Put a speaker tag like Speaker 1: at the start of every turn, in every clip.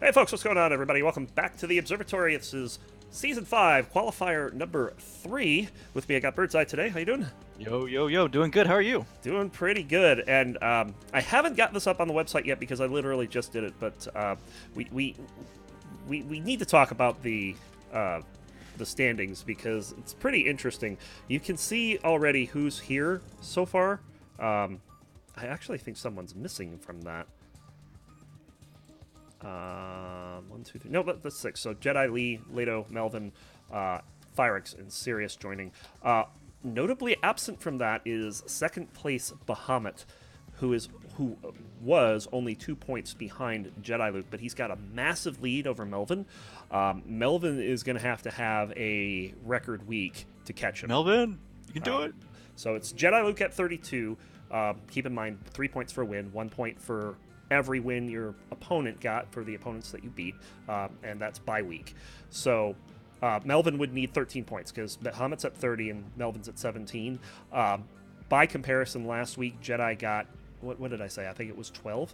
Speaker 1: Hey folks, what's going on everybody? Welcome back to the Observatory. This is Season 5, Qualifier number 3. With me I got Birdseye today. How you doing?
Speaker 2: Yo, doing good. How are you?
Speaker 1: Doing pretty good. And I haven't got this up on the website yet because I literally just did it, but we need to talk about the standings because it's pretty interesting. You can see already who's here so far. I actually think someone's missing from that. 1, 2, 3. No, that's 6. So Jedi, Lee, Leto, Melvin, Fyrix, and Sirius joining. Notably absent from that is second place Bahamut, who was only 2 points behind Jediluke, but he's got a massive lead over Melvin. Melvin is going to have a record week to catch him.
Speaker 2: Melvin, you can do it.
Speaker 1: So it's Jediluke at 32. Keep in mind, 3 points for a win, 1 point for every win your opponent got for the opponents that you beat, and that's by week. So Melvin would need 13 points because Bahamut's at 30 and Melvin's at 17. By comparison, last week Jedi got, what did I say? I think it was 12?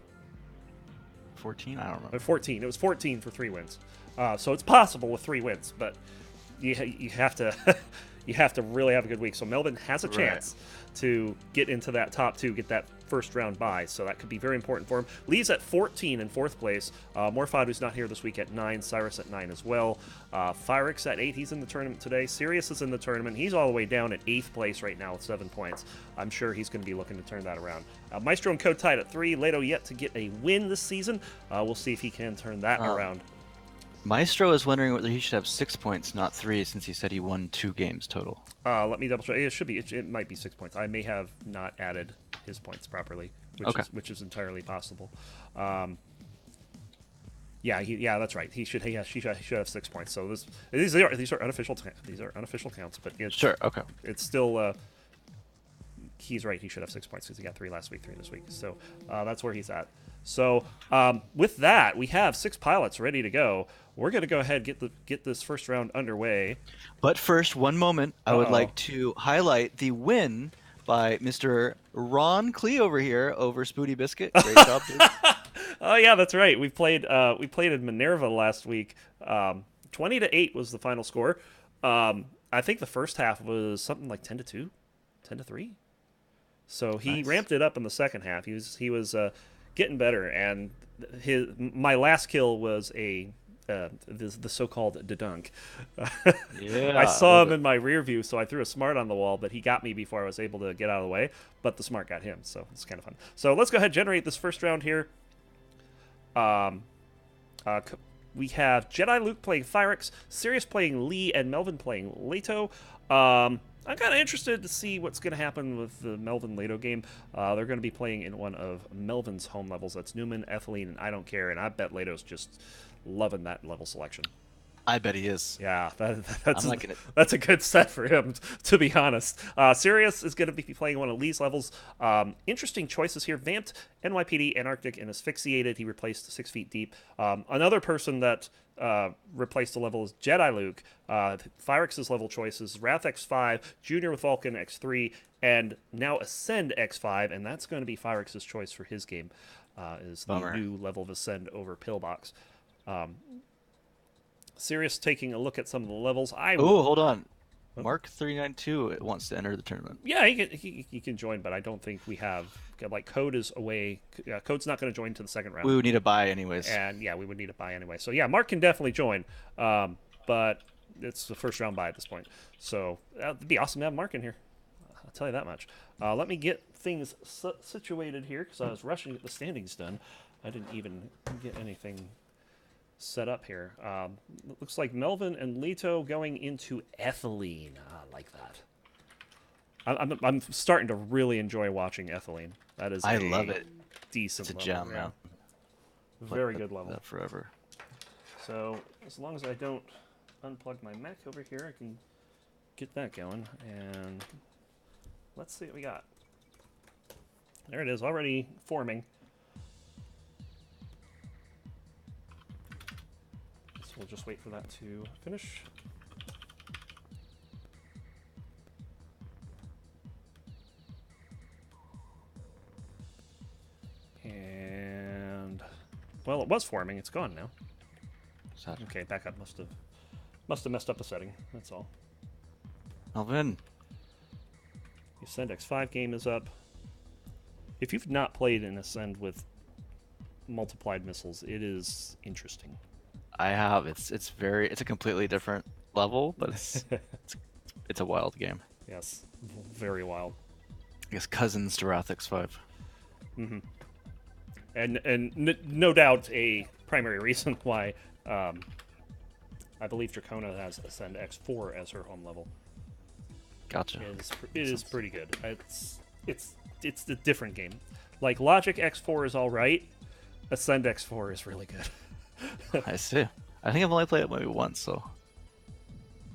Speaker 2: 14? I don't remember.
Speaker 1: 14. It was 14 for 3 wins. So it's possible with 3 wins, but you have to you have to really have a good week. So Melvin has a chance to get into that top 2, get that first round bye. So that could be very important for him. Lee's at 14 in 4th place. Morfad, who's not here this week, at 9. Cyrus at 9 as well. Fyrix at 8. He's in the tournament today. Sirius is in the tournament. He's all the way down at 8th place right now with 7 points. I'm sure he's going to be looking to turn that around. Maestro and Code tied at 3. Leto yet to get a win this season. We'll see if he can turn that around.
Speaker 2: Maestro is wondering whether he should have 6 points, not 3, since he said he won 2 games total.
Speaker 1: Let me double check. It should be. It might be 6 points. I may have not added his points properly, which is entirely possible. Yeah, that's right. He should have 6 points. So these are unofficial counts, but
Speaker 2: Sure. Okay.
Speaker 1: It's still. He's right. He should have 6 points because he got 3 last week, 3 this week. So that's where he's at. So with that, we have 6 pilots ready to go. We're going to go ahead and get this first round underway.
Speaker 2: But first, one moment, I would like to highlight the win by Mr. Ron Klee over here over Spoody Biscuit. Great job, dude.
Speaker 1: Oh yeah, that's right. We played in Minerva last week. 20-8 was the final score. I think the first half was something like 10-2, 10-3. So he ramped it up in the second half. He was getting better, and my last kill was the so-called Jediluke.
Speaker 2: Yeah,
Speaker 1: I saw him in my rear view, so I threw a smart on the wall, but he got me before I was able to get out of the way. But the smart got him, so it's kind of fun. So let's go ahead and generate this first round here. We have Jediluke playing Fyrix, Sirius playing Lee, and Melvin playing Leto. I'm kind of interested to see what's going to happen with the Melvin-Leto game. They're going to be playing in one of Melvin's home levels. That's Newman, Ethylene, and I Don't Care, and I bet Leto's just loving that level selection.
Speaker 2: I bet he is.
Speaker 1: Yeah, that's a good set for him, to be honest. Sirius is going to be playing one of Lee's levels. Interesting choices here. Vamped, NYPD, Antarctic, and Asphyxiated. He replaced 6 Feet Deep. Another person that replaced the level is Jediluke. Fyrix's level choices: Wrath X5, Junior with Vulcan X3, and now Ascend X5, and that's going to be Fyrix's choice for his game, is the new level of Ascend over Pillbox. Sirius taking a look at some of the levels.
Speaker 2: Hold on. Mark 392 wants to enter the tournament.
Speaker 1: Yeah, he can join, but I don't think we have. Like, Code is away. Code's not going to join to the second round.
Speaker 2: We would need a bye anyways.
Speaker 1: And yeah, we would need a bye anyway. So yeah, Mark can definitely join, but it's the first round bye at this point. So it'd be awesome to have Mark in here. I'll tell you that much. Let me get things situated here because I was rushing to get the standings done. I didn't even get anything set up here. Looks like Melvin and Leto going into Ethylene. I like that. I'm starting to really enjoy watching Ethylene. That is,
Speaker 2: I love it.
Speaker 1: Decent
Speaker 2: it's a
Speaker 1: level.
Speaker 2: gem, man.
Speaker 1: Very good level.
Speaker 2: That forever.
Speaker 1: So as long as I don't unplug my Mac over here, I can get that going. And let's see what we got. There it is, already forming. So we'll just wait for that to finish. And, well, it was forming. It's gone now.
Speaker 2: Sad.
Speaker 1: Okay, backup must have messed up the setting. That's all.
Speaker 2: Melvin.
Speaker 1: The Ascend X5 game is up. If you've not played an Ascend with multiplied missiles, it is interesting.
Speaker 2: I have. It's a completely different level, but it's a wild game.
Speaker 1: Yes, very wild.
Speaker 2: I guess cousins to Wrath X5.
Speaker 1: Mm-hmm. And no doubt a primary reason why I believe Dracona has Ascend X4 as her home level.
Speaker 2: Gotcha.
Speaker 1: It is pretty good. It's a different game. Like Logic X4 is all right. Ascend X4 is really good.
Speaker 2: I see. I think I've only played it maybe once, so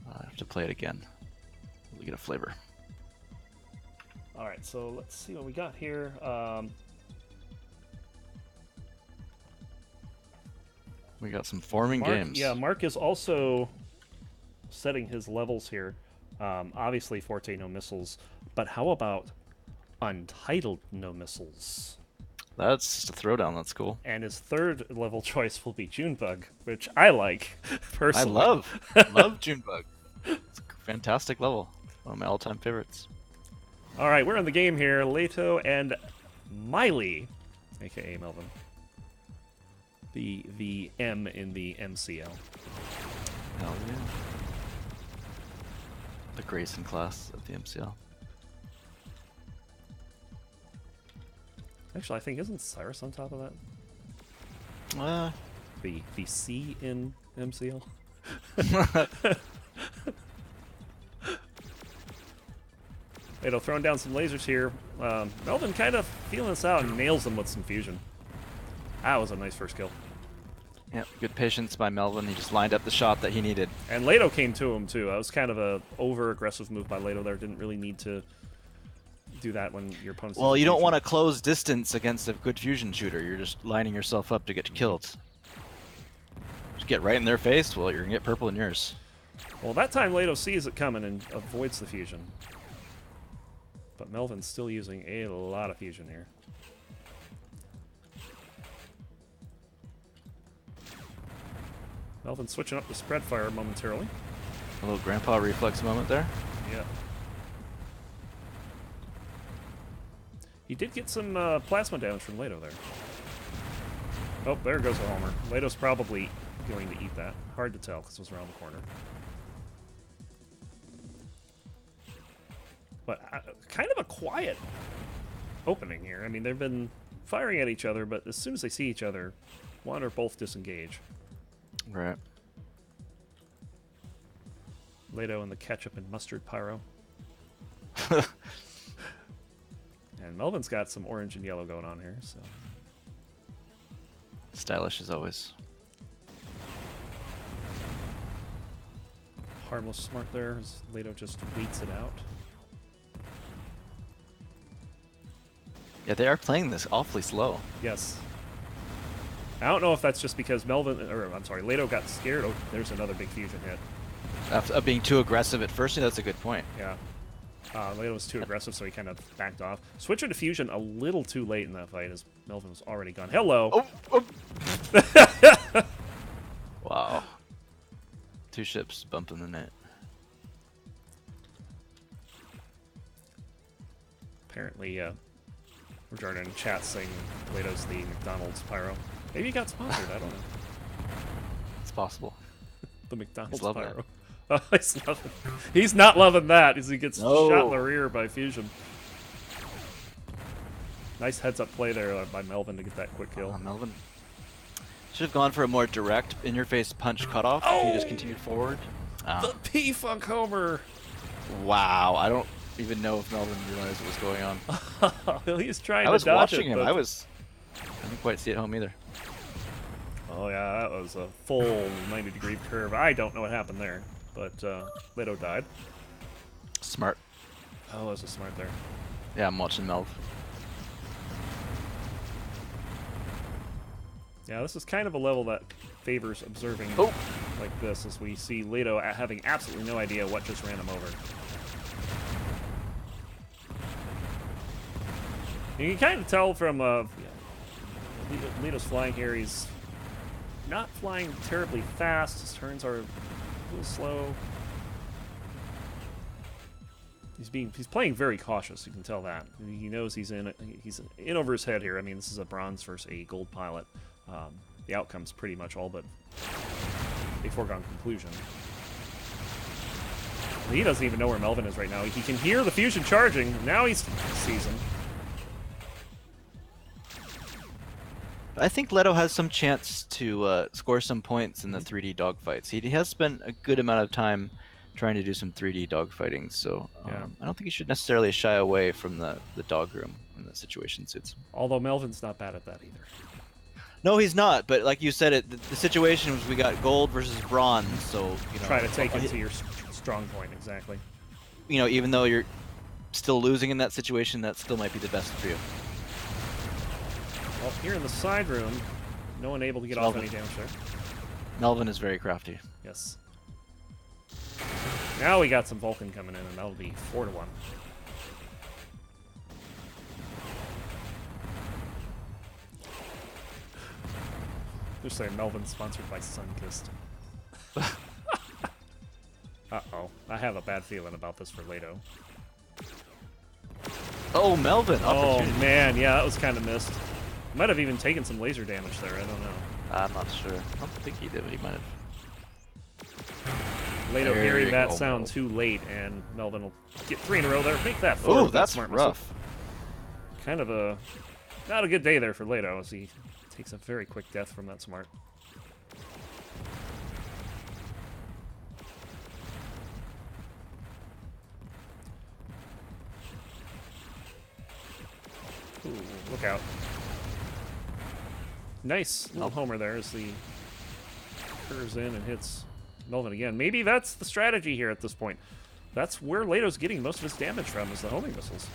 Speaker 2: I have to play it again. We get a flavor.
Speaker 1: All right, so let's see what we got here.
Speaker 2: We got some forming games.
Speaker 1: Yeah, Mark is also setting his levels here. Obviously, Forte no missiles, but how about Untitled no missiles?
Speaker 2: That's just a throwdown. That's cool.
Speaker 1: And his third level choice will be Junebug, which I like personally.
Speaker 2: I love Junebug. It's a fantastic level. One of my all-time favorites.
Speaker 1: All right, we're in the game here. Leto and Miley, aka Melvin. The M in the MCL.
Speaker 2: Hell yeah. The Grayson class of the MCL.
Speaker 1: Actually, I think isn't Cyrus on top of that? The C in MCL. Leto throwing down some lasers here. Melvin kind of feeling this out and nails them with some fusion. That was a nice first kill.
Speaker 2: Yep, good patience by Melvin. He just lined up the shot that he needed.
Speaker 1: And Leto came to him, too. That was kind of a over-aggressive move by Leto there. Didn't really need to do that when your opponent's...
Speaker 2: Well, you don't want to close distance against a good fusion shooter. You're just lining yourself up to get killed. Just get right in their face, well, you're going to get purple in yours.
Speaker 1: Well, that time Leto sees it coming and avoids the fusion. But Melvin's still using a lot of fusion here. Melvin switching up the spread fire momentarily.
Speaker 2: A little grandpa reflex moment there.
Speaker 1: Yeah. He did get some plasma damage from Leto there. Oh, there goes a homer. Leto's probably going to eat that. Hard to tell because it was around the corner. But kind of a quiet opening here. I mean, they've been firing at each other, but as soon as they see each other, one or both disengage.
Speaker 2: Right.
Speaker 1: Leto and the ketchup and mustard pyro. And Melvin's got some orange and yellow going on here, so.
Speaker 2: Stylish as always.
Speaker 1: Harmless smart there as Leto just waits it out.
Speaker 2: Yeah, they are playing this awfully slow.
Speaker 1: Yes. I don't know if that's just because Leto got scared. Oh, there's another big fusion hit.
Speaker 2: After being too aggressive at first, that's a good point.
Speaker 1: Yeah. Leto was too aggressive, so he kind of backed off. Switching to fusion a little too late in that fight as Melvin was already gone. Hello!
Speaker 2: Oh. Wow. Two ships bumping the net.
Speaker 1: Apparently, we're joining in chat saying Leto's the McDonald's pyro. Maybe he got sponsored, I don't know.
Speaker 2: It's possible.
Speaker 1: The McDonald's
Speaker 2: He's
Speaker 1: pyro. Oh, he's not loving that as he gets shot in the rear by fusion. Nice heads-up play there by Melvin to get that quick kill.
Speaker 2: Melvin should have gone for a more direct in-your-face punch cutoff if he just continued forward.
Speaker 1: The P-Funk Homer!
Speaker 2: Wow, I don't even know if Melvin realized what was going on.
Speaker 1: Well, he's trying
Speaker 2: I was
Speaker 1: to dodge
Speaker 2: watching him.
Speaker 1: but...
Speaker 2: I didn't quite see it home either.
Speaker 1: Oh yeah, that was a full 90-degree curve. I don't know what happened there, but Leto died.
Speaker 2: Smart.
Speaker 1: Oh, that was a smart there.
Speaker 2: Yeah, I'm watching Melv.
Speaker 1: Yeah, this is kind of a level that favors observing like this, as we see Leto having absolutely no idea what just ran him over. You can kind of tell from Leto's flying here, he's not flying terribly fast. His turns are a little slow. He's playing very cautious. You can tell that. He knows he's in over his head here. I mean, this is a bronze versus a gold pilot. The outcome's pretty much all but a foregone conclusion. He doesn't even know where Melvin is right now. He can hear the fusion charging. Now he sees him.
Speaker 2: I think Leto has some chance to score some points in the 3D dogfights. He has spent a good amount of time trying to do some 3D dogfighting, so I don't think he should necessarily shy away from the dog room when the situation suits him.
Speaker 1: Although Melvin's not bad at that either.
Speaker 2: No, he's not. But like you said, the situation was we got gold versus bronze, so
Speaker 1: try to take it to your strong point exactly.
Speaker 2: Even though you're still losing in that situation, that still might be the best for you.
Speaker 1: Well, here in the side room, no one able to get off any damage there.
Speaker 2: Melvin is very crafty.
Speaker 1: Yes. Now we got some Vulcan coming in, and that'll be 4-1. Just saying Melvin's sponsored by Sunkist. Uh-oh. I have a bad feeling about this for Leto.
Speaker 2: Oh, Melvin!
Speaker 1: Oh, man. Yeah, that was kind of missed. Might have even taken some laser damage there. I don't know.
Speaker 2: I'm not sure. I don't think he did, but he might have.
Speaker 1: Leto hearing that sound too late, and Melvin will get 3 in a row there. Make that 4.
Speaker 2: Oh, that's rough. Missile.
Speaker 1: Kind of not a good day there for Leto, as he takes a very quick death from that smart. Ooh, look out. Nice little homer there as the curves in and hits Melvin again. Maybe that's the strategy here at this point. That's where Leto's getting most of his damage from, is the homing missiles.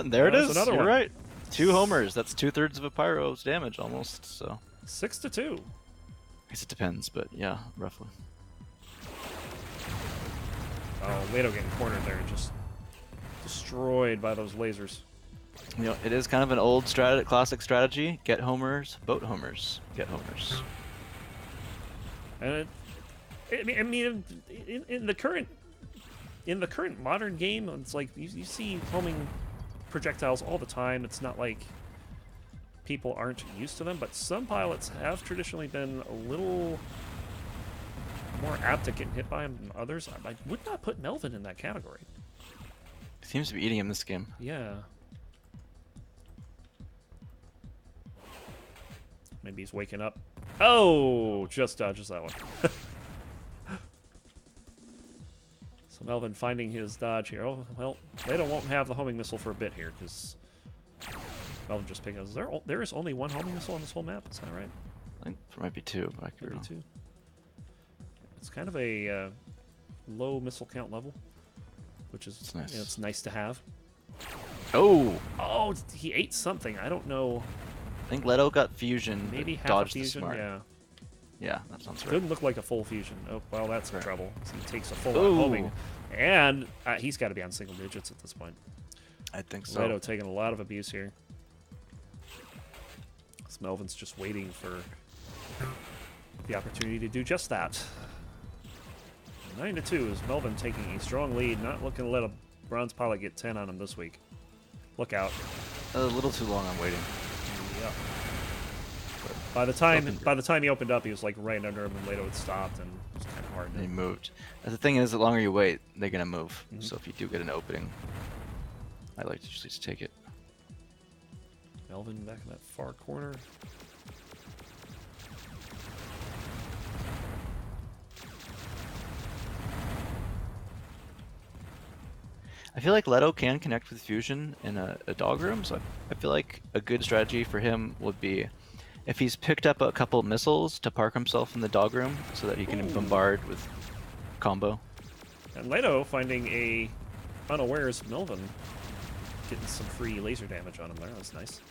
Speaker 2: There it is.
Speaker 1: Another
Speaker 2: You're
Speaker 1: one.
Speaker 2: right. 2 homers. That's 2/3 of a pyro's damage almost. So
Speaker 1: 6-2.
Speaker 2: I guess it depends, but yeah, roughly.
Speaker 1: Oh, Leto getting cornered there, just destroyed by those lasers.
Speaker 2: It is kind of an old classic strategy. Get homers, boat homers. Get homers.
Speaker 1: And I mean, in the current modern game, it's like you see homing projectiles all the time. It's not like people aren't used to them, but some pilots have traditionally been a little more apt to get hit by them than others. I would not put Melvin in that category.
Speaker 2: Seems to be eating him this game.
Speaker 1: Yeah. Maybe he's waking up. Oh, just dodges that one. So Melvin finding his dodge here. Oh, well, Leto won't have the homing missile for a bit here, because Melvin just picked up. There is only 1 homing missile on this whole map, is that right?
Speaker 2: I think there might be 2, but I could be wrong.
Speaker 1: 2. It's kind of a low missile count level, which is
Speaker 2: nice.
Speaker 1: It's nice to have.
Speaker 2: Oh!
Speaker 1: Oh, he ate something. I don't know.
Speaker 2: I think Leto got fusion.
Speaker 1: Maybe half
Speaker 2: dodged
Speaker 1: a fusion,
Speaker 2: the smart.
Speaker 1: yeah.
Speaker 2: Yeah, that sounds right.
Speaker 1: Didn't look like a full fusion. Oh, well, that's in trouble. So he takes a full homing. And he's got to be on single digits at this point.
Speaker 2: I think so.
Speaker 1: Leto taking a lot of abuse here. So Melvin's just waiting for the opportunity to do just that. 9-2 is Melvin taking a strong lead. Not looking to let a bronze pilot get 10 on him this week. Look out.
Speaker 2: A little too long on waiting.
Speaker 1: Yeah. By the time he opened up, he was like right under him, and Leto had stopped, and it was kind of hard.
Speaker 2: He moved. And the thing is, the longer you wait, they're gonna move. So if you do get an opening, I like to just take it.
Speaker 1: Melvin back in that far corner.
Speaker 2: I feel like Leto can connect with fusion in a dog room, so I feel like a good strategy for him would be if he's picked up a couple missiles to park himself in the dog room so that he can bombard with combo.
Speaker 1: And Leto finding a unawares Melvin, getting some free laser damage on him there. That's nice.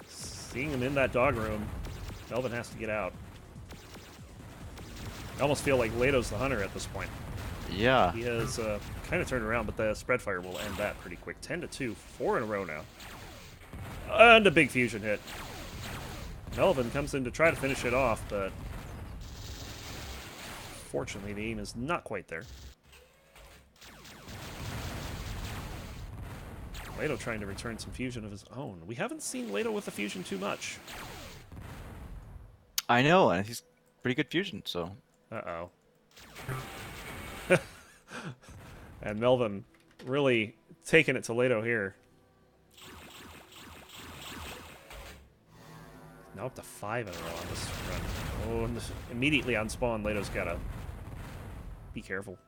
Speaker 1: Seeing him in that dog room, Melvin has to get out. I almost feel like Leto's the hunter at this point.
Speaker 2: Yeah.
Speaker 1: He has kind of turned around, but the spread fire will end that pretty quick. 10-2, 4 in a row now. And a big fusion hit. Melvin comes in to try to finish it off, but fortunately the aim is not quite there. Leto trying to return some fusion of his own. We haven't seen Leto with the fusion too much.
Speaker 2: I know, and he's pretty good fusion, so.
Speaker 1: Uh-oh. And Melvin really taking it to Leto here. Now up to 5 in a row on this run. Oh, and immediately on spawn, Leto's gotta be careful.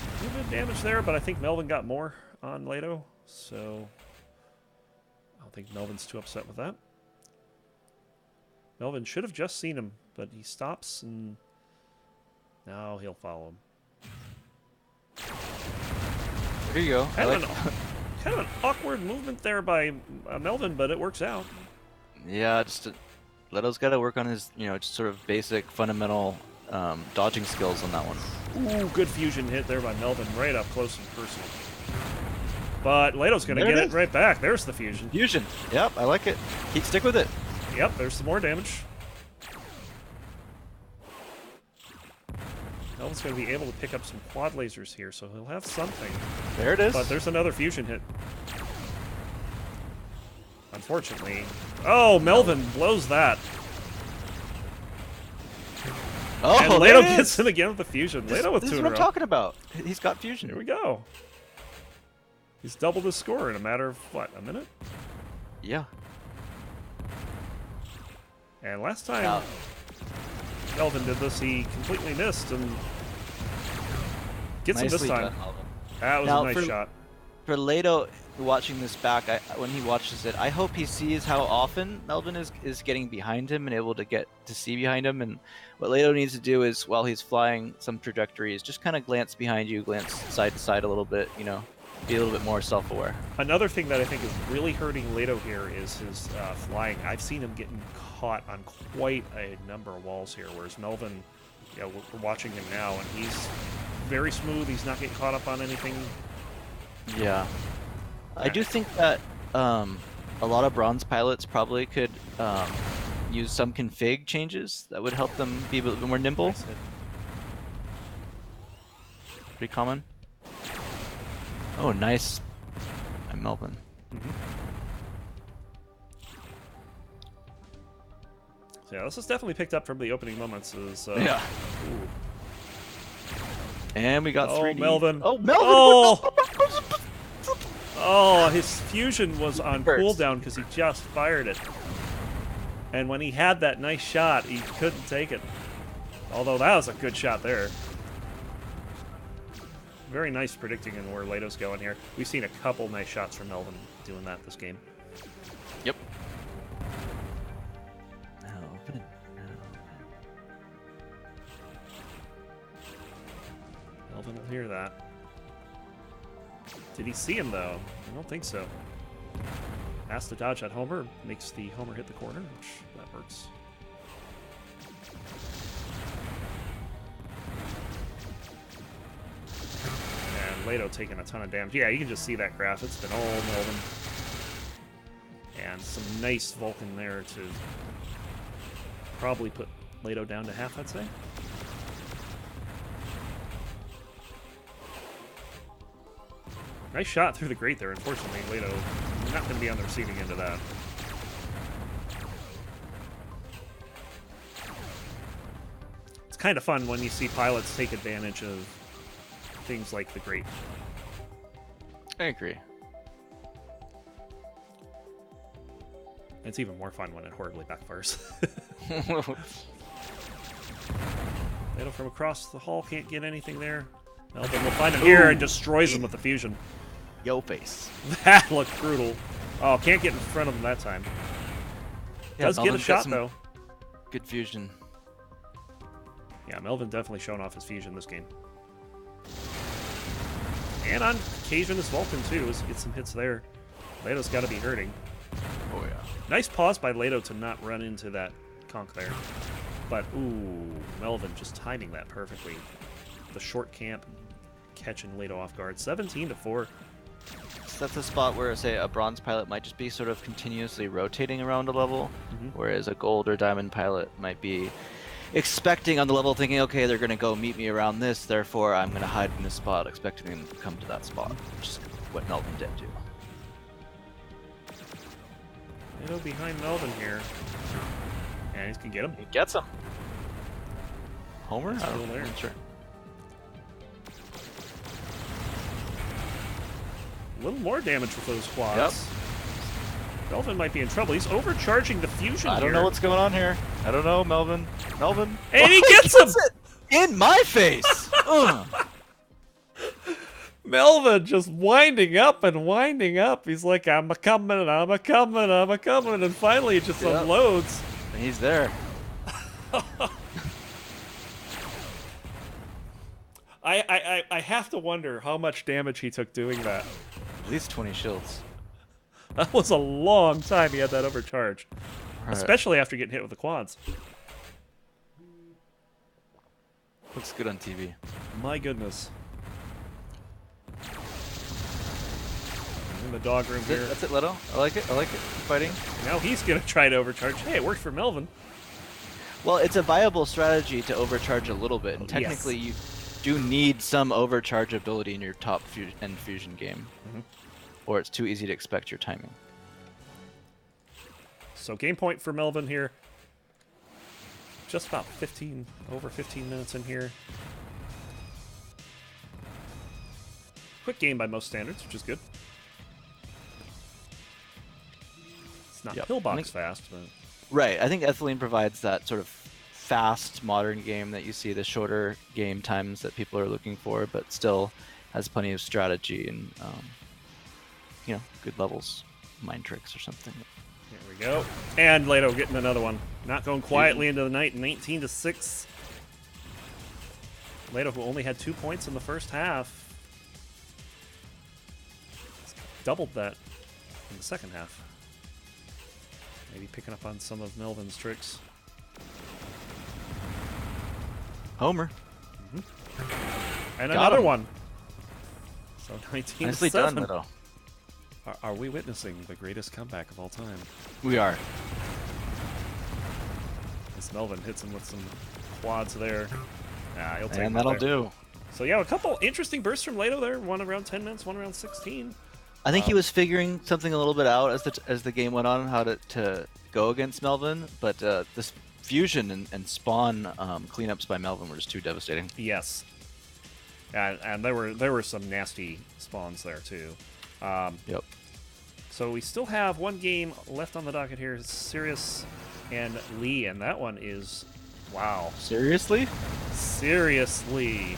Speaker 1: A little bit of damage there, but I think Melvin got more on Leto, so I don't think Melvin's too upset with that. Melvin should have just seen him, but he stops and now he'll follow him.
Speaker 2: Here you go.
Speaker 1: Kind of an awkward movement there by Melvin, but it works out.
Speaker 2: Yeah, Leto's got to work on his, just sort of basic, fundamental dodging skills on that one.
Speaker 1: Ooh, good fusion hit there by Melvin, right up close and personal. But Leto's going to get it right back. There's the fusion.
Speaker 2: Fusion. Yep, I like it. Stick with it.
Speaker 1: Yep, there's some more damage. Melvin's going to be able to pick up some quad lasers here, so he'll have something.
Speaker 2: There it is.
Speaker 1: But there's another fusion hit. Unfortunately. Oh, Melvin blows that.
Speaker 2: Oh,
Speaker 1: and Leto gets him again with the fusion. Leto with 2 in a row.
Speaker 2: This is what I'm talking about. He's got fusion.
Speaker 1: Here we go. He's doubled his score in a matter of, what, a minute?
Speaker 2: Yeah.
Speaker 1: And last time Melvin did this, he completely missed and gets him this time. That was a nice shot.
Speaker 2: For Leto watching this back, when he watches it, I hope he sees how often Melvin is getting behind him and able to get to see behind him. And what Leto needs to do is, while he's flying some trajectories, just kind of glance behind you, glance side to side a little bit, be a little bit more self-aware.
Speaker 1: Another thing that I think is really hurting Leto here is his flying. I've seen him getting caught on quite a number of walls here, whereas Melvin, we're watching him now, and he's very smooth. He's not getting caught up on anything.
Speaker 2: Yeah. I do think that a lot of bronze pilots probably could use some config changes that would help them be a little bit more nimble. Pretty common. Oh, nice. I'm Melvin.
Speaker 1: Mm-hmm. So yeah, this is definitely picked up from the opening moments.
Speaker 2: Yeah.
Speaker 1: Ooh.
Speaker 2: And we got 3D.
Speaker 1: Melvin.
Speaker 2: Oh, Melvin!
Speaker 1: Oh, his fusion was on cooldown because he just fired it. And when he had that nice shot, he couldn't take it. Although that was a good shot there. Very nice predicting in where Leto's going here. We've seen a couple nice shots from Melvin doing that this game.
Speaker 2: Yep.
Speaker 1: Melvin will hear that. Did he see him, though? I don't think so. Has to dodge that homer. Makes the homer hit the corner, which that works. And Leto taking a ton of damage. Yeah, you can just see that graph. It's been all Melvin. And some nice Vulcan there to probably put Leto down to half, I'd say. Nice shot through the grate there. Unfortunately, Leto not going to be on the receiving end of that. It's kind of fun when you see pilots take advantage of things like the grate.
Speaker 2: I agree.
Speaker 1: It's even more fun when it horribly backfires. Leto from across the hall can't get anything there. Melvin will find him here and destroys him with the fusion.
Speaker 2: Yo face.
Speaker 1: That looked brutal. Oh, can't get in front of him that time.
Speaker 2: Yeah,
Speaker 1: Does get a shot, though.
Speaker 2: Good fusion.
Speaker 1: Yeah, Melvin definitely showing off his fusion this game. And on occasion, his Vulcan, too. Get some hits there. Leto's got to be hurting.
Speaker 2: Oh, yeah.
Speaker 1: Nice pause by Leto to not run into that conch there. But, ooh, Melvin just timing that perfectly. The short camp catching Leto off guard. 17-4.
Speaker 2: So that's a spot where, say, a bronze pilot might just be sort of continuously rotating around a level, whereas a gold or diamond pilot might be expecting on the level, thinking, okay, they're going to go meet me around this, therefore I'm going to hide in this spot, expecting them to come to that spot, which is what Melvin did do.
Speaker 1: Leto behind Melvin here. And he can get him.
Speaker 2: He gets him. Homer?
Speaker 1: He's still there.
Speaker 2: Sure.
Speaker 1: A little more damage with those quads.
Speaker 2: Yep.
Speaker 1: Melvin might be in trouble. He's overcharging the fusion
Speaker 2: I don't know what's going on here. I don't know, Melvin. Melvin.
Speaker 1: And he gets him!
Speaker 2: In my face! Ugh.
Speaker 1: Melvin just winding up and winding up. He's like, I'm a-coming, I'm a-coming, I'm a-coming. And finally it just unloads.
Speaker 2: And he's there.
Speaker 1: I have to wonder how much damage he took doing that.
Speaker 2: At least 20 shields.
Speaker 1: That was a long time he had that overcharged.
Speaker 2: Right.
Speaker 1: Especially after getting hit with the quads.
Speaker 2: Looks good on TV.
Speaker 1: My goodness. In the dog room here.
Speaker 2: That's it, Leto. I like it. I like it. Fighting.
Speaker 1: Now he's going to try to overcharge. Hey, it worked for Melvin.
Speaker 2: Well, it's a viable strategy to overcharge a little bit, and technically you do need some overcharge ability in your top end fusion game, or it's too easy to expect your timing.
Speaker 1: So game point for Melvin here. Just about over 15 minutes in here. Quick game by most standards, which is good. It's not pillbox fast, but...
Speaker 2: Right, I think Ethylene provides that sort of fast modern game that you see, the shorter game times that people are looking for, but still has plenty of strategy and, you know, good levels, mind tricks or something.
Speaker 1: Here we go. And Leto getting another one. Not going quietly into the night, 19-6. Leto, who only had 2 points in the first half, doubled that in the second half. Maybe picking up on some of Melvin's tricks.
Speaker 2: Homer.
Speaker 1: And
Speaker 2: Got
Speaker 1: another
Speaker 2: him.
Speaker 1: one. So 19-7.
Speaker 2: Nicely done, Leto.
Speaker 1: Are we witnessing the greatest comeback of all time?
Speaker 2: We are.
Speaker 1: As Melvin hits him with some quads there. He'll take
Speaker 2: And that'll do.
Speaker 1: So yeah, a couple interesting bursts from Leto there. One around 10 minutes, one around 16.
Speaker 2: I think he was figuring something a little bit out as the game went on, how to go against Melvin, but this fusion and spawn cleanups by Melvin were just too devastating.
Speaker 1: Yes. And there were some nasty spawns there too.
Speaker 2: Yep.
Speaker 1: So we still have one game left on the docket here. Sirius and Lee, and that one is, wow.
Speaker 2: Seriously?
Speaker 1: Seriously.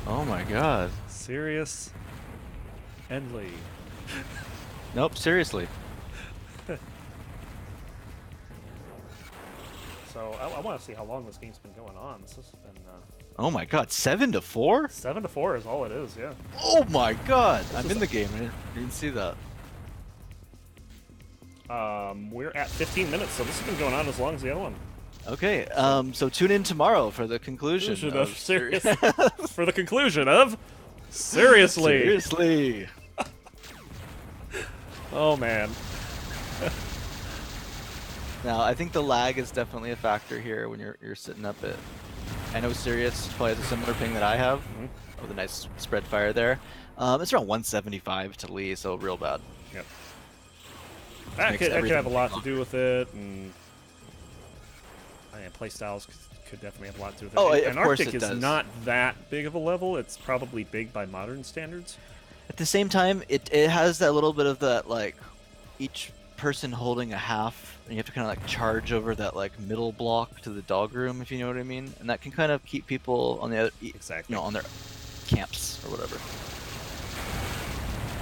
Speaker 2: Oh my god.
Speaker 1: Sirius and Lee.
Speaker 2: Nope, seriously.
Speaker 1: So I want to see how long this game's been going on. This has been
Speaker 2: Oh my god, 7-4?
Speaker 1: 7-4 is all it is, yeah.
Speaker 2: Oh my god! I'm in the game. I didn't see that.
Speaker 1: We're at 15 minutes, so this has been going on as long as the other one.
Speaker 2: Okay, so tune in tomorrow for the conclusion of
Speaker 1: Serious. For the conclusion of Seriously.
Speaker 2: Seriously.
Speaker 1: Oh man.
Speaker 2: Now, I think the lag is definitely a factor here when you're sitting up at... I know Sirius probably has a similar ping that I have, with a nice spread fire there. It's around 175 to Lee, so real bad.
Speaker 1: Yep. That could have a lot to do with it, and playstyles could definitely have a lot to do with it.
Speaker 2: Oh,
Speaker 1: and
Speaker 2: of course
Speaker 1: Arctic
Speaker 2: it does.
Speaker 1: is not that big of a level. It's probably big by modern standards.
Speaker 2: At the same time, it has that little bit of that, like, each person holding a half, and you have to kind of like charge over that like middle block to the dog room, if you know what I mean, and that can kind of keep people on the other,
Speaker 1: exactly,
Speaker 2: on their camps or whatever.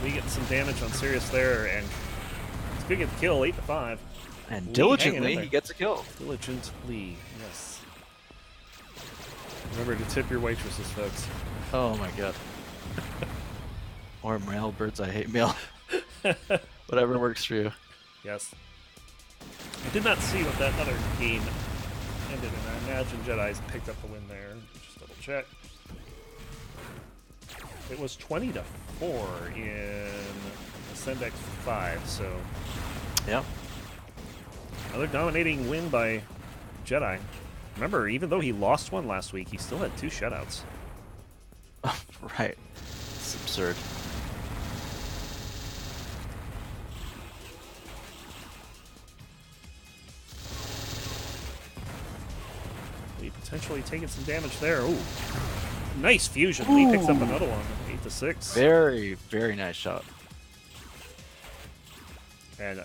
Speaker 1: We get some damage on Sirius there, and he's gonna get the kill, 8-5.
Speaker 2: And
Speaker 1: Lee
Speaker 2: diligently, he gets a kill.
Speaker 1: Diligently, yes. Remember to tip your waitresses, folks.
Speaker 2: Oh my god. Or mail, birds I hate mail. Whatever works for you.
Speaker 1: Yes. I did not see what that other game ended, and I imagine Jedi's picked up the win there. Just double check. It was 20-4 in Ascend X5, so
Speaker 2: Yeah.
Speaker 1: another dominating win by Jedi. Remember, even though he lost one last week, he still had 2 shutouts.
Speaker 2: Right. It's absurd.
Speaker 1: Lee potentially taking some damage there. Ooh. Nice fusion. Lee picks up another one. 8-6.
Speaker 2: Very, very nice shot.
Speaker 1: And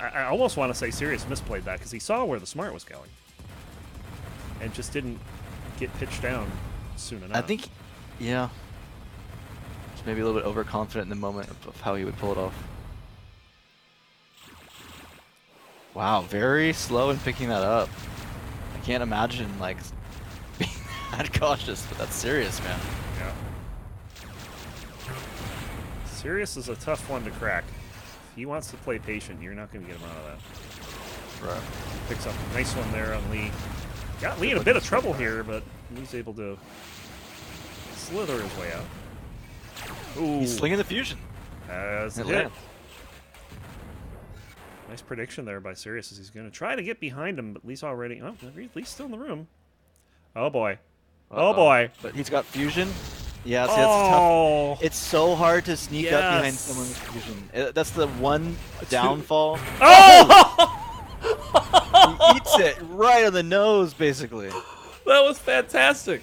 Speaker 1: I almost want to say Sirius misplayed that because he saw where the smart was going. And just didn't get pitched down soon enough.
Speaker 2: I think, yeah. Just maybe a little bit overconfident in the moment of how he would pull it off. Wow, very slow in picking that up. I can't imagine, like, being that cautious, but that's serious, man.
Speaker 1: Yeah. Sirius is a tough one to crack. If he wants to play patient, you're not going to get him out of that.
Speaker 2: Right.
Speaker 1: Picks up a nice one there on Lee. Got Lee in a bit of trouble here, but he's able to slither his way out. Ooh.
Speaker 2: He's slinging the fusion.
Speaker 1: As a hit. Nice prediction there by Sirius as he's going to try to get behind him, but Lee's already... Oh, Lee's still in the room. Oh, boy. Oh, boy.
Speaker 2: But he's got fusion. Yeah, see, that's tough. It's so hard to sneak up behind someone with fusion. That's the one downfall.
Speaker 1: Oh!
Speaker 2: He eats it right on the nose, basically.
Speaker 1: That was fantastic.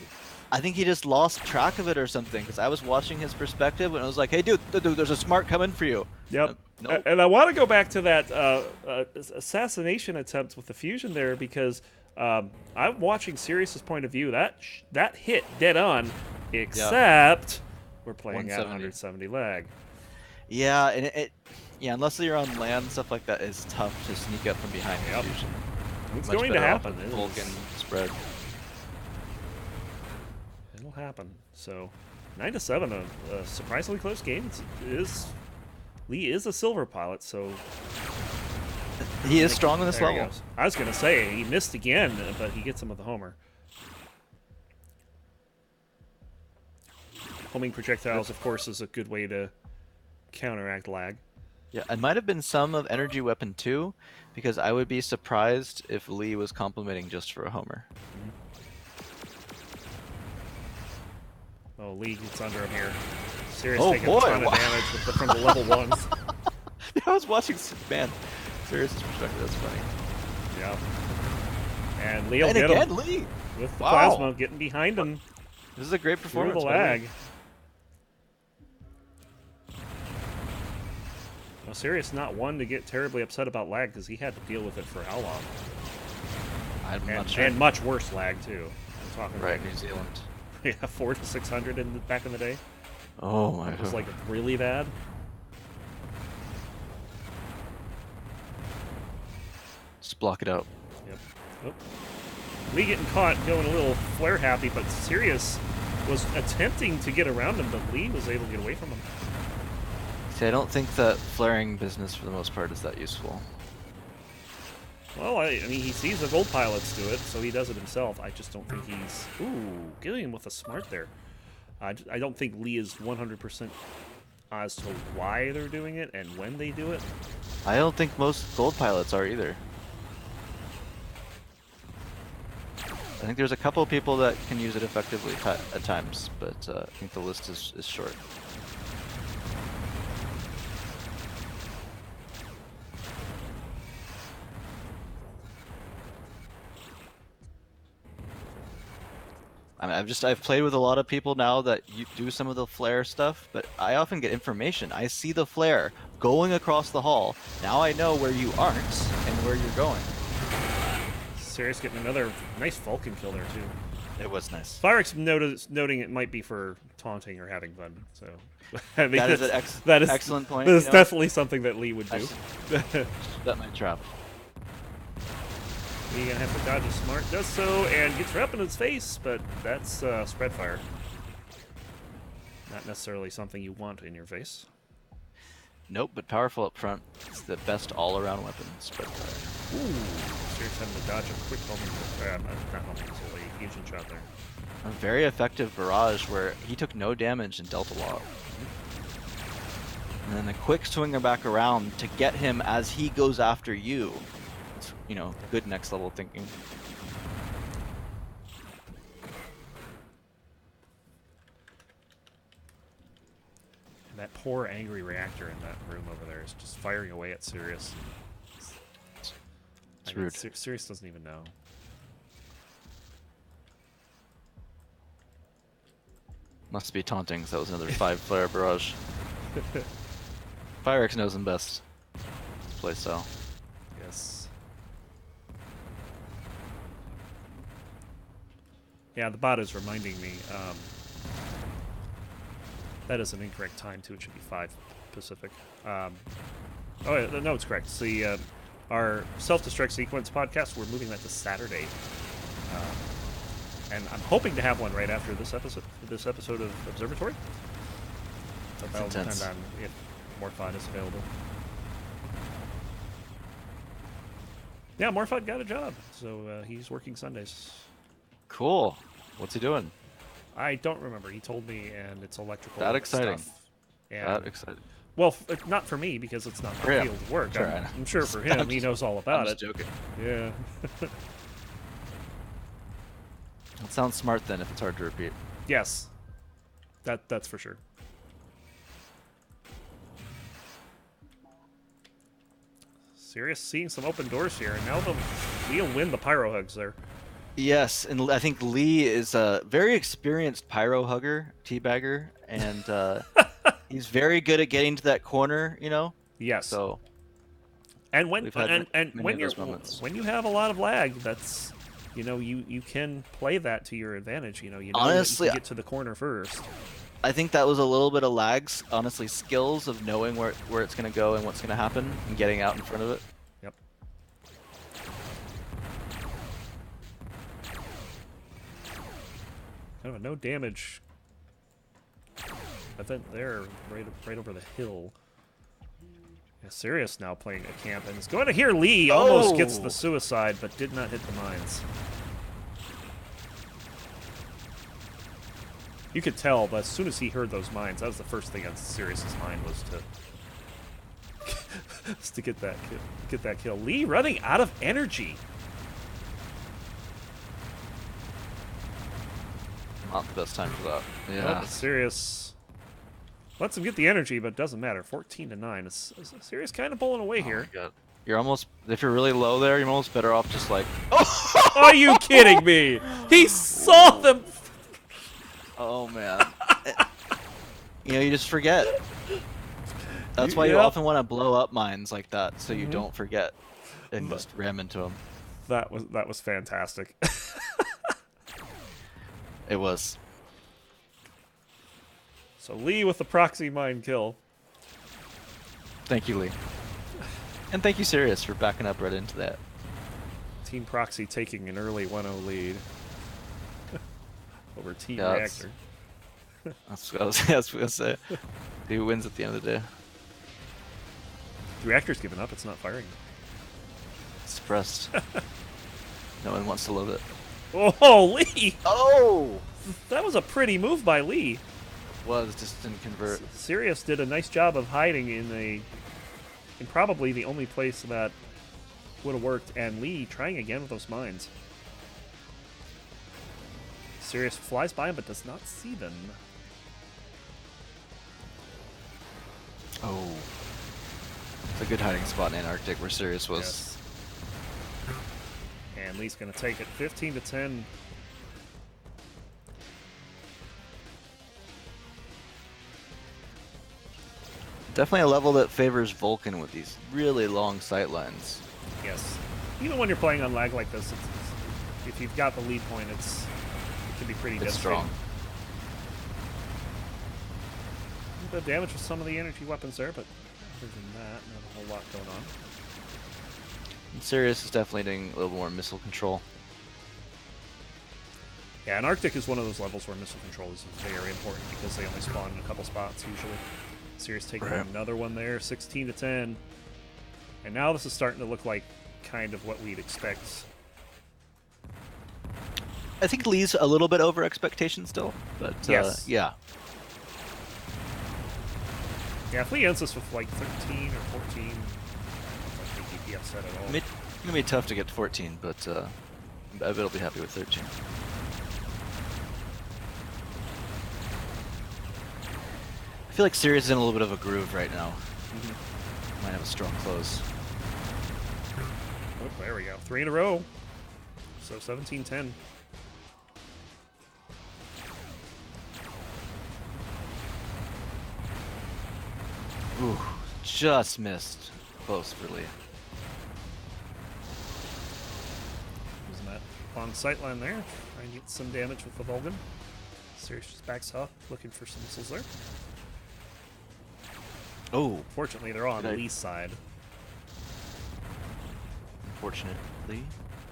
Speaker 2: I think he just lost track of it or something, because I was watching his perspective and I was like, hey, dude, there's a smart coming for you.
Speaker 1: Yep.
Speaker 2: Nope.
Speaker 1: And I want to go back to that assassination attempt with the fusion there, because I'm watching Sirius's point of view. That hit dead on, except we're playing at 170 lag.
Speaker 2: Yeah, and yeah, unless you're on land and stuff like that, it's tough to sneak up from behind the fusion.
Speaker 1: It's going to happen.
Speaker 2: Vulcan spread.
Speaker 1: It'll happen. So 9-7, a surprisingly close game. Lee is a silver pilot, so
Speaker 2: he is strong on this level.
Speaker 1: Goes. I was going to say he missed again, but he gets him with the homer. Homing projectiles, of course, is a good way to counteract lag.
Speaker 2: Yeah, it might have been some of energy weapon 2, because I would be surprised if Lee was complimenting just for a homer.
Speaker 1: Oh, Lee gets under him here. Sirius taking a ton of damage from the level 1s.
Speaker 2: I was watching, man, Sirius's perspective, that's funny.
Speaker 1: Yeah. And Lee will get him.
Speaker 2: Lee!
Speaker 1: With the plasma, getting behind him.
Speaker 2: This is a great performance.
Speaker 1: Through the lag. Well, Sirius not one to get terribly upset about lag, because he had to deal with it for how long?
Speaker 2: I'm not sure.
Speaker 1: And much worse lag, too. I'm talking
Speaker 2: right,
Speaker 1: about
Speaker 2: New Zealand.
Speaker 1: Yeah, 400 to 600 back in the day.
Speaker 2: Oh my god.
Speaker 1: It was like really bad.
Speaker 2: Just block it out.
Speaker 1: Yep. Oh. Lee getting caught going a little flare happy, but Sirius was attempting to get around him, but Lee was able to get away from him.
Speaker 2: See, I don't think that flaring business for the most part is that useful.
Speaker 1: Well, I mean, he sees the gold pilots do it, so he does it himself. I just don't think he's... Ooh, getting him with a smart there. I don't think Lee is 100% as to why they're doing it and when they do it.
Speaker 2: I don't think most gold pilots are either. I think there's a couple of people that can use it effectively at times, but I think the list is short. I mean, I've played with a lot of people now that do some of the flare stuff, but I often get information. I see the flare going across the hall. Now I know where you aren't and where you're going.
Speaker 1: Sirius getting another nice Vulcan kill there too.
Speaker 2: It was nice.
Speaker 1: Firex noting it might be for taunting or having fun. So I mean,
Speaker 2: that is an excellent point.
Speaker 1: That's definitely something that Lee would do.
Speaker 2: That might trap.
Speaker 1: Lee gonna have to dodge a smart, does so, and gets right up in his face, but that's spread fire. Not necessarily something you want in your face.
Speaker 2: Nope, but powerful up front. It's the best all-around weapon, spread fire.
Speaker 1: Ooh, Sirius having to dodge a quick homing, not homing, so a fusion shot there.
Speaker 2: A very effective barrage where he took no damage and dealt a lot. And then a quick swinger back around to get him as he goes after you. It's, you know, good next level thinking.
Speaker 1: And that poor angry reactor in that room over there is just firing away at Sirius.
Speaker 2: It's rude.
Speaker 1: Sirius doesn't even know.
Speaker 2: Must be taunting, so that was another 5-flare barrage. Pyrex knows him best. Play style.
Speaker 1: Yes. Yeah, the bot is reminding me. That is an incorrect time, too. It should be 5 Pacific. Oh, yeah, no, it's correct. It's the, our self-destruct sequence podcast, we're moving that to Saturday. And I'm hoping to have one right after this episode of Observatory. But that'll depend on if Morphod is available. Yeah, Morphod got a job, so he's working Sundays.
Speaker 2: Cool. What's he doing?
Speaker 1: I don't remember. He told me, and it's electrical
Speaker 2: That exciting.
Speaker 1: stuff. And,
Speaker 2: That exciting.
Speaker 1: well, not for me, because it's not my field of work.
Speaker 2: Sure,
Speaker 1: I'm sure for him, he knows all about
Speaker 2: I'm
Speaker 1: it.
Speaker 2: just joking.
Speaker 1: Yeah.
Speaker 2: That sounds smart then if it's hard to repeat.
Speaker 1: Yes. That's for sure. Sirius seeing some open doors here, and now Lee'll win the pyro hugs there.
Speaker 2: Yes, and I think Lee is a very experienced pyro hugger, teabagger, and he's very good at getting to that corner, you know?
Speaker 1: Yes.
Speaker 2: So
Speaker 1: and when
Speaker 2: we've had
Speaker 1: when you have a lot of lag, that's, you know, you can play that to your advantage. You know
Speaker 2: honestly,
Speaker 1: that you can get to the corner first.
Speaker 2: I think that was a little bit of lags, honestly, skills of knowing where it's going to go and what's going to happen and getting out in front of it.
Speaker 1: Yep. Kind of a no damage event there, right over the hill. Yeah, Sirius now playing a camp and is going to hear Lee almost gets the suicide, but did not hit the mines. You could tell, but as soon as he heard those mines, that was the first thing on Sirius's mind was to get that kill. Lee running out of energy.
Speaker 2: Not the best time for that. Yeah.
Speaker 1: Well, Sirius lets him get the energy, but it doesn't matter. 14-9. Is Sirius kind of pulling away here.
Speaker 2: My God. You're almost, if you're really low there, you're almost better off just like.
Speaker 1: Are you kidding me? He saw them.
Speaker 2: Oh man. You know, you just forget. That's why you often want to blow up mines like that, so you don't forget and just ram into them.
Speaker 1: That was fantastic.
Speaker 2: It was.
Speaker 1: So Lee with the proxy mine kill.
Speaker 2: Thank you, Lee. And thank you, Sirius, for backing up right into that.
Speaker 1: Team Proxy taking an early 1-0 lead over Team
Speaker 2: Yeah,
Speaker 1: Reactor.
Speaker 2: That's what I was going to say. Who wins at the end of the day?
Speaker 1: The Reactor's given up. It's not firing.
Speaker 2: Suppressed. No one wants to load it.
Speaker 1: Oh, Lee!
Speaker 2: Oh!
Speaker 1: That was a pretty move by Lee.
Speaker 2: Was, just didn't convert.
Speaker 1: Sirius did a nice job of hiding in probably the only place that would have worked, and Lee trying again with those mines. Sirius flies by him but does not see them.
Speaker 2: Oh. It's a good hiding spot in Antarctic where Sirius was.
Speaker 1: Yes. And Lee's going to take it 15-10.
Speaker 2: Definitely a level that favors Vulcan with these really long sight lines.
Speaker 1: Yes. Even when you're playing on lag like this, if you've got the lead point, it can be pretty
Speaker 2: strong.
Speaker 1: The damage with some of the energy weapons there, but other than that, not a whole lot going on.
Speaker 2: And Sirius is definitely doing a little more missile control.
Speaker 1: Yeah, and Arctic is one of those levels where missile control is very important because they only spawn in a couple spots usually. Sirius taking another one there, 16-10. And now this is starting to look like kind of what we'd expect.
Speaker 2: I think Lee's a little bit over expectation still, but
Speaker 1: Yes.
Speaker 2: yeah.
Speaker 1: Yeah, if Lee ends us with like 13 or 14, I don't think he'd be upset at all.
Speaker 2: It's gonna be tough to get to 14, but I bet he'll be happy with 13. I feel like Sirius is in a little bit of a groove right now. Might have a strong close.
Speaker 1: Oh, there we go. 3 in a row. So 17-10.
Speaker 2: Ooh, just missed. Close for Lee.
Speaker 1: Using that on sightline there. Trying to get some damage with the Vulcan. Sirius just backs off, looking for some missiles there.
Speaker 2: Oh,
Speaker 1: Fortunately, they're on Lee's side.
Speaker 2: unfortunately.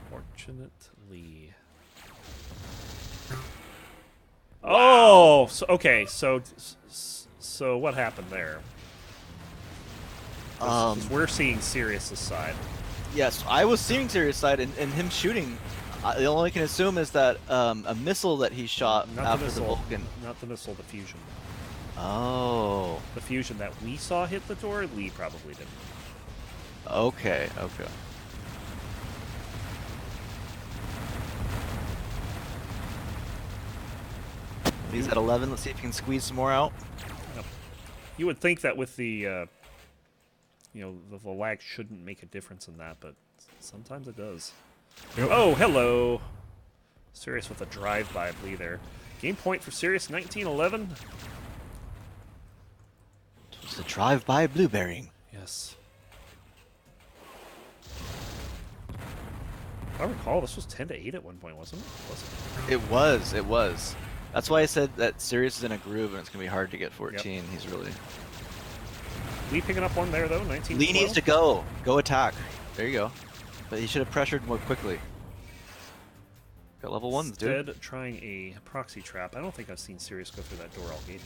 Speaker 1: Fortunately. Oh, so, okay. So what happened there? 'Cause we're seeing Sirius's side.
Speaker 2: Yes, I was seeing Sirius side, and him shooting. The only I can assume is that a missile that he shot
Speaker 1: Not
Speaker 2: after
Speaker 1: the
Speaker 2: the
Speaker 1: missile.
Speaker 2: Vulcan.
Speaker 1: Not the missile. The fusion.
Speaker 2: Oh.
Speaker 1: The fusion that we saw hit the door. Lee probably didn't.
Speaker 2: Okay. Okay. He's at 11. Let's see if he can squeeze some more out.
Speaker 1: You would think that with the, the lag shouldn't make a difference in that, but sometimes it does.
Speaker 2: Yep.
Speaker 1: Oh, hello. Sirius with a drive-by Lee there. Game point for Sirius, 19-11.
Speaker 2: It's a drive-by blueberrying.
Speaker 1: Yes. If I recall, this was 10-8 at one point, wasn't it?
Speaker 2: It was. It was. That's why I said that Sirius is in a groove and it's gonna be hard to get 14.
Speaker 1: Yep.
Speaker 2: He's really.
Speaker 1: Lee picking up one there though, 19.
Speaker 2: Lee needs to go. Go attack. There you go. But he should have pressured more quickly. Got level 1s, dude.
Speaker 1: Instead, trying a proxy trap. I don't think I've seen Sirius go through that door all game.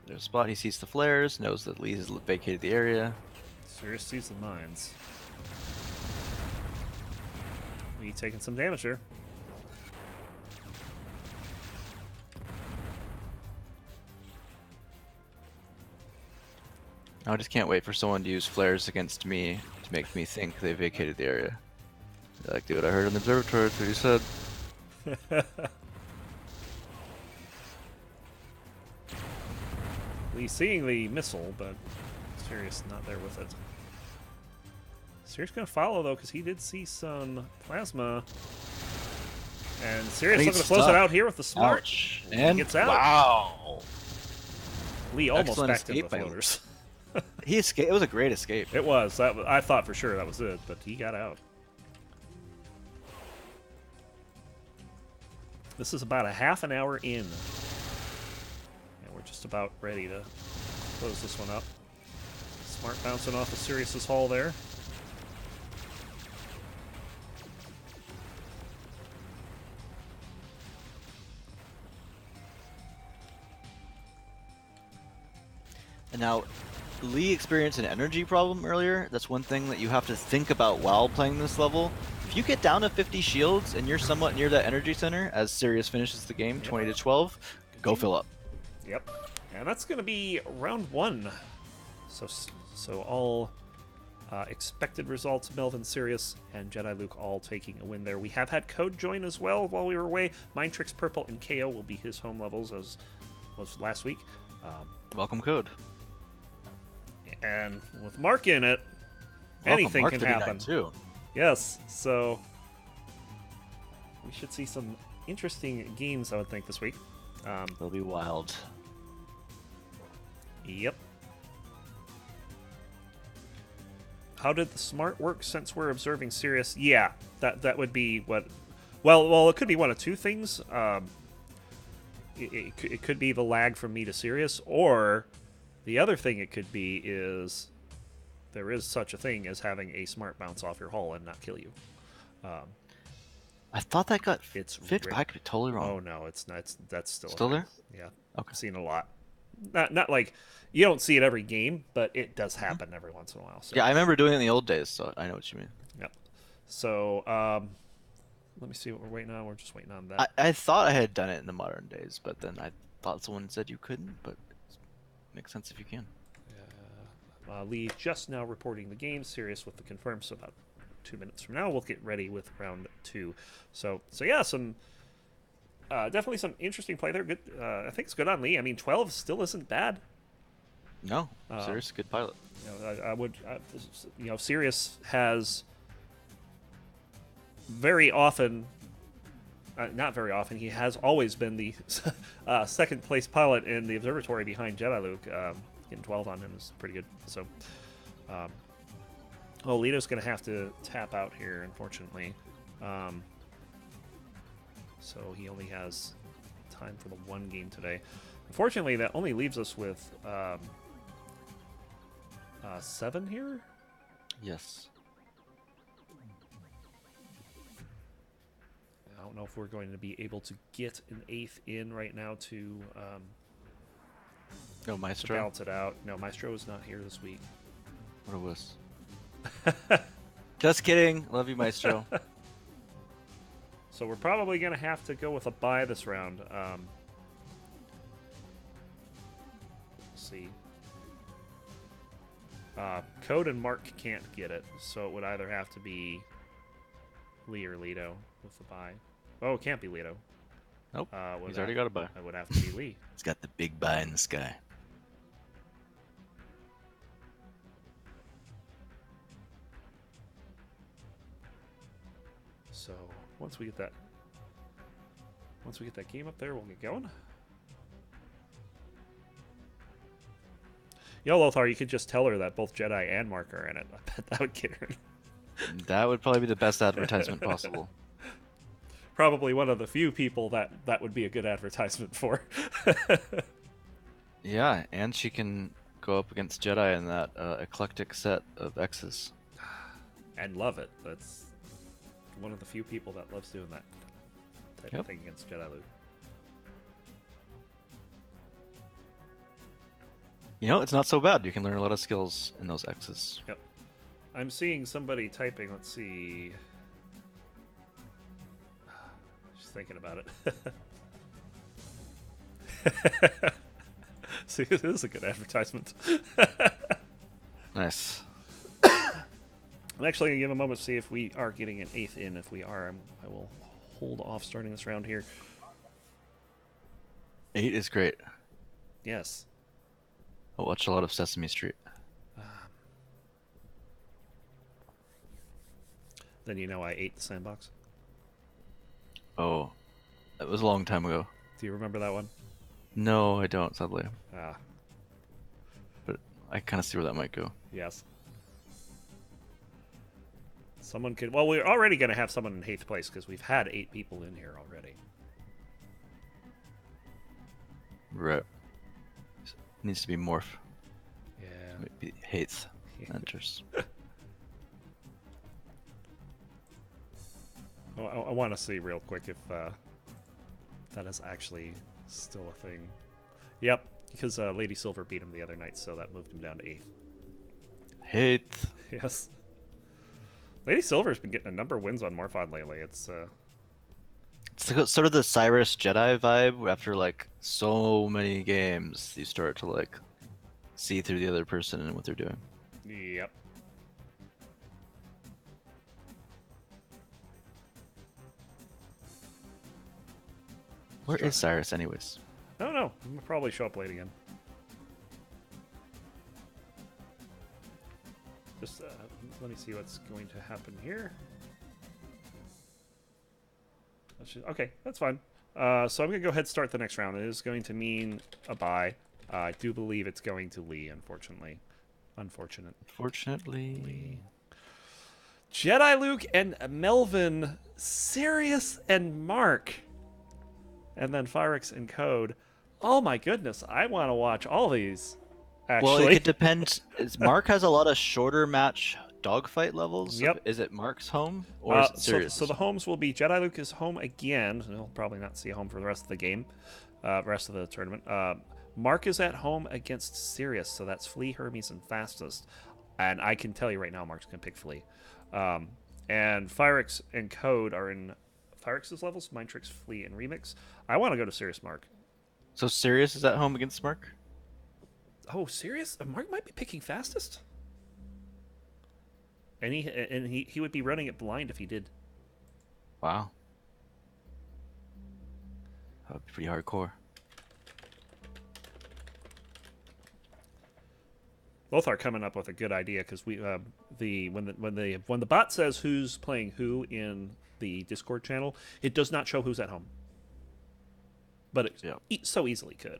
Speaker 2: There's a spot. He sees the flares. Knows that Lee has vacated the area.
Speaker 1: Sirius sees the mines. Lee taking some damage here.
Speaker 2: I just can't wait for someone to use flares against me to make me think they vacated the area. They're like, dude, I heard in the observatory, that's what you said.
Speaker 1: Lee seeing the missile, but Sirius not there with it. Sirius gonna follow though, because he did see some plasma. And Sirius looking to close it out here with the smart.
Speaker 2: Ouch.
Speaker 1: He
Speaker 2: And
Speaker 1: gets out.
Speaker 2: wow.
Speaker 1: Lee almost
Speaker 2: Excellent
Speaker 1: backed into
Speaker 2: escape
Speaker 1: the
Speaker 2: by Lee.
Speaker 1: floaters.
Speaker 2: He escaped. It was a great escape.
Speaker 1: It was. I thought for sure that was it, but he got out. This is about a half an hour in. And we're just about ready to close this one up. Smart bouncing off of Sirius's hull there.
Speaker 2: And now, Lee experienced an energy problem earlier. That's one thing that you have to think about while playing this level. If you get down to 50 shields and you're somewhat near that energy center, as Sirius finishes the game, 20-12, go fill up.
Speaker 1: Yep. And that's going to be round 1. So all expected results, Melvin, Sirius, and Jediluke all taking a win there. We have had Code join as well while we were away. Mind Tricks Purple and KO will be his home levels as was last week.
Speaker 2: Welcome, Code.
Speaker 1: And with Mark in it,
Speaker 2: Welcome,
Speaker 1: anything
Speaker 2: Mark
Speaker 1: can
Speaker 2: 39
Speaker 1: happen.
Speaker 2: too.
Speaker 1: Yes, so we should see some interesting games, I would think, this week.
Speaker 2: They'll be wild.
Speaker 1: Yep. How did the smart work since we're observing Sirius? Yeah, that would be what... Well, it could be one of two things. It could be the lag from me to Sirius, or the other thing it could be is there is such a thing as having a smart bounce off your hull and not kill you.
Speaker 2: I thought that got
Speaker 1: It's
Speaker 2: fixed, but I could be totally wrong.
Speaker 1: Oh no, it's not. That's still
Speaker 2: Still there?
Speaker 1: Yeah,
Speaker 2: Okay.
Speaker 1: I've seen a lot. Not like you don't see it every game, but it does happen every once in a while. So
Speaker 2: Yeah, I remember doing it in the old days, so I know what you mean.
Speaker 1: yep. So let me see what we're waiting on. We're just waiting on
Speaker 2: I,
Speaker 1: that.
Speaker 2: I thought I had done it in the modern days, but then I thought someone said you couldn't, but it makes sense if you can.
Speaker 1: Lee just now reporting the game. Sirius with the confirm. So about 2 minutes from now, we'll get ready with round 2. So yeah, some definitely some interesting play there. Good. I think it's good on Lee. I mean, 12 still isn't bad.
Speaker 2: No, Sirius, good pilot.
Speaker 1: I would, Sirius has very often, not very often, he has always been the second place pilot in the observatory behind Jediluke. Getting 12 on him is pretty good. So, Lito's going to have to tap out here, unfortunately. So he only has time for the one game today. Unfortunately, that only leaves us with 7 here.
Speaker 2: Yes.
Speaker 1: I don't know if we're going to be able to get an 8th in right now to
Speaker 2: Maestro.
Speaker 1: balance it out. No, Maestro is not here this week.
Speaker 2: What a wuss. Just kidding. Love you, Maestro.
Speaker 1: So we're probably going to have to go with a bye this round. Let's see. Code and Mark can't get it, so it would either have to be Lee or Lito with the bye. Oh, it can't be Lito.
Speaker 2: Nope. He's already got a bye.
Speaker 1: It would have to be Lee.
Speaker 2: He's got the big bye in the sky.
Speaker 1: So once we get that game up there, we'll get going. Yo, Lothar, you could just tell her that both Jedi and Mark are in it. I bet that would get her.
Speaker 2: That would probably be the best advertisement possible.
Speaker 1: Probably one of the few people that would be a good advertisement for.
Speaker 2: Yeah, and she can go up against Jedi in that eclectic set of X's.
Speaker 1: And love it. That's one of the few people that loves doing that type of thing against Jediluke.
Speaker 2: You know, it's not so bad. You can learn a lot of skills in those X's.
Speaker 1: Yep. I'm seeing somebody typing. Let's see. Just thinking about it. See, this is a good advertisement.
Speaker 2: Nice.
Speaker 1: I'm actually going to give a moment to see if we are getting an 8th in. If we are, I will hold off starting this round here.
Speaker 2: 8 is great.
Speaker 1: Yes.
Speaker 2: I watch a lot of Sesame Street.
Speaker 1: Then you know I ate the sandbox.
Speaker 2: Oh, that was a long time ago.
Speaker 1: Do you remember that one?
Speaker 2: No, I don't, sadly.
Speaker 1: Ah.
Speaker 2: But I kind of see where that might go.
Speaker 1: Yes. Someone could... Well, we're already going to have someone in 8th place because we've had 8 people in here already.
Speaker 2: Right. Needs to be morph.
Speaker 1: Yeah.
Speaker 2: Maybe 8th enters.
Speaker 1: I want to see real quick if that is actually still a thing. Yep, because Lady Silver beat him the other night, so that moved him down to 8th.
Speaker 2: 8th.
Speaker 1: Yes. Lady Silver's been getting a number of wins on Morphod lately. It's
Speaker 2: sort of the Cyrus Jedi vibe. After like so many games, you start to like see through the other person and what they're doing.
Speaker 1: Yep.
Speaker 2: Where is Cyrus, anyways?
Speaker 1: I don't know. He'll probably show up late again. Just let me see what's going to happen here. Okay, that's fine. So I'm going to go ahead and start the next round. It is going to mean a bye. I do believe it's going to Lee, unfortunately.
Speaker 2: Unfortunately.
Speaker 1: Jediluke and Melvin, Sirius and Mark. And then Phyrix and Code. Oh my goodness, I want to watch all these, actually.
Speaker 2: Well, it depends. Mark has a lot of shorter match dogfight levels.
Speaker 1: Yep.
Speaker 2: Is it Mark's home or is it Sirius?
Speaker 1: So the homes will be Jediluke is home again. He'll probably not see a home for the rest of the game, rest of the tournament. Mark is at home against Sirius, so that's Flea, Hermes, and Fastest. And I can tell you right now, Mark's going to pick Flea. And Firix and Code are in Firix's levels, Mind Tricks, Flea, and Remix. I want to go to Sirius Mark.
Speaker 2: So Sirius is at home against Mark?
Speaker 1: Oh, Sirius? Mark might be picking Fastest? And he would be running it blind if he did.
Speaker 2: Wow. That would be pretty hardcore.
Speaker 1: Both are coming up with a good idea because we when the bot says who's playing who in the Discord channel, it does not show who's at home, but it so easily could.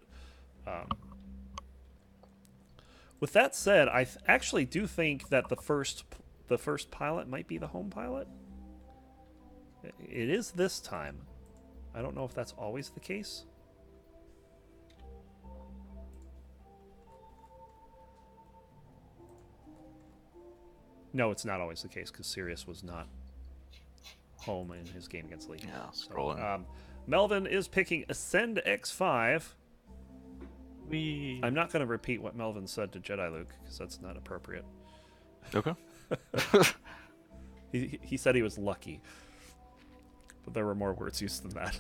Speaker 1: With that said, I actually do think that the first pilot might be the home pilot. It is this time. I don't know if that's always the case. No, it's not always the case because Sirius was not home in his game against Lee.
Speaker 2: Yeah, scrolling.
Speaker 1: So, Melvin is picking Ascend X5. I'm not going to repeat what Melvin said to Jediluke because that's not appropriate.
Speaker 2: Okay.
Speaker 1: He said he was lucky, but there were more words used than that.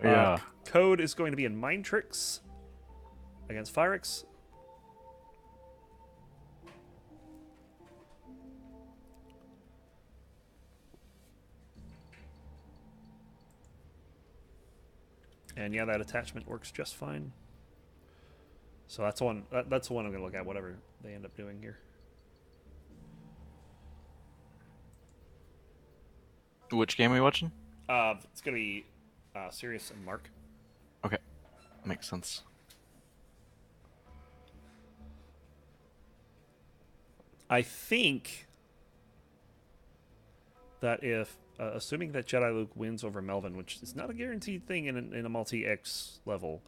Speaker 2: Yeah.
Speaker 1: Code is going to be in Mind Tricks against Firix. And yeah, that attachment works just fine. So that's one. That's the one I'm going to look at. Whatever they end up doing here.
Speaker 2: Which game are we watching?
Speaker 1: It's going to be Sirius and Mark.
Speaker 2: Okay, makes sense.
Speaker 1: I think that if, assuming that Jediluke wins over Melvin, which is not a guaranteed thing in a multi-X level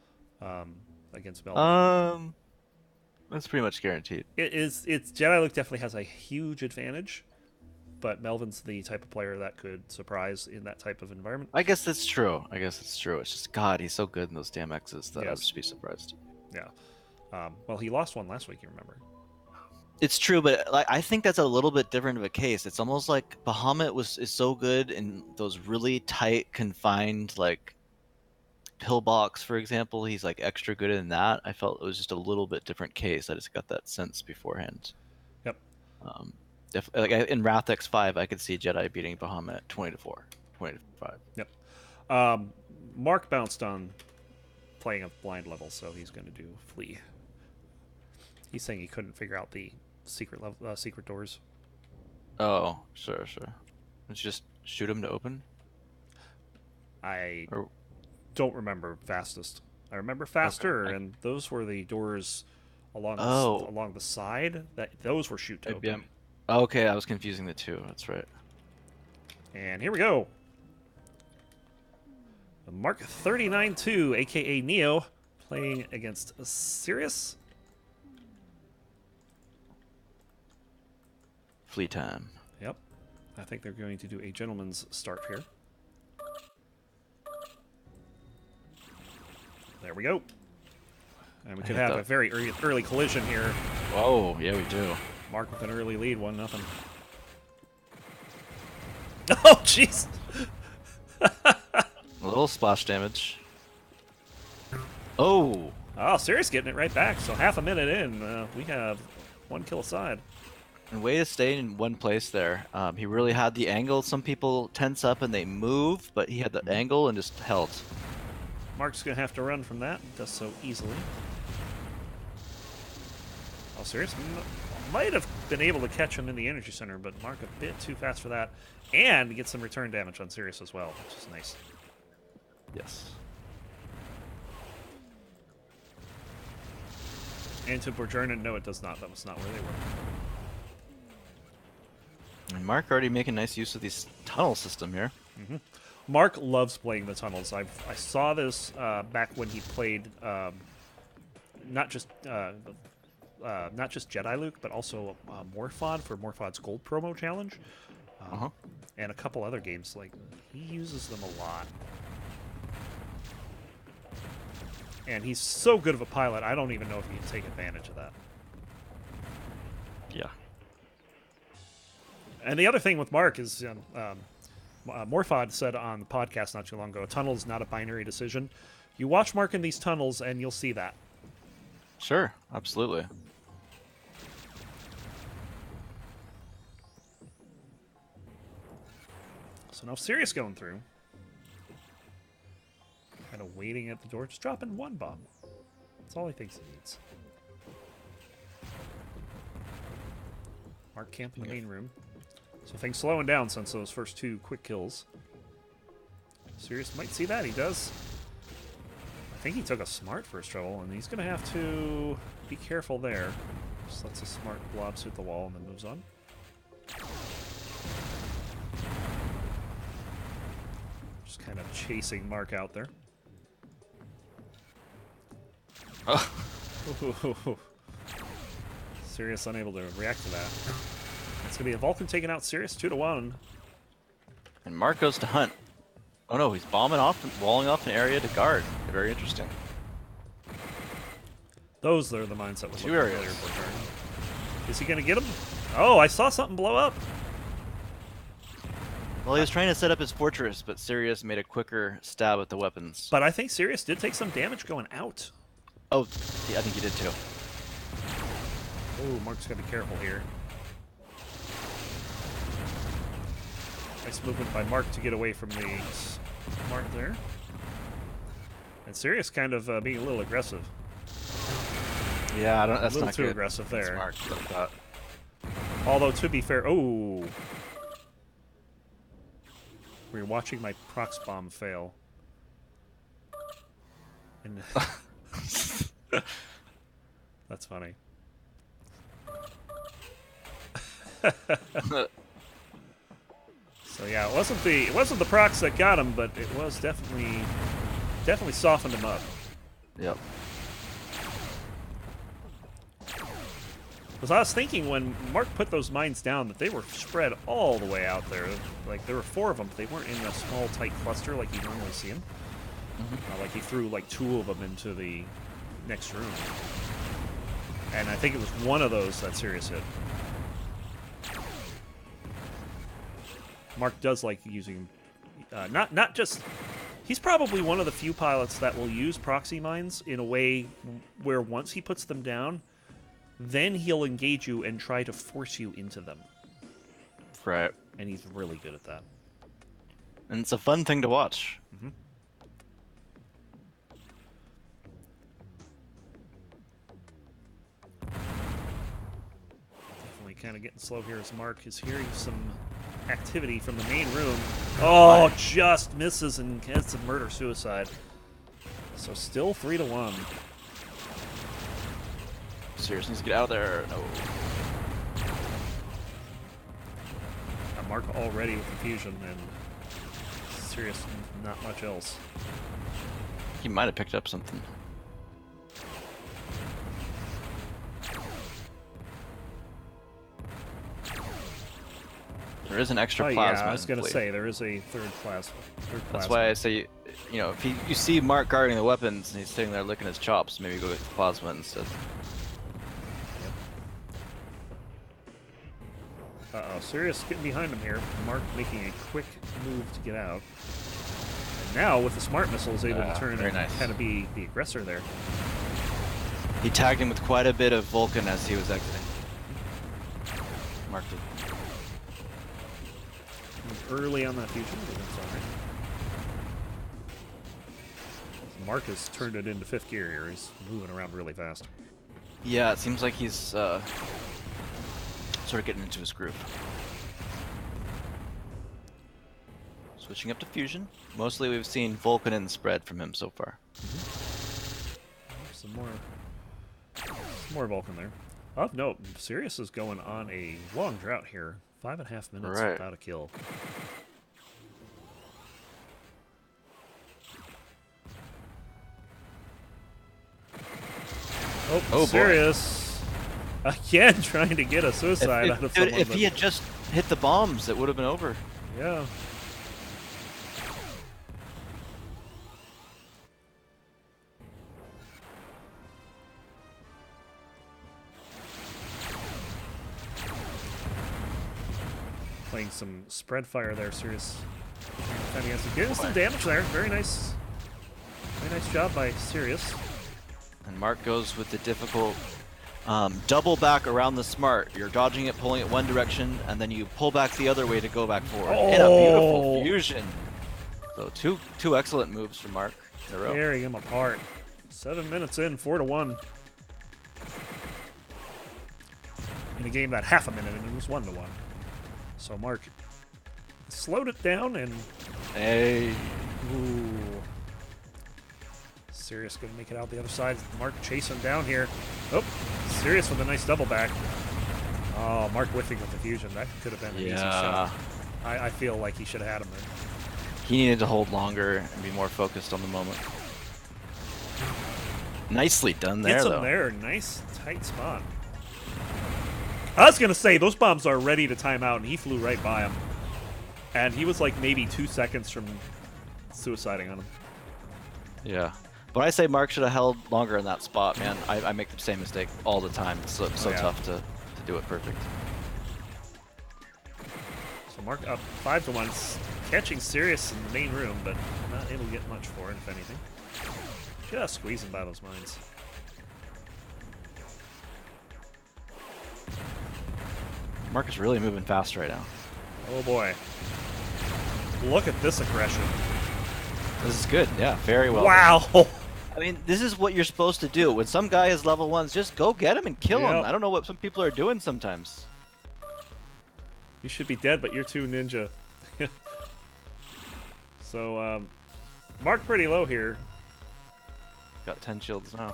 Speaker 1: against Melvin.
Speaker 2: That's pretty much guaranteed.
Speaker 1: It's Jediluke definitely has a huge advantage, but Melvin's the type of player that could surprise in that type of environment.
Speaker 2: I guess that's true. It's just, God, he's so good in those damn X's that
Speaker 1: Yes.
Speaker 2: I would just be surprised.
Speaker 1: Yeah. Well, he lost one last week, you remember.
Speaker 2: It's true, but I think that's a little bit different of a case. It's almost like Bahamut is so good in those really tight, confined, like pillbox, for example. He's like extra good in that. I felt it was just a little bit different case. I just got that sense beforehand.
Speaker 1: Yep.
Speaker 2: Like in Wrath X5, I could see Jedi beating Bahamut 20-4, 20-5.
Speaker 1: Yep. Mark bounced on playing a blind level, so he's going to do Flee. He's saying he couldn't figure out the secret doors.
Speaker 2: Oh, sure. Let's just shoot him to open.
Speaker 1: I don't remember Fastest. I remember Faster, and those were the doors along the side. Those were shoot to open.
Speaker 2: Okay, I was confusing the two. That's right.
Speaker 1: And here we go. Mark 39-2, aka Neo, playing against Sirius.
Speaker 2: Flea time.
Speaker 1: Yep. I think they're going to do a gentleman's start here. There we go. And we could have a very early collision here.
Speaker 2: Whoa, yeah, we do.
Speaker 1: Mark with an early lead, 1-0. Oh, jeez!
Speaker 2: A little splash damage. Oh!
Speaker 1: Oh, Sirius getting it right back. So half a minute in, we have 1 kill aside.
Speaker 2: And way to stay in one place there. He really had the angle. Some people tense up and they move, but he had the angle and just held.
Speaker 1: Mark's going to have to run from that. Does so easily. Oh, Sirius might have been able to catch him in the energy center, but Mark a bit too fast for that. And get some return damage on Sirius as well, which is nice.
Speaker 2: Yes.
Speaker 1: Into Borgernan, no, it does not. That was not where they were.
Speaker 2: And Mark already making nice use of these tunnel system here.
Speaker 1: Mm-hmm. Mark loves playing the tunnels. I saw this back when he played not just Jediluke, but also Morphod for Morphod's Gold Promo Challenge, and a couple other games. Like he uses them a lot. And he's so good of a pilot, I don't even know if he can take advantage of that.
Speaker 2: Yeah.
Speaker 1: And the other thing with Mark is, Morphod said on the podcast not too long ago, a tunnel is not a binary decision. You watch Mark in these tunnels, and you'll see that.
Speaker 2: Sure, absolutely.
Speaker 1: So now Sirius going through. Kind of waiting at the door, just dropping one bomb. That's all he thinks he needs. Mark camp in the main room. So things slowing down since those first 2 quick kills. Sirius might see that. He does. I think he took a smart first trouble, and he's going to have to be careful there. Just lets a smart blob suit the wall and then moves on. Just kind of chasing Mark out there.
Speaker 2: Oh.
Speaker 1: Sirius unable to react to that. It's going to be a Vulcan taking out Sirius 2-1.
Speaker 2: And Mark goes to hunt. Oh no, he's bombing off and walling off an area to guard. Very interesting.
Speaker 1: Those are the mines that we're looking
Speaker 2: areas.
Speaker 1: earlier for. Is he going to get him? Oh, I saw something blow up.
Speaker 2: Well, he was trying to set up his fortress, but Sirius made a quicker stab at the weapons.
Speaker 1: But I think Sirius did take some damage going out.
Speaker 2: Oh, yeah, I think he did too.
Speaker 1: Oh, Mark's got to be careful here. Nice movement by Mark to get away from the smart there. And Sirius kind of being a little aggressive.
Speaker 2: Yeah, I don't. That's
Speaker 1: a little
Speaker 2: not
Speaker 1: too
Speaker 2: good.
Speaker 1: aggressive there.
Speaker 2: Mark,
Speaker 1: Although to be fair, oh, we're watching my prox bomb fail. And that's funny. So yeah, it wasn't the procs that got him, but it was definitely softened him up.
Speaker 2: Yep.
Speaker 1: Because I was thinking when Mark put those mines down that they were spread all the way out there. Like there were 4 of them, but they weren't in a small tight cluster like you normally see them. Like he threw like 2 of them into the next room, and I think it was one of those that Sirius hit. Mark does like using, not just. He's probably one of the few pilots that will use proxy mines in a way where once he puts them down, then he'll engage you and try to force you into them.
Speaker 2: Right.
Speaker 1: And he's really good at that.
Speaker 2: And it's a fun thing to watch.
Speaker 1: Mm-hmm. Definitely kind of getting slow here as Mark is hearing some activity from the main room. Oh, just misses and gets a murder-suicide. So still 3-1.
Speaker 2: Sirius needs to get out of there. No.
Speaker 1: Mark already with confusion, and Sirius not much else.
Speaker 2: He might have picked up something. There is an extra plasma.
Speaker 1: Yeah, I was going to say there is a third plasma.
Speaker 2: That's why I say, you know, if you see Mark guarding the weapons and he's sitting there licking his chops, maybe go get the plasma instead.
Speaker 1: Uh-oh, Sirius getting behind him here. Mark making a quick move to get out. And now, with the smart missile, is able to turn and kind of be the aggressor there.
Speaker 2: He tagged him with quite a bit of Vulcan as he was exiting. Mark did.
Speaker 1: Early on that fusion, but that's all right. Mark has turned it into 5th gear here. He's moving around really fast.
Speaker 2: Yeah, it seems like he's sort of getting into his groove. Switching up to fusion. Mostly we've seen Vulcan and spread from him so far.
Speaker 1: Some more Vulcan there. Oh, no. Sirius is going on a long drought here. 5.5 minutes without a kill. Oh, Sirius. Again, trying to get a suicide out of someone.
Speaker 2: If he had just hit the bombs, it would have been over.
Speaker 1: Yeah. playing some spread fire there. Sirius getting some damage there. Very nice job by Sirius.
Speaker 2: And Mark goes with the difficult double back around the smart. You're dodging it, pulling it one direction, and then you pull back the other way to go back forward.
Speaker 1: Oh.
Speaker 2: In a beautiful fusion. So two excellent moves from Mark in a row.
Speaker 1: Tearing him apart. 7 minutes in, 4-1. In a game that half a minute and it was 1-1. So Mark slowed it down and
Speaker 2: hey.
Speaker 1: Ooh. Sirius gonna make it out the other side. Mark chasing down here. Oh, Sirius with a nice double back. Oh, Mark whiffing with the fusion. That could have been an easy shot. I feel like he should have had him there.
Speaker 2: He needed to hold longer and be more focused on the moment. Nicely done there,
Speaker 1: Gets him there. Nice, tight spot. I was going to say, those bombs are ready to time out, and he flew right by him. And he was like maybe 2 seconds from suiciding on him.
Speaker 2: Yeah. But I say Mark should have held longer in that spot, man. I make the same mistake all the time. It's so tough to do it perfect.
Speaker 1: So Mark up 5-1, catching Sirius in the main room, but not able to get much for it, if anything. Just squeezing by those mines.
Speaker 2: Mark is really moving fast right now.
Speaker 1: Oh boy. Look at this aggression.
Speaker 2: This is good. Yeah, very well.
Speaker 1: Wow.
Speaker 2: I mean, this is what you're supposed to do. When some guy is level 1s, just go get him and kill him. I don't know what some people are doing sometimes.
Speaker 1: You should be dead, but you're too ninja. So, Mark pretty low here.
Speaker 2: Got 10 shields now.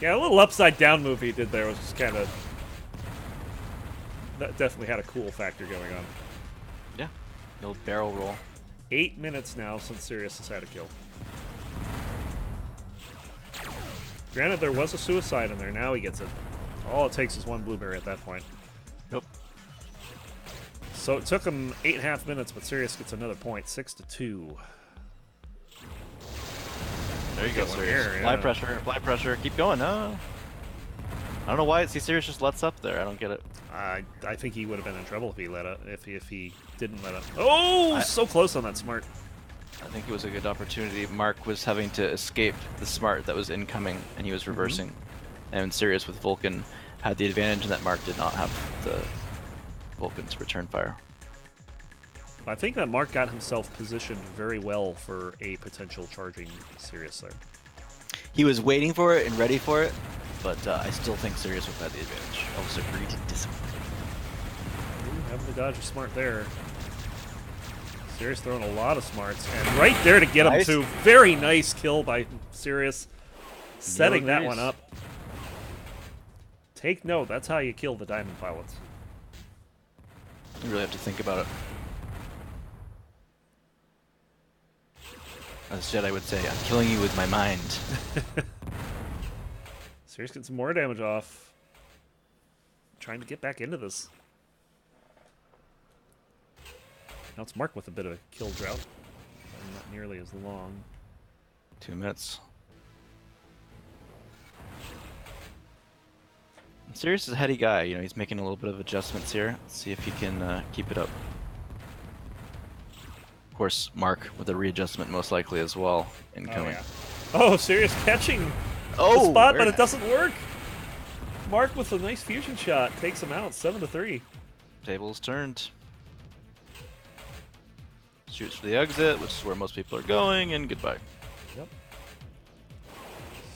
Speaker 1: Yeah, a little upside down move he did there was just kind of... That definitely had a cool factor going on.
Speaker 2: Yeah, no barrel roll.
Speaker 1: 8 minutes now since Sirius has had a kill. Granted, there was a suicide in there. Now he gets it. All it takes is one blueberry at that point.
Speaker 2: Nope.
Speaker 1: So it took him 8.5 minutes, but Sirius gets another point, 6-2.
Speaker 2: There you go, Sirius. Apply pressure. Keep going. No. I don't know why Sirius just lets up there. I don't get it.
Speaker 1: I think he would have been in trouble if he let up. If he didn't let up. Oh, so close on that smart.
Speaker 2: I think it was a good opportunity. Mark was having to escape the smart that was incoming, and he was reversing. And Sirius with Vulcan had the advantage that Mark did not have the Vulcan's return fire.
Speaker 1: I think that Mark got himself positioned very well for a potential charging Sirius there.
Speaker 2: He was waiting for it and ready for it, but I still think Sirius would have had the advantage. I was agreed to disappoint.
Speaker 1: Having the dodge of smart there. Sirius throwing a lot of smarts, and right there to get him too. Very nice kill by Sirius, setting that one up. Take note, that's how you kill the Diamond Pilots.
Speaker 2: You really have to think about it. As Jedi would say, I'm killing you with my mind.
Speaker 1: Sirius getting some more damage off. Trying to get back into this. Now it's Mark with a bit of a kill drought. Not nearly as long.
Speaker 2: 2 minutes. Sirius is a heady guy. You know, he's making a little bit of adjustments here. Let's see if he can keep it up. Of course, Mark with a readjustment most likely as well incoming.
Speaker 1: Oh, Sirius catching the spot, but it doesn't work. Mark with a nice fusion shot takes him out, 7-3.
Speaker 2: Tables turned. Shoots for the exit, which is where most people are going, and goodbye.
Speaker 1: Yep.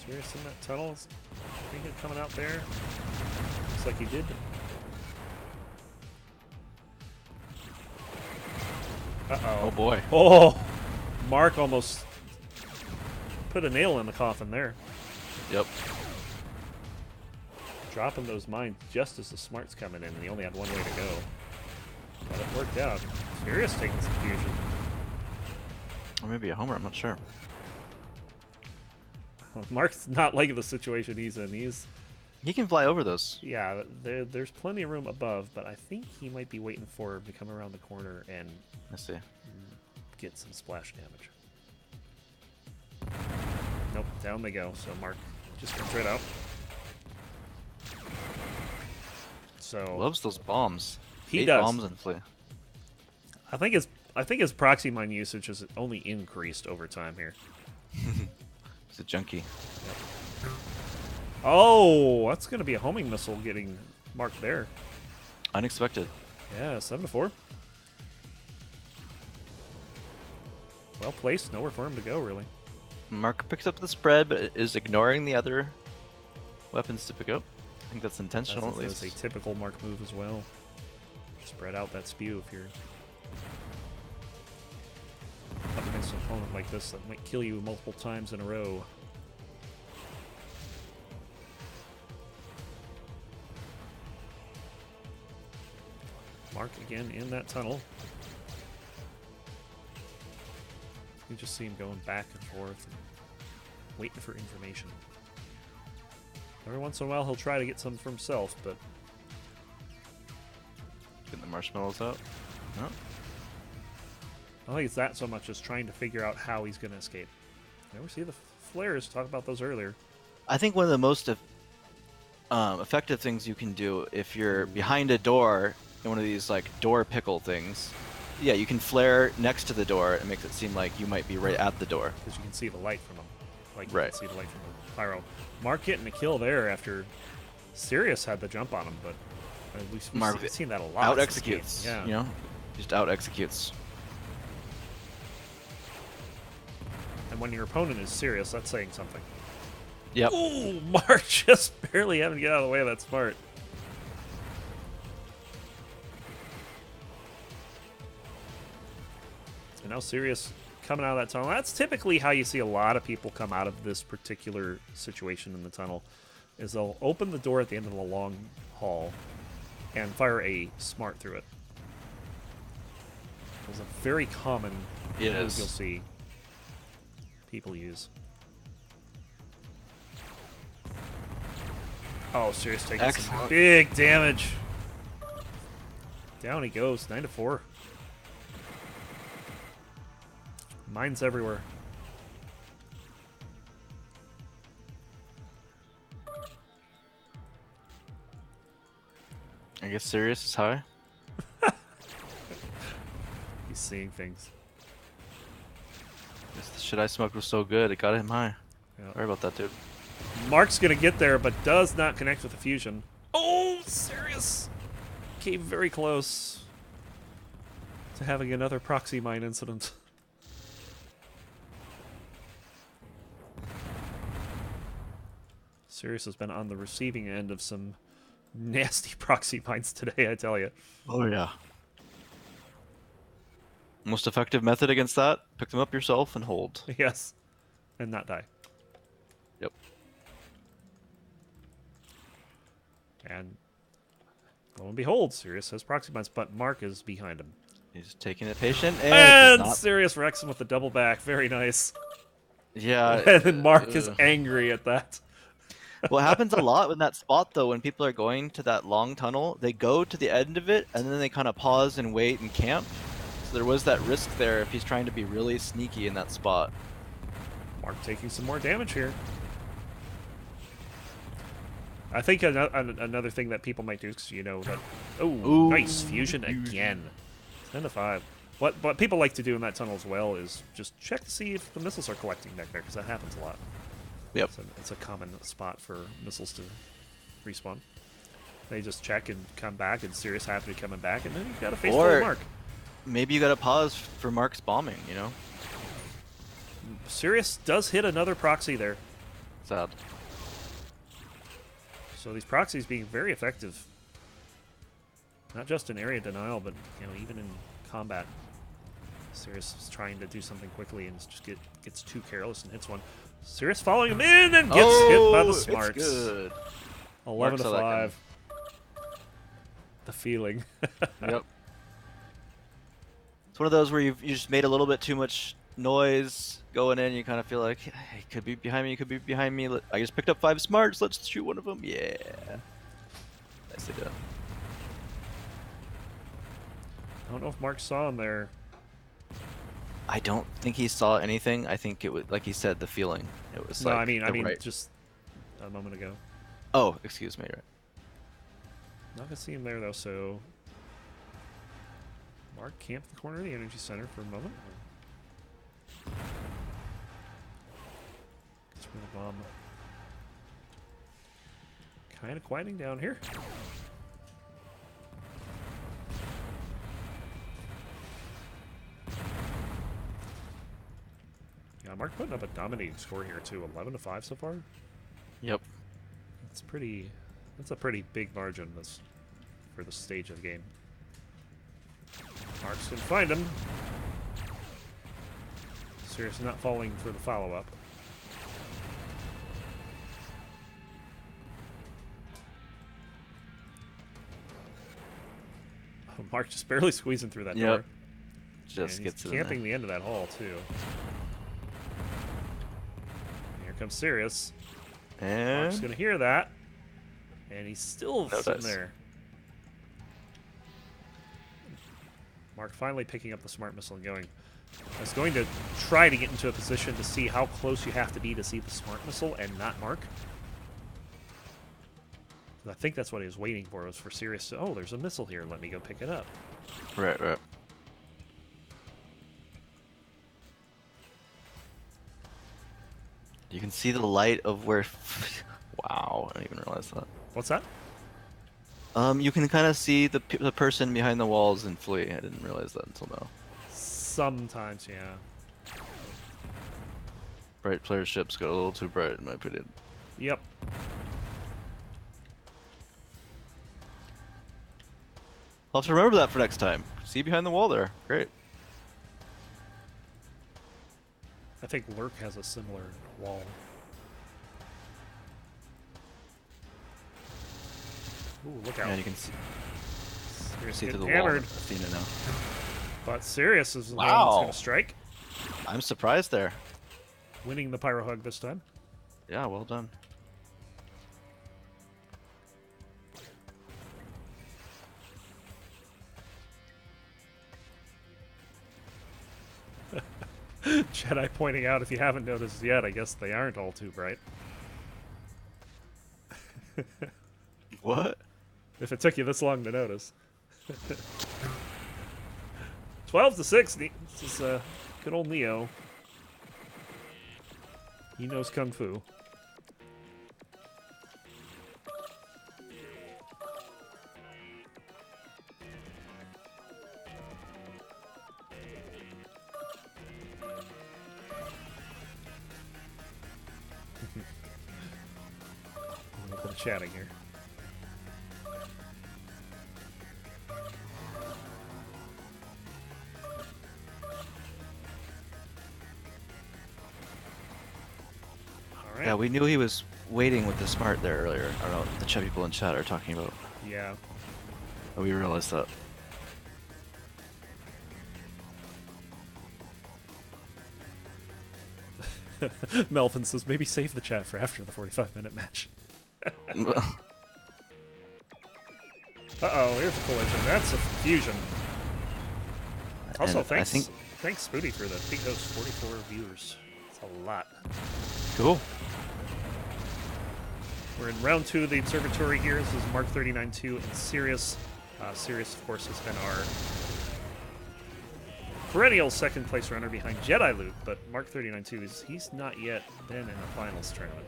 Speaker 1: Sirius in that tunnel. Is thinking of coming out there. Looks like he did. Uh-oh.
Speaker 2: Oh boy.
Speaker 1: Oh! Mark almost put a nail in the coffin there.
Speaker 2: Yep.
Speaker 1: Dropping those mines just as the smart's coming in, and he only had one way to go. But it worked out. Sirius taking some fusion.
Speaker 2: Or maybe a homer, I'm not sure.
Speaker 1: Well, Mark's not liking the situation he's in.
Speaker 2: He can fly over those.
Speaker 1: Yeah, there's plenty of room above, but I think he might be waiting for him to come around the corner and get some splash damage. Nope, down they go. So Mark just comes right out. So
Speaker 2: Loves those bombs.
Speaker 1: he
Speaker 2: 8
Speaker 1: does.
Speaker 2: bombs and flee.
Speaker 1: I think his proxy mine usage has only increased over time here.
Speaker 2: He's a junkie.
Speaker 1: Yep. Oh, that's going to be a homing missile getting marked there.
Speaker 2: Unexpected.
Speaker 1: Yeah, 7-4. Well placed. Nowhere for him to go, really.
Speaker 2: Mark picks up the spread, but is ignoring the other weapons to pick up. I think that's intentional, at least.
Speaker 1: That's a typical Mark move as well. Spread out that spew if you're up against an opponent like this that might kill you multiple times in a row. Mark again in that tunnel. You just see him going back and forth and waiting for information. Every once in a while he'll try to get some for himself, but
Speaker 2: Getting the marshmallows out. No.
Speaker 1: I don't think it's that so much as trying to figure out how he's going to escape. You ever see the flares? Talk about those earlier.
Speaker 2: I think one of the most effective things you can do if you're behind a door in one of these like door pickle things, yeah, you can flare next to the door. It makes it seem like you might be right at the door.
Speaker 1: Because you can see the light from them. Like you
Speaker 2: Right.
Speaker 1: can see the light from the pyro. Mark getting a kill there after Sirius had the jump on him, but at least we've seen that a lot.
Speaker 2: Out
Speaker 1: this
Speaker 2: executes.
Speaker 1: game. Yeah.
Speaker 2: You know, just out executes.
Speaker 1: And when your opponent is Sirius, that's saying something.
Speaker 2: Yep.
Speaker 1: Ooh, Mark just barely having to get out of the way of that smart. And now Sirius coming out of that tunnel. That's typically how you see a lot of people come out of this particular situation in the tunnel, is they'll open the door at the end of the long hall and fire a smart through it. It's a very common move you'll see people use. Oh, Sirius taking some big damage. Down he goes, 9-4. Mines everywhere.
Speaker 2: I guess Sirius is high.
Speaker 1: He's seeing things.
Speaker 2: The shit I smoked was so good, it got him high.
Speaker 1: Yeah.
Speaker 2: Sorry about that, dude.
Speaker 1: Mark's gonna get there, but does not connect with the fusion. Oh, Sirius! Came very close to having another proxy mine incident. Sirius has been on the receiving end of some nasty proxy mines today, I tell you.
Speaker 2: Oh, yeah. Most effective method against that, pick them up yourself and hold.
Speaker 1: Yes. And not die.
Speaker 2: Yep.
Speaker 1: And lo and behold, Sirius has proxy mines, but Mark is behind him.
Speaker 2: He's taking it patient
Speaker 1: And Sirius wrecks him with the double back. Very nice.
Speaker 2: Yeah.
Speaker 1: And then Mark is angry at that.
Speaker 2: What happens a lot in that spot, though, when people are going to that long tunnel, they go to the end of it, and then they kind of pause and wait and camp. So there was that risk there if he's trying to be really sneaky in that spot.
Speaker 1: Mark taking some more damage here. I think another thing that people might do is, you know, that... Oh, nice. Fusion again. 10-5. What people like to do in that tunnel as well is just check to see if the missiles are collecting back there, because that happens a lot.
Speaker 2: Yep.
Speaker 1: It's a common spot for missiles to respawn. They just check and come back, and Sirius happy to be coming back, and then you've got a face full of Mark.
Speaker 2: Maybe you got to pause for Mark's bombing, you know?
Speaker 1: Sirius does hit another proxy there.
Speaker 2: Sad.
Speaker 1: So these proxies being very effective. Not just in area denial, but you know, even in combat. Sirius is trying to do something quickly and just gets too careless and hits one. Sirius following him in and gets hit by the smarts.
Speaker 2: It's good.
Speaker 1: 11-5. The feeling.
Speaker 2: Yep. It's one of those where you just made a little bit too much noise going in. You kind of feel like, hey, he could be behind me, he could be behind me. I just picked up 5 smarts. Let's shoot one of them. Yeah. Nicely done.
Speaker 1: I don't know if Mark saw him there.
Speaker 2: I don't think he saw anything. I think it was, like he said, the feeling. It was
Speaker 1: No,
Speaker 2: like
Speaker 1: I mean,
Speaker 2: right.
Speaker 1: just a moment ago.
Speaker 2: Oh, excuse me. Right.
Speaker 1: Not gonna see him there though, so Mark camped the corner of the energy center for a moment. Gets rid of the bomb. Kind of quieting down here. Yeah, Mark putting up a dominating score here too, 11-5 so far.
Speaker 2: Yep.
Speaker 1: That's pretty. That's a pretty big margin for this stage of the game. Mark's gonna find him. Sirius not falling for the follow-up. Oh, Mark just barely squeezing through that door.
Speaker 2: Just gets
Speaker 1: camping the end of that hall too. Here comes Sirius.
Speaker 2: And
Speaker 1: Mark's gonna hear that, and he's still sitting there. Mark finally picking up the smart missile and going. I was going to try to get into a position to see how close you have to be to see the smart missile and not Mark. I think that's what he was waiting for, was for Sirius to, oh, there's a missile here, let me go pick it up.
Speaker 2: Right, right. You can see the light of where... Wow, I didn't even realize that.
Speaker 1: What's that?
Speaker 2: You can kind of see the person behind the walls in Flea. I didn't realize that until now.
Speaker 1: Sometimes, yeah.
Speaker 2: Bright player ships got a little too bright, in my opinion.
Speaker 1: Yep.
Speaker 2: I'll have to remember that for next time. See behind the wall there. Great.
Speaker 1: I think Lurk has a similar wall. Ooh, look out.
Speaker 2: Yeah, you can see.
Speaker 1: Sirius
Speaker 2: See through the
Speaker 1: hammered.
Speaker 2: wall. Athena now.
Speaker 1: But Sirius is the one
Speaker 2: Wow.
Speaker 1: that's going to strike.
Speaker 2: I'm surprised there.
Speaker 1: Winning the Pyro Hug this time.
Speaker 2: Yeah, well done.
Speaker 1: Jedi pointing out, if you haven't noticed yet, I guess they aren't all too bright.
Speaker 2: What?
Speaker 1: If it took you this long to notice. 12-6. This is good old Neo. He knows Kung Fu. A little bit of chatting here.
Speaker 2: Yeah, we knew he was waiting with the smart there earlier. I don't know what the chat people in chat are talking about.
Speaker 1: Yeah.
Speaker 2: Oh, we realized that.
Speaker 1: Melvin says, maybe save the chat for after the 45-minute match. Uh-oh, here's a collision. That's a fusion. Also, thanks Spooty for the Big Host 44 viewers. It's a lot.
Speaker 2: Cool.
Speaker 1: We're in round 2 of the Observatory here. This is Mark 39-2 and Sirius. Sirius, of course, has been our perennial second place runner behind Jediluke, but Mark 39-2 he's not yet been in a finals tournament.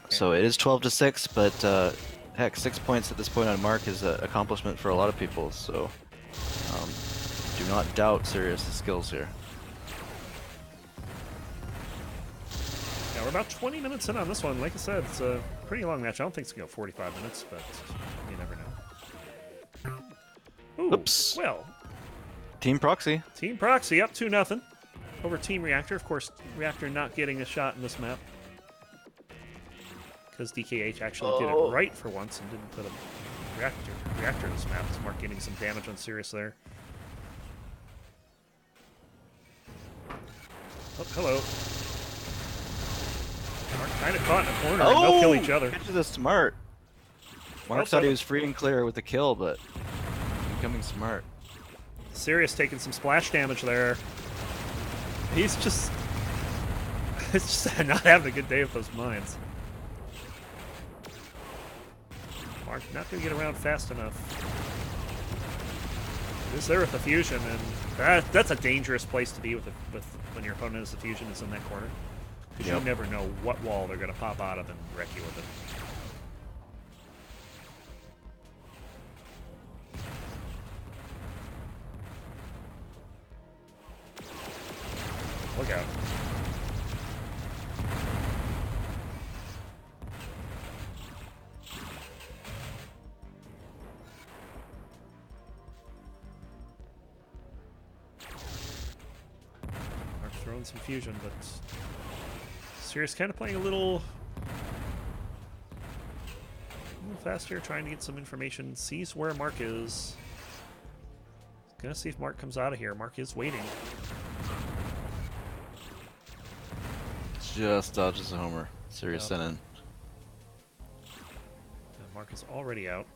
Speaker 2: So it is 12-6, but heck, 6 points at this point on Mark is an accomplishment for a lot of people. So do not doubt Sirius' skills here.
Speaker 1: Yeah, we're about 20 minutes in on this one. Like I said, it's a pretty long match. I don't think it's going to go 45 minutes, but you never know. Ooh,
Speaker 2: Oops.
Speaker 1: Well,
Speaker 2: Team Proxy.
Speaker 1: Team Proxy up 2-0 over Team Reactor. Of course, Reactor not getting a shot in this map because DKH actually did it right for once and didn't put a reactor in this map. So Mark getting some damage on Sirius there. Oh, hello. Mark kind of caught in a corner and they'll kill each other.
Speaker 2: Get to the smart. Mark thought he was free and clear with the kill, but becoming smart.
Speaker 1: Sirius taking some splash damage there. He's just... It's just not having a good day with those mines. Mark not going to get around fast enough. Is there with the fusion, and that's a dangerous place to be with when your opponent has the fusion is in that corner. Because you never know what wall they're going to pop out of and wreck you with it. Look out. Mark throwing some fusion, but Sirius kind of playing a little faster, trying to get some information, sees where Mark is. Gonna see if Mark comes out of here. Mark is waiting.
Speaker 2: Just dodges a homer. Sirius sent in.
Speaker 1: Mark is already out.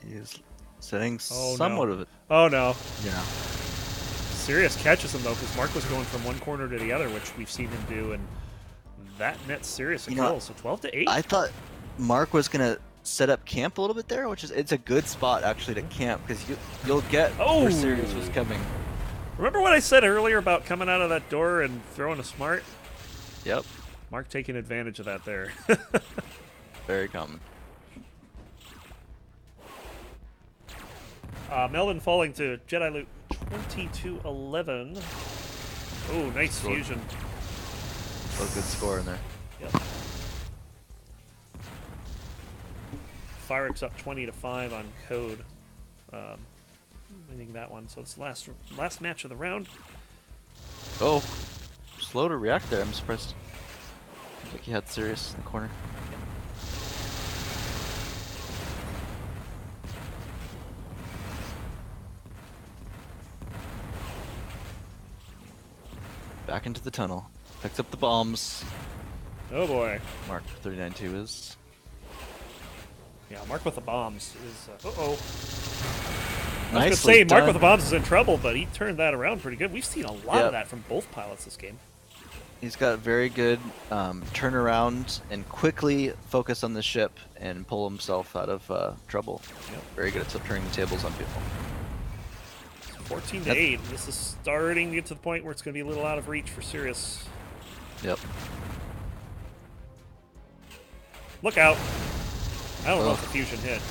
Speaker 2: He is setting somewhat of it.
Speaker 1: Oh no.
Speaker 2: Yeah.
Speaker 1: Sirius catches him though, because Mark was going from one corner to the other, which we've seen him do, and that nets Sirius a kill. So 12-8.
Speaker 2: I thought Mark was gonna set up camp a little bit there, which is it's a good spot actually to camp because you'll get where Sirius was coming.
Speaker 1: Remember what I said earlier about coming out of that door and throwing a smart?
Speaker 2: Yep.
Speaker 1: Mark taking advantage of that there.
Speaker 2: Very common.
Speaker 1: Melvin falling to Jediluke 22-11. Oh, nice fusion.
Speaker 2: A good score in there.
Speaker 1: Yep. Firex up 20-5 on code. Winning that one. So it's the last match of the round.
Speaker 2: Oh. Slow to react there. I'm surprised. Looks like he had Sirius in the corner. Back into the tunnel. Picks up the bombs.
Speaker 1: Oh boy.
Speaker 2: Mark 39-2 is.
Speaker 1: Yeah, Mark with the bombs is. Uh-oh.
Speaker 2: I
Speaker 1: was going to say, Mark with the bombs is in trouble, but he turned that around pretty good. We've seen a lot of that from both pilots this game.
Speaker 2: He's got very good turnaround and quickly focus on the ship and pull himself out of trouble. Yep. Very good at turning the tables on people.
Speaker 1: 14-8. This is starting to get to the point where it's going to be a little out of reach for Sirius.
Speaker 2: Yep.
Speaker 1: Look out. I don't know if the fusion hit.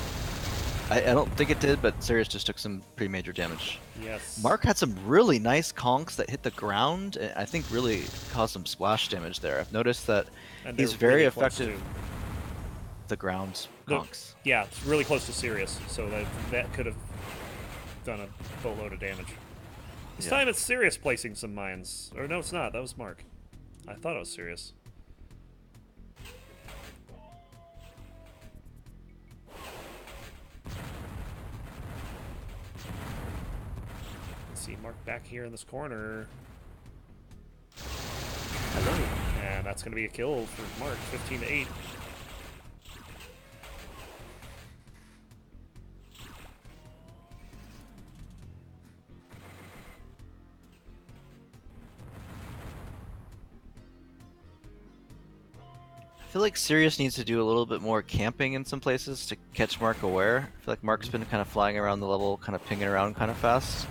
Speaker 2: I don't think it did, but Sirius just took some pretty major damage.
Speaker 1: Yes.
Speaker 2: Mark had some really nice conks that hit the ground, and I think really caused some splash damage there. I've noticed that he's very really effective. The ground conks.
Speaker 1: Yeah, it's really close to Sirius, so that could have done a boatload of damage. This time it's Sirius placing some mines. Or no, it's not. That was Mark. I thought it was Sirius. See Mark back here in this corner. Hello. And that's going to be a kill for Mark, 15-8.
Speaker 2: I feel like Sirius needs to do a little bit more camping in some places to catch Mark aware. I feel like Mark's been kind of flying around the level, kind of pinging around kind of fast.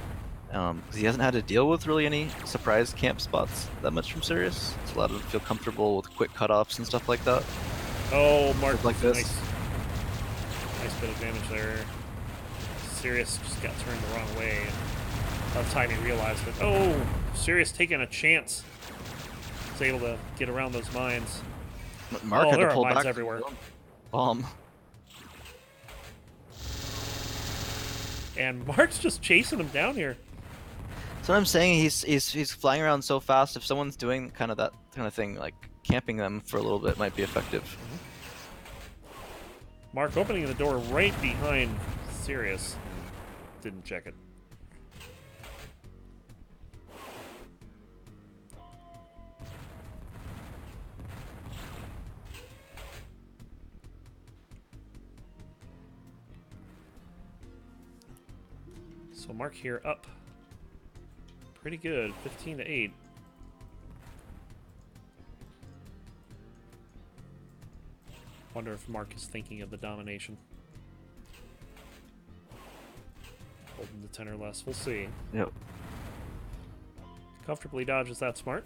Speaker 2: Because he hasn't had to deal with really any surprise camp spots that much from Sirius. It's allowed him to feel comfortable with quick cutoffs and stuff like that.
Speaker 1: Oh, Mark,
Speaker 2: like this.
Speaker 1: Nice bit of damage there. Sirius just got turned the wrong way. And by the time he realized it, oh, Sirius taking a chance. Was able to get around those mines.
Speaker 2: Mark had to pull back
Speaker 1: everywhere.
Speaker 2: Bomb.
Speaker 1: And Mark's just chasing him down here.
Speaker 2: So what I'm saying, he's flying around so fast. If someone's doing kind of that kind of thing, like camping them for a little bit, might be effective.
Speaker 1: Mark opening the door right behind Sirius. Didn't check it. So Mark here up pretty good, 15-8. Wonder if Mark is thinking of the domination. Holding the 10 or less. We'll see.
Speaker 2: Yep.
Speaker 1: Comfortably dodges that smart.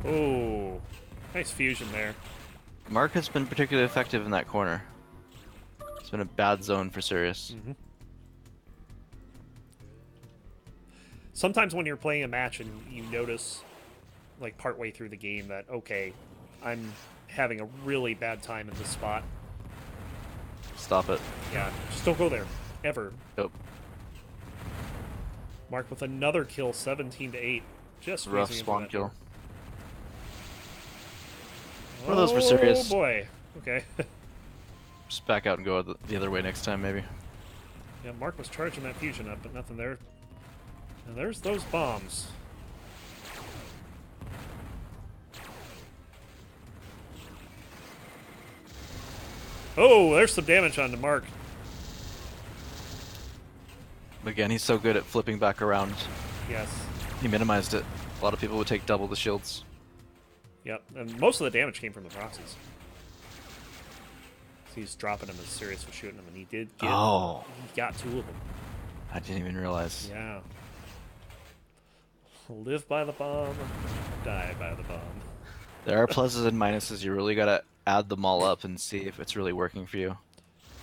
Speaker 1: Oh, nice fusion there.
Speaker 2: Mark has been particularly effective in that corner. It's been a bad zone for Sirius.
Speaker 1: Mm-hmm. Sometimes when you're playing a match and you notice, like, partway through the game that, okay, I'm having a really bad time in this spot.
Speaker 2: Stop it.
Speaker 1: Yeah, just don't go there. Ever.
Speaker 2: Nope.
Speaker 1: Mark with another kill, 17-8. Just
Speaker 2: Rough
Speaker 1: squeezing into
Speaker 2: spawn
Speaker 1: that
Speaker 2: kill.
Speaker 1: door.
Speaker 2: One of those for Sirius.
Speaker 1: Oh boy. Okay.
Speaker 2: Just back out and go the other way next time, maybe.
Speaker 1: Yeah, Mark was charging that fusion up, but nothing there. And there's those bombs. Oh, there's some damage on the Mark.
Speaker 2: Again, he's so good at flipping back around.
Speaker 1: Yes.
Speaker 2: He minimized it. A lot of people would take double the shields.
Speaker 1: Yep, and most of the damage came from the proxies. So he's dropping them as Sirius was shooting them, and he did get...
Speaker 2: Oh.
Speaker 1: He got 2 of them.
Speaker 2: I didn't even realize.
Speaker 1: Yeah. Live by the bomb, die by the bomb.
Speaker 2: There are pluses and minuses. You really gotta add them all up and see if it's really working for you.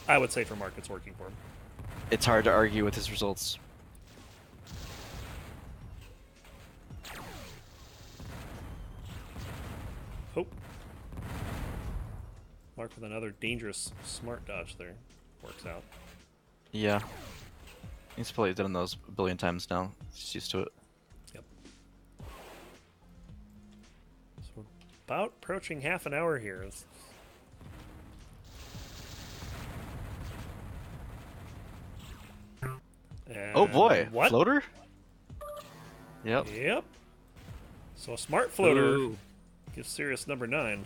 Speaker 1: I would say for Mark it's working for him.
Speaker 2: It's hard to argue with his results.
Speaker 1: Oh. Mark with another dangerous smart dodge there. Works out.
Speaker 2: Yeah. He's probably done those a billion times now. He's used to it.
Speaker 1: Yep. So we're about approaching half an hour here.
Speaker 2: Oh boy,
Speaker 1: what?
Speaker 2: Floater? Yep.
Speaker 1: Yep. So a smart floater
Speaker 2: Ooh.
Speaker 1: gives Sirius number 9.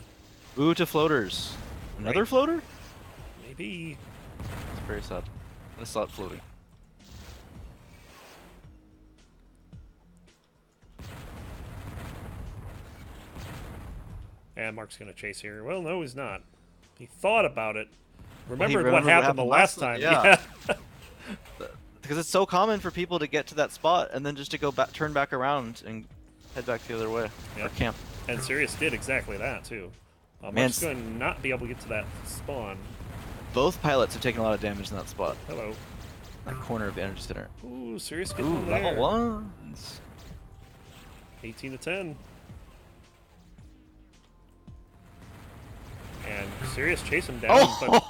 Speaker 2: Ooh to floaters. Another
Speaker 1: Right.
Speaker 2: floater?
Speaker 1: Maybe.
Speaker 2: It's very sad. I saw it floating.
Speaker 1: And Mark's going to chase here. Well, no, he's not. He thought about it. Remembered, what
Speaker 2: remembered
Speaker 1: happened the last time.
Speaker 2: Yeah. Because it's so common for people to get to that spot and then just to go back, turn back around and head back the other way. Or
Speaker 1: Yep.
Speaker 2: camp.
Speaker 1: And Sirius did exactly that, too.
Speaker 2: Man,
Speaker 1: Mark's going to not be able to get to that spawn.
Speaker 2: Both pilots have taken a lot of damage in that spot.
Speaker 1: Hello.
Speaker 2: That corner of the energy center.
Speaker 1: Ooh, Sirius getting
Speaker 2: Ooh,
Speaker 1: one there.
Speaker 2: level 1s.
Speaker 1: 18 to 10. And Sirius chase him down, but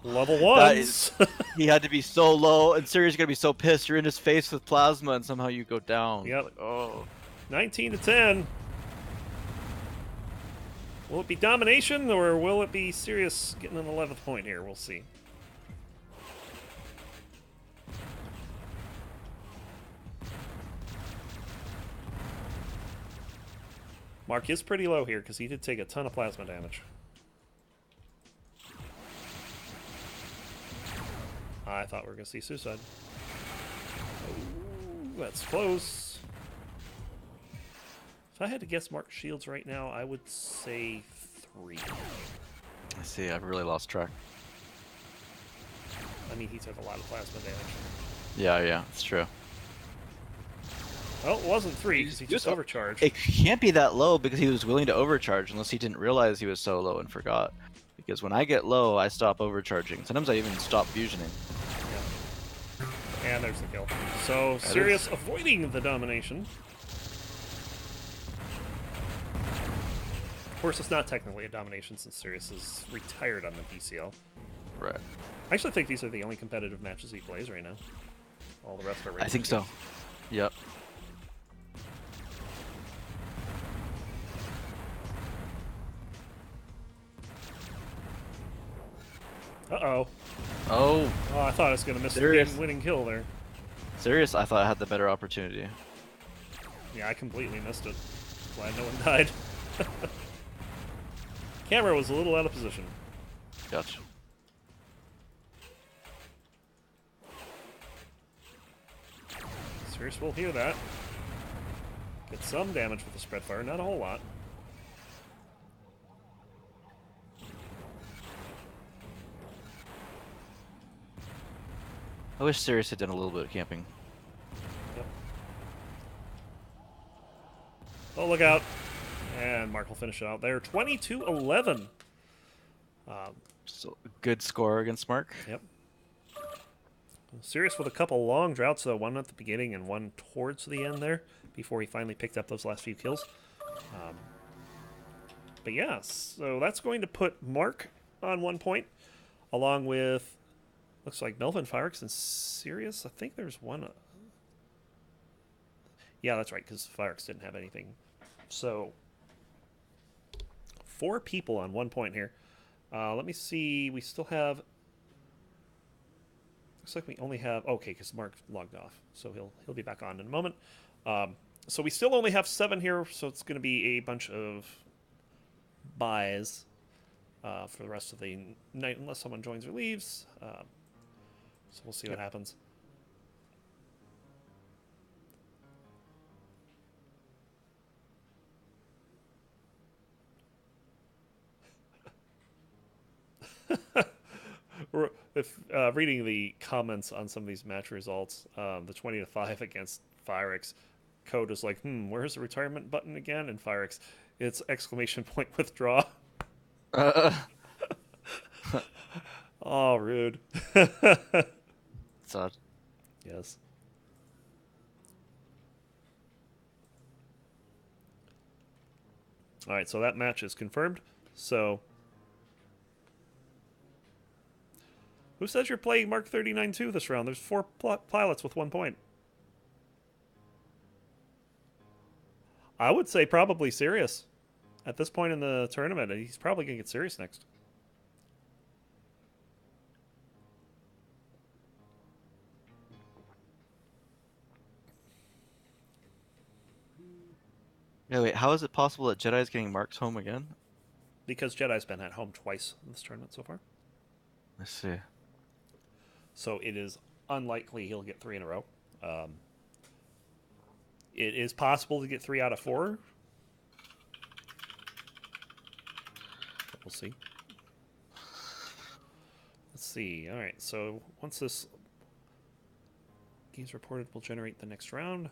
Speaker 1: level
Speaker 2: That
Speaker 1: 1s.
Speaker 2: He had to be so low, and Sirius is gonna be so pissed. You're in his face with plasma, and somehow you go down.
Speaker 1: Yep.
Speaker 2: Like, oh.
Speaker 1: 19 to 10. Will it be domination, or will it be Sirius getting an 11th point here? We'll see. Mark is pretty low here because he did take a ton of plasma damage. I thought we were going to see suicide. Ooh, that's close. If I had to guess Mark's shields right now, I would say 3.
Speaker 2: I see. I've really lost track.
Speaker 1: I mean, he took a lot of plasma damage.
Speaker 2: Yeah, it's true.
Speaker 1: Well, it wasn't 3 because he just overcharged.
Speaker 2: It can't be that low because he was willing to overcharge unless he didn't realize he was so low and forgot. Because when I get low, I stop overcharging. Sometimes I even stop fusioning.
Speaker 1: Yeah. And there's the kill. So, Sirius avoiding the domination. Of course, it's not technically a domination since Sirius is retired on the DCL.
Speaker 2: Right.
Speaker 1: I actually think these are the only competitive matches he plays right now. All the rest are
Speaker 2: I think so. Yep.
Speaker 1: Uh-oh.
Speaker 2: Oh.
Speaker 1: Oh, I thought I was going to miss the
Speaker 2: Sirius.
Speaker 1: game-winning kill there.
Speaker 2: Sirius, I thought I had the better opportunity.
Speaker 1: Yeah, I completely missed it. Glad no one died. Camera was a little out of position.
Speaker 2: Gotcha.
Speaker 1: Sirius will hear that. Get some damage with the spread fire, not a whole lot.
Speaker 2: I wish Sirius had done a little bit of camping.
Speaker 1: Yep. Oh, look out. And Mark will finish it out there. 22-11.
Speaker 2: So good score against Mark.
Speaker 1: Yep. Sirius with a couple long droughts, though. One at the beginning and one towards the end there before he finally picked up those last few kills. But yeah, so that's going to put Mark on 1 point, along with, looks like Melvin, Firex, and Sirius. I think there's one. Yeah, that's right, because Firex didn't have anything. So 4 people on 1 point here. Let me see. We still have. Looks like we only have. Okay, because Mark logged off, so he'll be back on in a moment. So we still only have 7 here, so it's going to be a bunch of buys for the rest of the night, unless someone joins or leaves. So we'll see what happens. If reading the comments on some of these match results, the 20-5 against Firex, Code is like, where's the retirement button again? And Firex, it's exclamation point withdraw. Oh, rude.
Speaker 2: It's odd.
Speaker 1: Yes. All right, so that match is confirmed. So, who says you're playing Mark 39-2 this round? There's 4 pilots with 1 point. I would say probably Sirius. At this point in the tournament, he's probably going to get Sirius next.
Speaker 2: Yeah, wait, how is it possible that Jedi's getting Mark's home again?
Speaker 1: Because Jedi's been at home twice in this tournament so far.
Speaker 2: Let's see.
Speaker 1: So it is unlikely he'll get 3 in a row. It is possible to get 3 out of 4. We'll see. Let's see. All right, so once this game's reported, we'll generate the next round.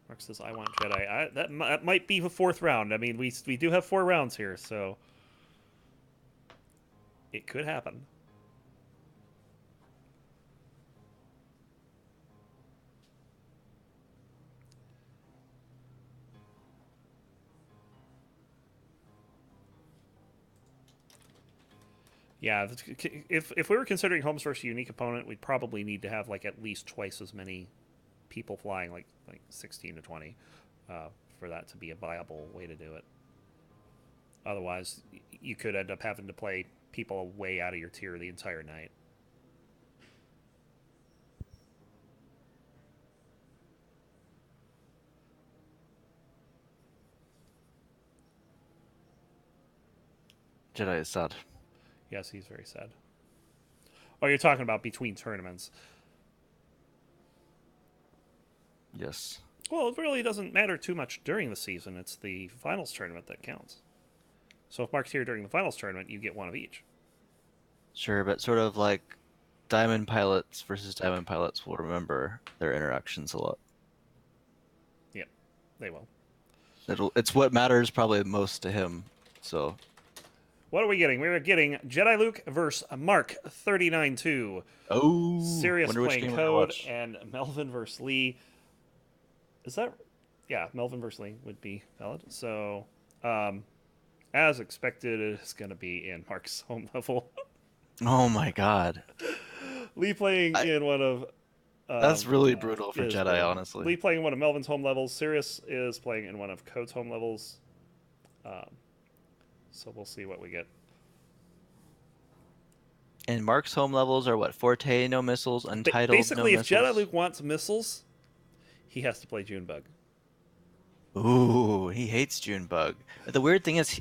Speaker 1: Mark says, I want Jedi. That might be the 4th round. I mean, we do have 4 rounds here, so it could happen. Yeah, if we were considering homes versus unique opponent, we'd probably need to have like at least twice as many people flying, like 16 to 20, for that to be a viable way to do it. Otherwise, you could end up having to play people way out of your tier the entire night.
Speaker 2: Jedi is sad.
Speaker 1: Yes, he's very sad. Oh, you're talking about between tournaments.
Speaker 2: Yes.
Speaker 1: Well, it really doesn't matter too much during the season. It's the finals tournament that counts. So if Mark's here during the finals tournament, you get 1 of each.
Speaker 2: Sure, but sort of like Diamond Pilots versus Diamond Pilots will remember their interactions a lot.
Speaker 1: Yep, they will.
Speaker 2: It's what matters probably most to him, so...
Speaker 1: What are we getting? We're getting Jediluke versus Mark 39-2.
Speaker 2: Oh,
Speaker 1: Sirius playing Code, and Melvin versus Lee. Is that... Yeah, Melvin versus Lee would be valid. So, as expected, it's going to be in Mark's home level.
Speaker 2: Oh my god.
Speaker 1: Lee playing in one of...
Speaker 2: that's really brutal for Jedi, honestly.
Speaker 1: Lee playing in one of Melvin's home levels. Sirius is playing in one of Code's home levels. So we'll see what we get.
Speaker 2: And Mark's home levels are what? Forte, no missiles, Untitled,
Speaker 1: basically,
Speaker 2: no
Speaker 1: if
Speaker 2: missiles.
Speaker 1: Jediluke wants missiles, he has to play Junebug.
Speaker 2: Ooh, he hates Junebug. The weird thing is,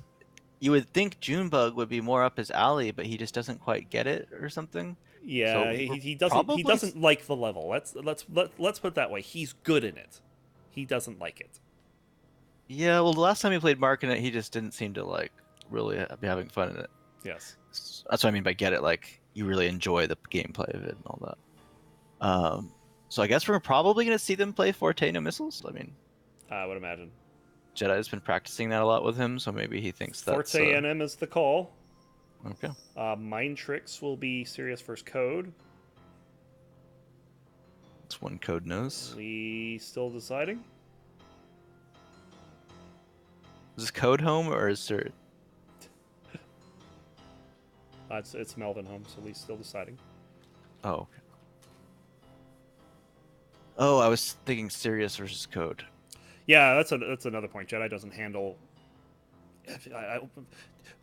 Speaker 2: you would think Junebug would be more up his alley, but he just doesn't quite get it or something.
Speaker 1: Yeah,
Speaker 2: so
Speaker 1: he doesn't. He doesn't like the level. Let's put it that way. He's good in it. He doesn't like it.
Speaker 2: Yeah, well, the last time he played Mark in it, he just didn't seem to like really be having fun in it.
Speaker 1: Yes,
Speaker 2: that's what I mean by get it. Like you really enjoy the gameplay of it and all that. So I guess we're probably going to see them play Forte no missiles. I mean,
Speaker 1: I would imagine.
Speaker 2: Jedi's been practicing that a lot with him, so maybe he thinks that's...
Speaker 1: Forte NM is the call.
Speaker 2: Okay.
Speaker 1: Mind Tricks will be Sirius versus Code.
Speaker 2: That's one Code knows.
Speaker 1: We still deciding?
Speaker 2: Is Code home or is there...
Speaker 1: It's Melvin home, so we still deciding.
Speaker 2: Oh, okay. Oh, I was thinking Sirius versus Code.
Speaker 1: Yeah, that's another point. Jedi doesn't handle...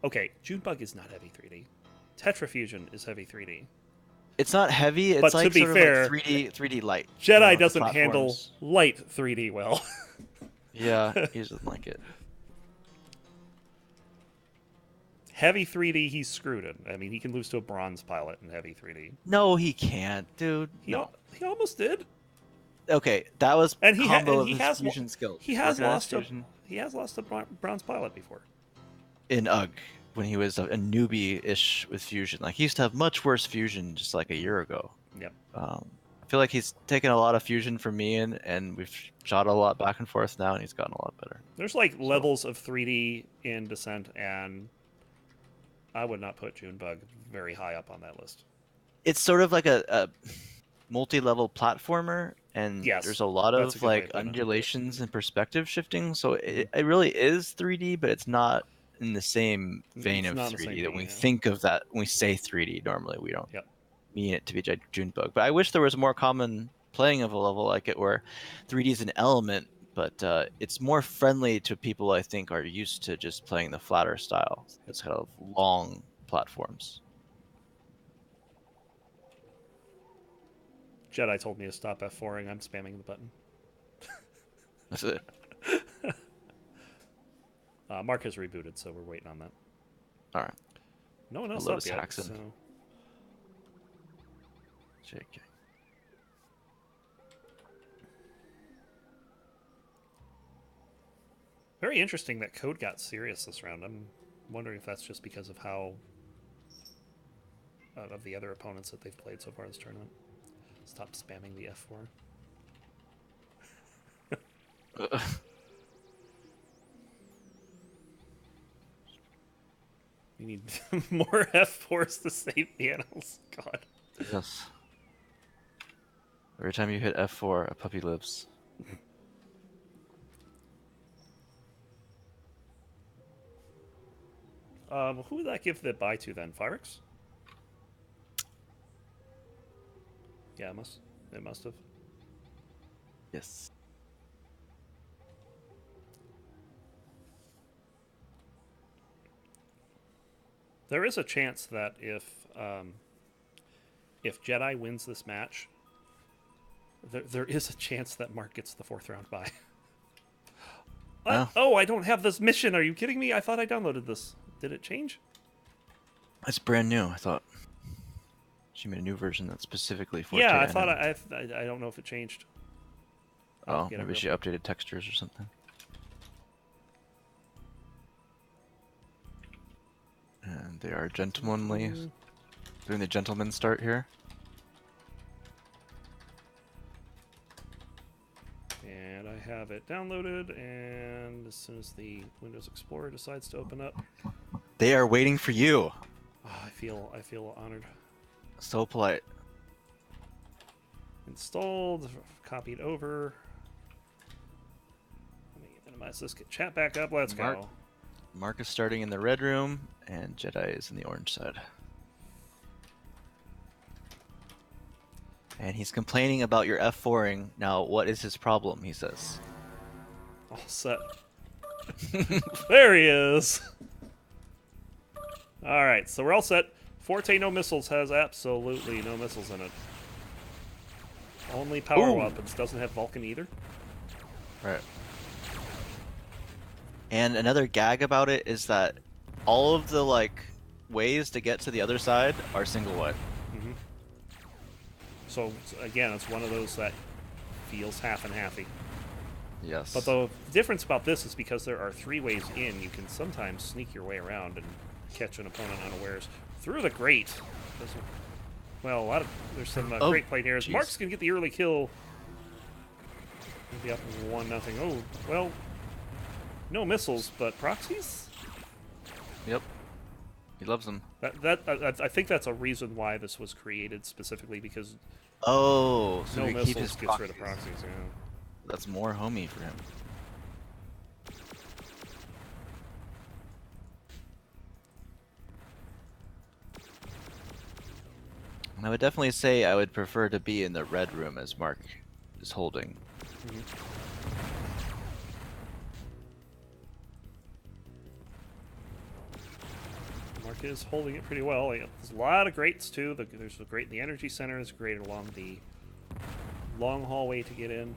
Speaker 1: Okay, Junebug is not heavy 3D. Tetrafusion is heavy 3D.
Speaker 2: It's not heavy, it's
Speaker 1: but
Speaker 2: like
Speaker 1: to be fair,
Speaker 2: like 3D light.
Speaker 1: Jedi doesn't handle light 3D well.
Speaker 2: Yeah, he doesn't like it.
Speaker 1: Heavy 3D, he's screwed in. I mean, he can lose to a bronze pilot in heavy 3D.
Speaker 2: No, he can't, dude.
Speaker 1: He almost did.
Speaker 2: Okay, that was combo of his fusion
Speaker 1: skills.
Speaker 2: skills.
Speaker 1: He has lost a bronze pilot before.
Speaker 2: In UG, when he was a newbie-ish with fusion. Like, he used to have much worse fusion just like a year ago.
Speaker 1: Yep.
Speaker 2: I feel like he's taken a lot of fusion from me, and we've shot a lot back and forth now, and he's gotten a lot better.
Speaker 1: There's like levels of 3D in Descent, and I would not put Junebug very high up on that list.
Speaker 2: It's sort of like a multi-level platformer, and there's a lot of like undulations and perspective shifting, so it really is 3D, but it's not in the same vein of 3D that we think of that when we say 3D. Normally we don't mean it to be Junebug, but I wish there was more common playing of a level like it where 3D is an element, but it's more friendly to people I think are used to just playing the flatter style. It's kind of long platforms.
Speaker 1: Jedi told me to stop F4ing. I'm spamming the button.
Speaker 2: That's it.
Speaker 1: Mark has rebooted, so we're waiting on that.
Speaker 2: All right.
Speaker 1: No one else up yet. So...
Speaker 2: JK.
Speaker 1: Very interesting that Code got serious this round. I'm wondering if that's just because of how of the other opponents that they've played so far this tournament. Stop spamming the F4. We need more F4s to save the animals. God.
Speaker 2: Yes. Every time you hit F4, a puppy lives.
Speaker 1: Who would that give the buy to then? Fyrix? Yeah, it must have.
Speaker 2: Yes.
Speaker 1: There is a chance that if Jedi wins this match, there is a chance that Mark gets the 4th round bye. Oh, I don't have this mission. Are you kidding me? I thought I downloaded this. Did it change?
Speaker 2: It's brand new. I thought she made a new version that's specifically for.
Speaker 1: Yeah, I thought I don't know if it changed.
Speaker 2: Oh, maybe she updated textures or something. And they are gentlemanly, doing the gentleman start here.
Speaker 1: And I have it downloaded, and as soon as the Windows Explorer decides to open up,
Speaker 2: they are waiting for you.
Speaker 1: Oh, I feel honored.
Speaker 2: So polite.
Speaker 1: Installed, copied over. Let me minimize this, get chat back up. Let's go.
Speaker 2: Mark is starting in the red room, and Jedi is in the orange side. And he's complaining about your F4ing. Now, what is his problem, he says.
Speaker 1: All set. There he is. Alright, so we're all set. Forte no missiles has absolutely no missiles in it. Only power weapons. Doesn't have Vulcan either.
Speaker 2: Right. And another gag about it is that all of the ways to get to the other side are single wide.
Speaker 1: Mm-hmm. So again, it's one of those that feels half and halfy.
Speaker 2: Yes.
Speaker 1: But the difference about this is because there are 3 ways in, you can sometimes sneak your way around and catch an opponent unawares through the grate. Well, there's some great play here. As Mark's gonna get the early kill. He'll be up 1-0. Oh, well, no missiles, but proxies.
Speaker 2: Yep. He loves them.
Speaker 1: I think that's a reason why this was created specifically, because
Speaker 2: so
Speaker 1: no
Speaker 2: he
Speaker 1: missiles gets rid of proxies. Yeah.
Speaker 2: That's more homey for him. And I would definitely say I would prefer to be in the red room as Mark is holding.
Speaker 1: Mark is holding it pretty well. There's a lot of grates too. There's a grate in the energy center. There's a grate along the long hallway to get in.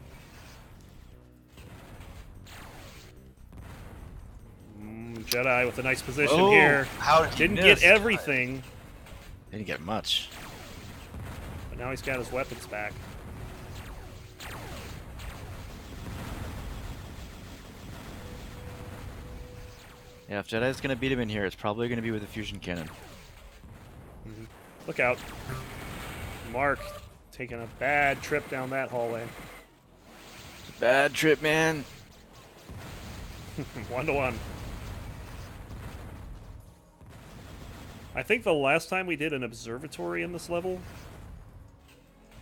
Speaker 1: Jedi with a nice position here.
Speaker 2: How did he
Speaker 1: Didn't
Speaker 2: miss?
Speaker 1: get everything.
Speaker 2: Didn't get much.
Speaker 1: But now he's got his weapons back.
Speaker 2: Yeah, if Jedi's gonna beat him in here, it's probably gonna be with a fusion cannon.
Speaker 1: Look out. Mark taking a bad trip down that hallway.
Speaker 2: It's a bad trip, man.
Speaker 1: 1-1. I think the last time we did an observatory in this level,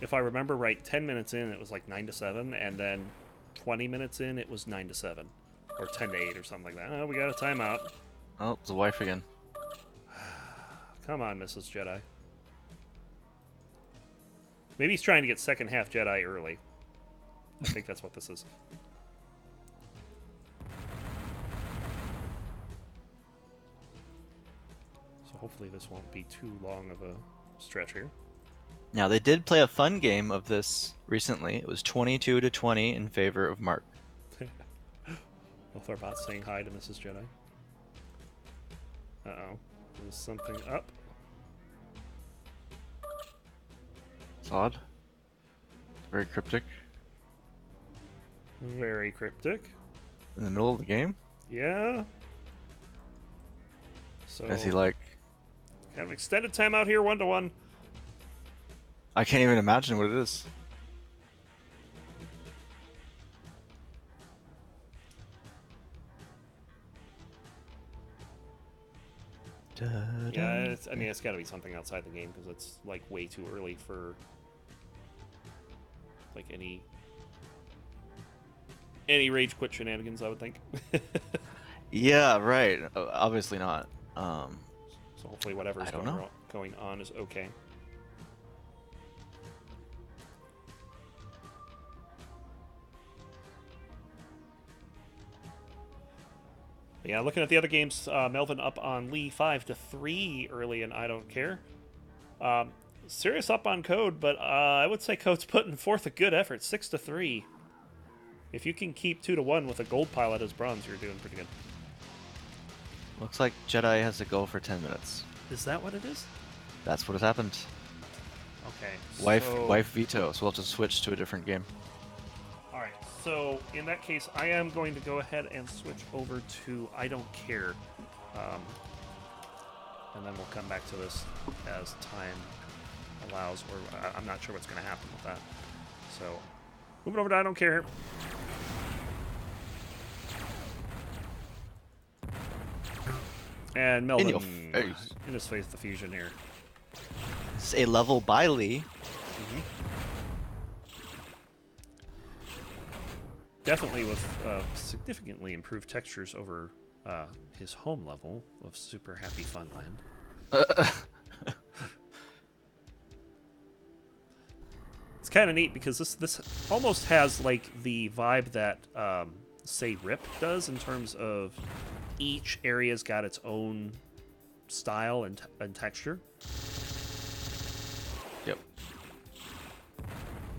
Speaker 1: if I remember right, 10 minutes in it was like 9-7, and then 20 minutes in it was 9-7, or 10-8 or something like that. Oh, we got a timeout.
Speaker 2: Oh, it's a wife again.
Speaker 1: Come on, Mrs. Jedi. Maybe he's trying to get second half Jedi early. I think that's what this is. Hopefully this won't be too long of a stretch here.
Speaker 2: Now, they did play a fun game of this recently. It was 22-20 in favor of Mark.
Speaker 1: Both our bots saying hi to Mrs. Jedi. Uh-oh. There's something up.
Speaker 2: It's odd. Very cryptic.
Speaker 1: Very cryptic.
Speaker 2: In the middle of the game?
Speaker 1: Yeah. So...
Speaker 2: Is he like...
Speaker 1: Got an extended timeout here, 1-1.
Speaker 2: I can't even imagine what it is.
Speaker 1: Yeah, I mean, it's got to be something outside the game, because it's like way too early for like any rage quit shenanigans, I would think.
Speaker 2: Yeah, right. Obviously not.
Speaker 1: So hopefully whatever's going on is okay. But yeah, looking at the other games, Melvin up on Lee 5-3 early, and I don't care. Serious up on Code, but I would say Code's putting forth a good effort, 6-3. If you can keep 2-1 with a gold pilot as bronze, you're doing pretty good.
Speaker 2: Looks like Jedi has to go for 10 minutes.
Speaker 1: Is that what it is?
Speaker 2: That's what has happened.
Speaker 1: Okay.
Speaker 2: Wife veto, so we'll have to switch to a different game.
Speaker 1: Alright, so in that case, I am going to go ahead and switch over to I Don't Care. And then we'll come back to this as time allows, or I'm not sure what's going to happen with that. So, moving over to I Don't Care. And Melvin, in his face, the fusion here.
Speaker 2: It's a level by Lee.
Speaker 1: Definitely with significantly improved textures over his home level of Super Happy Funland. It's kind of neat because this almost has like the vibe that say Rip does in terms of each area's got its own style and texture.
Speaker 2: Yep.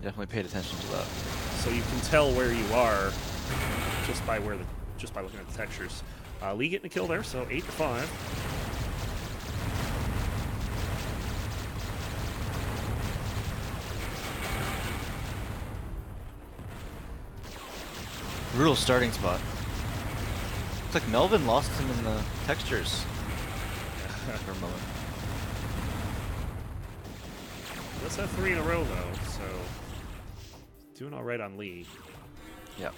Speaker 2: Definitely paid attention to that.
Speaker 1: So you can tell where you are just by looking at the textures. Lee getting a kill there, so 8-5.
Speaker 2: Brutal starting spot. Looks like Melvin lost him in the textures for a moment.
Speaker 1: Let's have 3 in a row, though, so doing all right on Lee.
Speaker 2: Yep.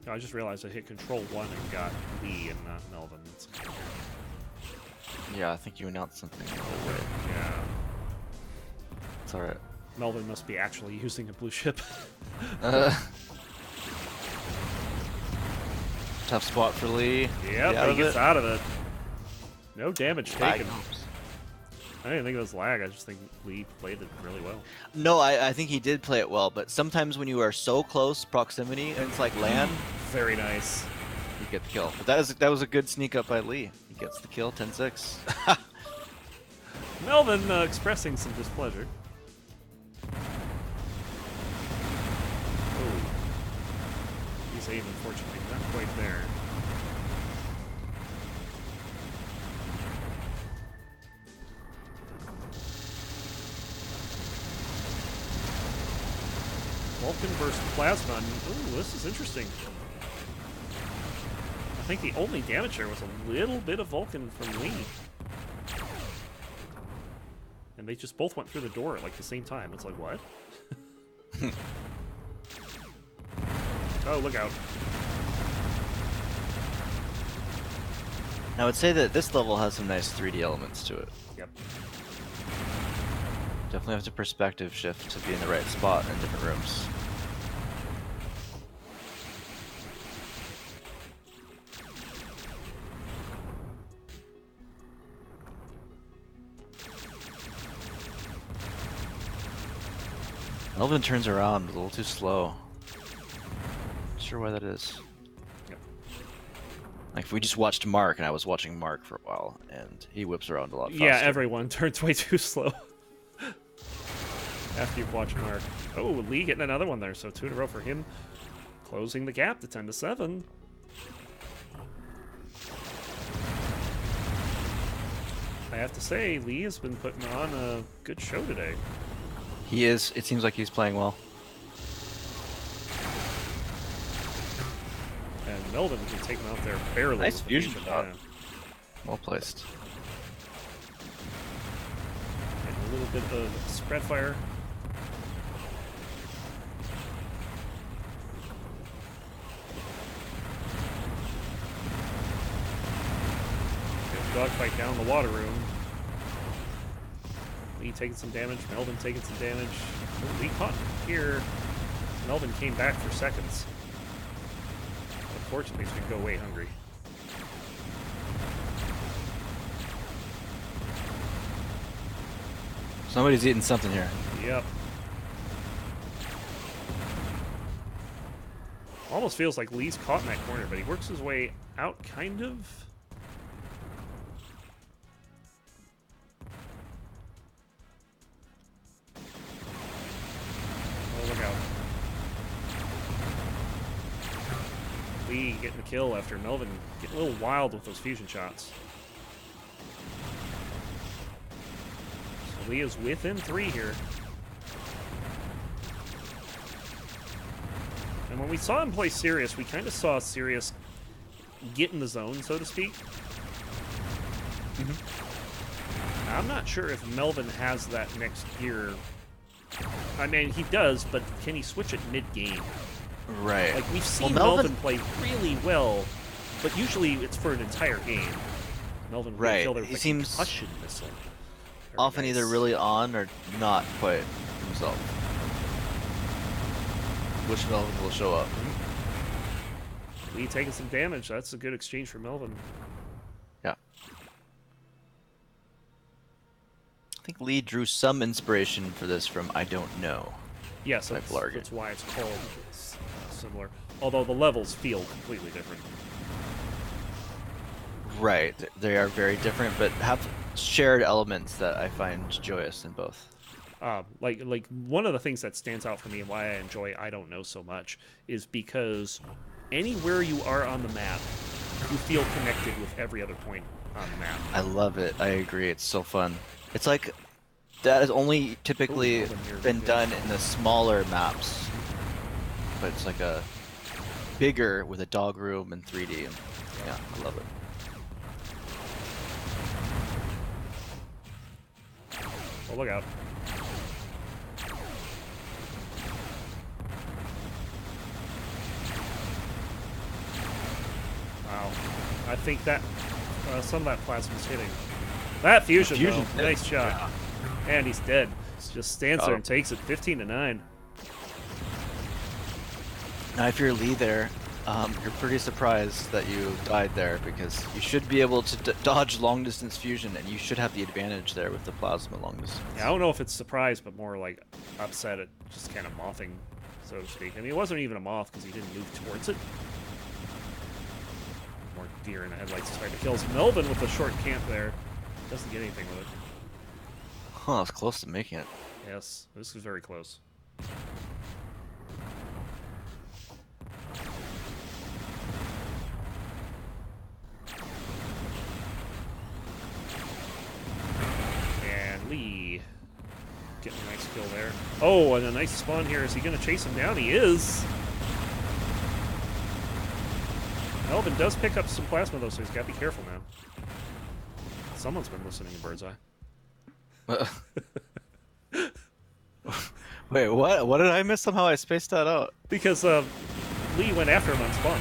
Speaker 1: Oh, I just realized I hit Control 1 and got Lee and not Melvin.
Speaker 2: Yeah, I think you announced something. Right.
Speaker 1: Yeah.
Speaker 2: It's alright.
Speaker 1: Melvin must be actually using a blue ship.
Speaker 2: Tough spot for Lee.
Speaker 1: Yep, he gets out of it. No damage
Speaker 2: Lag.
Speaker 1: taken. I didn't think it was lag. I just think Lee played it really well.
Speaker 2: No, I think he did play it well, but sometimes when you are so close proximity and it's like land,
Speaker 1: Very nice.
Speaker 2: you get the kill. But that was a good sneak up by Lee. He gets the kill, 10-6.
Speaker 1: Melvin expressing some displeasure. Oh. He's aim, unfortunately, not quite there. Vulcan versus Plasma. Ooh, this is interesting. I think the only damage there was a little bit of Vulcan from Lee. And they just both went through the door at like the same time. It's like, what? Oh, look out.
Speaker 2: I would say that this level has some nice 3D elements to it.
Speaker 1: Yep.
Speaker 2: Definitely have to perspective shift to be in the right spot in different rooms. Melvin turns around a little too slow. Not sure why that is.
Speaker 1: Yep.
Speaker 2: Like if we just watched Mark, and I was watching Mark for a while, and he whips around a lot faster.
Speaker 1: Yeah, everyone turns way too slow. After you've watched Mark. Oh, Lee getting another one there, so 2 in a row for him. Closing the gap to 10-7. I have to say, Lee has been putting on a good show today.
Speaker 2: He is. It seems like he's playing well.
Speaker 1: And Melvin can take him out there barely.
Speaker 2: Nice
Speaker 1: with the
Speaker 2: fusion
Speaker 1: fusion,
Speaker 2: shot.
Speaker 1: yeah.
Speaker 2: Well placed.
Speaker 1: And a little bit of spread fire. Good dogfight down the water room. Lee taking some damage, Melvin taking some damage. Oh, Lee caught here. Melvin came back for seconds. Unfortunately, he's going to go away hungry.
Speaker 2: Somebody's eating something here.
Speaker 1: Yep. Almost feels like Lee's caught in that corner, but he works his way out, kind of. Oh, look out. Lee getting the kill after Melvin getting a little wild with those fusion shots. So Lee is within 3 here. And when we saw him play Sirius, we kind of saw Sirius get in the zone, so to speak. I'm not sure if Melvin has that next gear. I mean, he does, but can he switch it mid-game?
Speaker 2: Right.
Speaker 1: Like, we've seen
Speaker 2: Well,
Speaker 1: Melvin play really well, but usually it's for an entire game. Melvin
Speaker 2: Right.
Speaker 1: killed there with
Speaker 2: He
Speaker 1: a
Speaker 2: seems
Speaker 1: concussion missile. Very
Speaker 2: often
Speaker 1: nice.
Speaker 2: either really on or not quite himself. Which Melvin will show up.
Speaker 1: Lee taking some damage. That's a good exchange for Melvin.
Speaker 2: Yeah. I think Lee drew some inspiration for this from I Don't Know.
Speaker 1: Yes,
Speaker 2: Like
Speaker 1: that's why it's called similar. Although the levels feel completely different.
Speaker 2: Right. They are very different, but have shared elements that I find joyous in both.
Speaker 1: Like one of the things that stands out for me and why I enjoy I Don't Know so much is because anywhere you are on the map, you feel connected with every other point on the map.
Speaker 2: I love it. I agree. It's so fun. It's like that has only typically
Speaker 1: Melvin here,
Speaker 2: been
Speaker 1: good.
Speaker 2: done in the smaller maps, but it's like a bigger with a dog room and 3D. And yeah, I love it.
Speaker 1: Oh, look out. Wow. I think that some of that plasma's hitting. That fusion,
Speaker 2: Fusion
Speaker 1: though. Nice shot. And he's dead. Just stands
Speaker 2: Got
Speaker 1: there
Speaker 2: him.
Speaker 1: and takes it 15-9.
Speaker 2: Now, if you're Lee there, you're pretty surprised that you died there because you should be able to dodge long distance fusion, and you should have the advantage there with the plasma long distance.
Speaker 1: Yeah, I don't know if it's surprised, but more like upset at just kind of mothing, so to speak. I mean, it wasn't even a moth because he didn't move towards it. More deer in the headlights trying to kill Melvin with a short camp there. Doesn't get anything with it.
Speaker 2: Huh, it's close to making it.
Speaker 1: Yes, this is very close. And Lee getting a nice kill there. Oh, and a nice spawn here. Is he going to chase him down? He is. Melvin does pick up some plasma, though, so he's got to be careful now. Someone's been listening to Birdseye.
Speaker 2: Wait, what? What did I miss? Somehow I spaced that out.
Speaker 1: Because Lee went after him on spawn.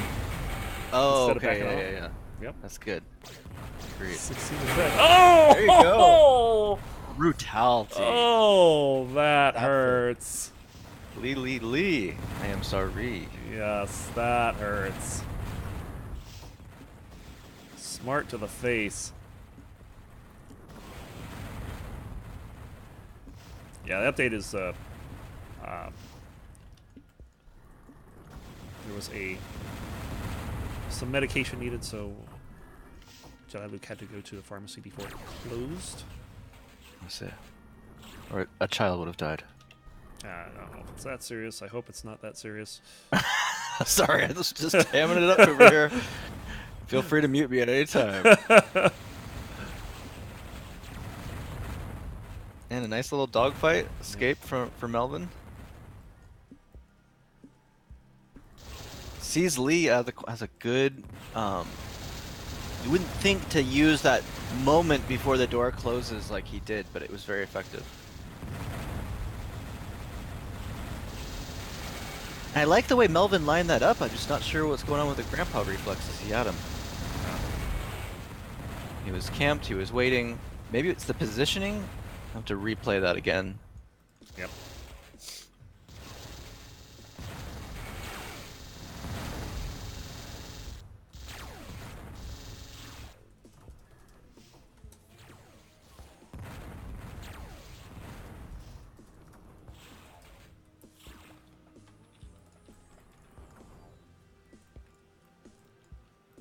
Speaker 2: Oh,
Speaker 1: Instead of
Speaker 2: okay,
Speaker 1: backing
Speaker 2: yeah.
Speaker 1: Yep.
Speaker 2: That's good. Agreed.
Speaker 1: 16%. Oh!
Speaker 2: There you go. Brutality.
Speaker 1: Oh, that
Speaker 2: That
Speaker 1: hurts.
Speaker 2: Lee. I am sorry.
Speaker 1: Yes, that hurts. Smart to the face. Yeah, the update is there was some medication needed, so Jediluke had to go to the pharmacy before it closed.
Speaker 2: That's it. Or a child would have died.
Speaker 1: I don't know if it's that serious. I hope it's not that serious.
Speaker 2: Sorry, I was just hamming it up over here. Feel free to mute me at any time. And a nice little dogfight escape for Melvin. Sees Lee as a good. You wouldn't think to use that moment before the door closes like he did, but it was very effective. And I like the way Melvin lined that up. I'm just not sure what's going on with the grandpa reflexes. He had him. He was camped. He was waiting. Maybe it's the positioning. I have to replay that again.
Speaker 1: Yep.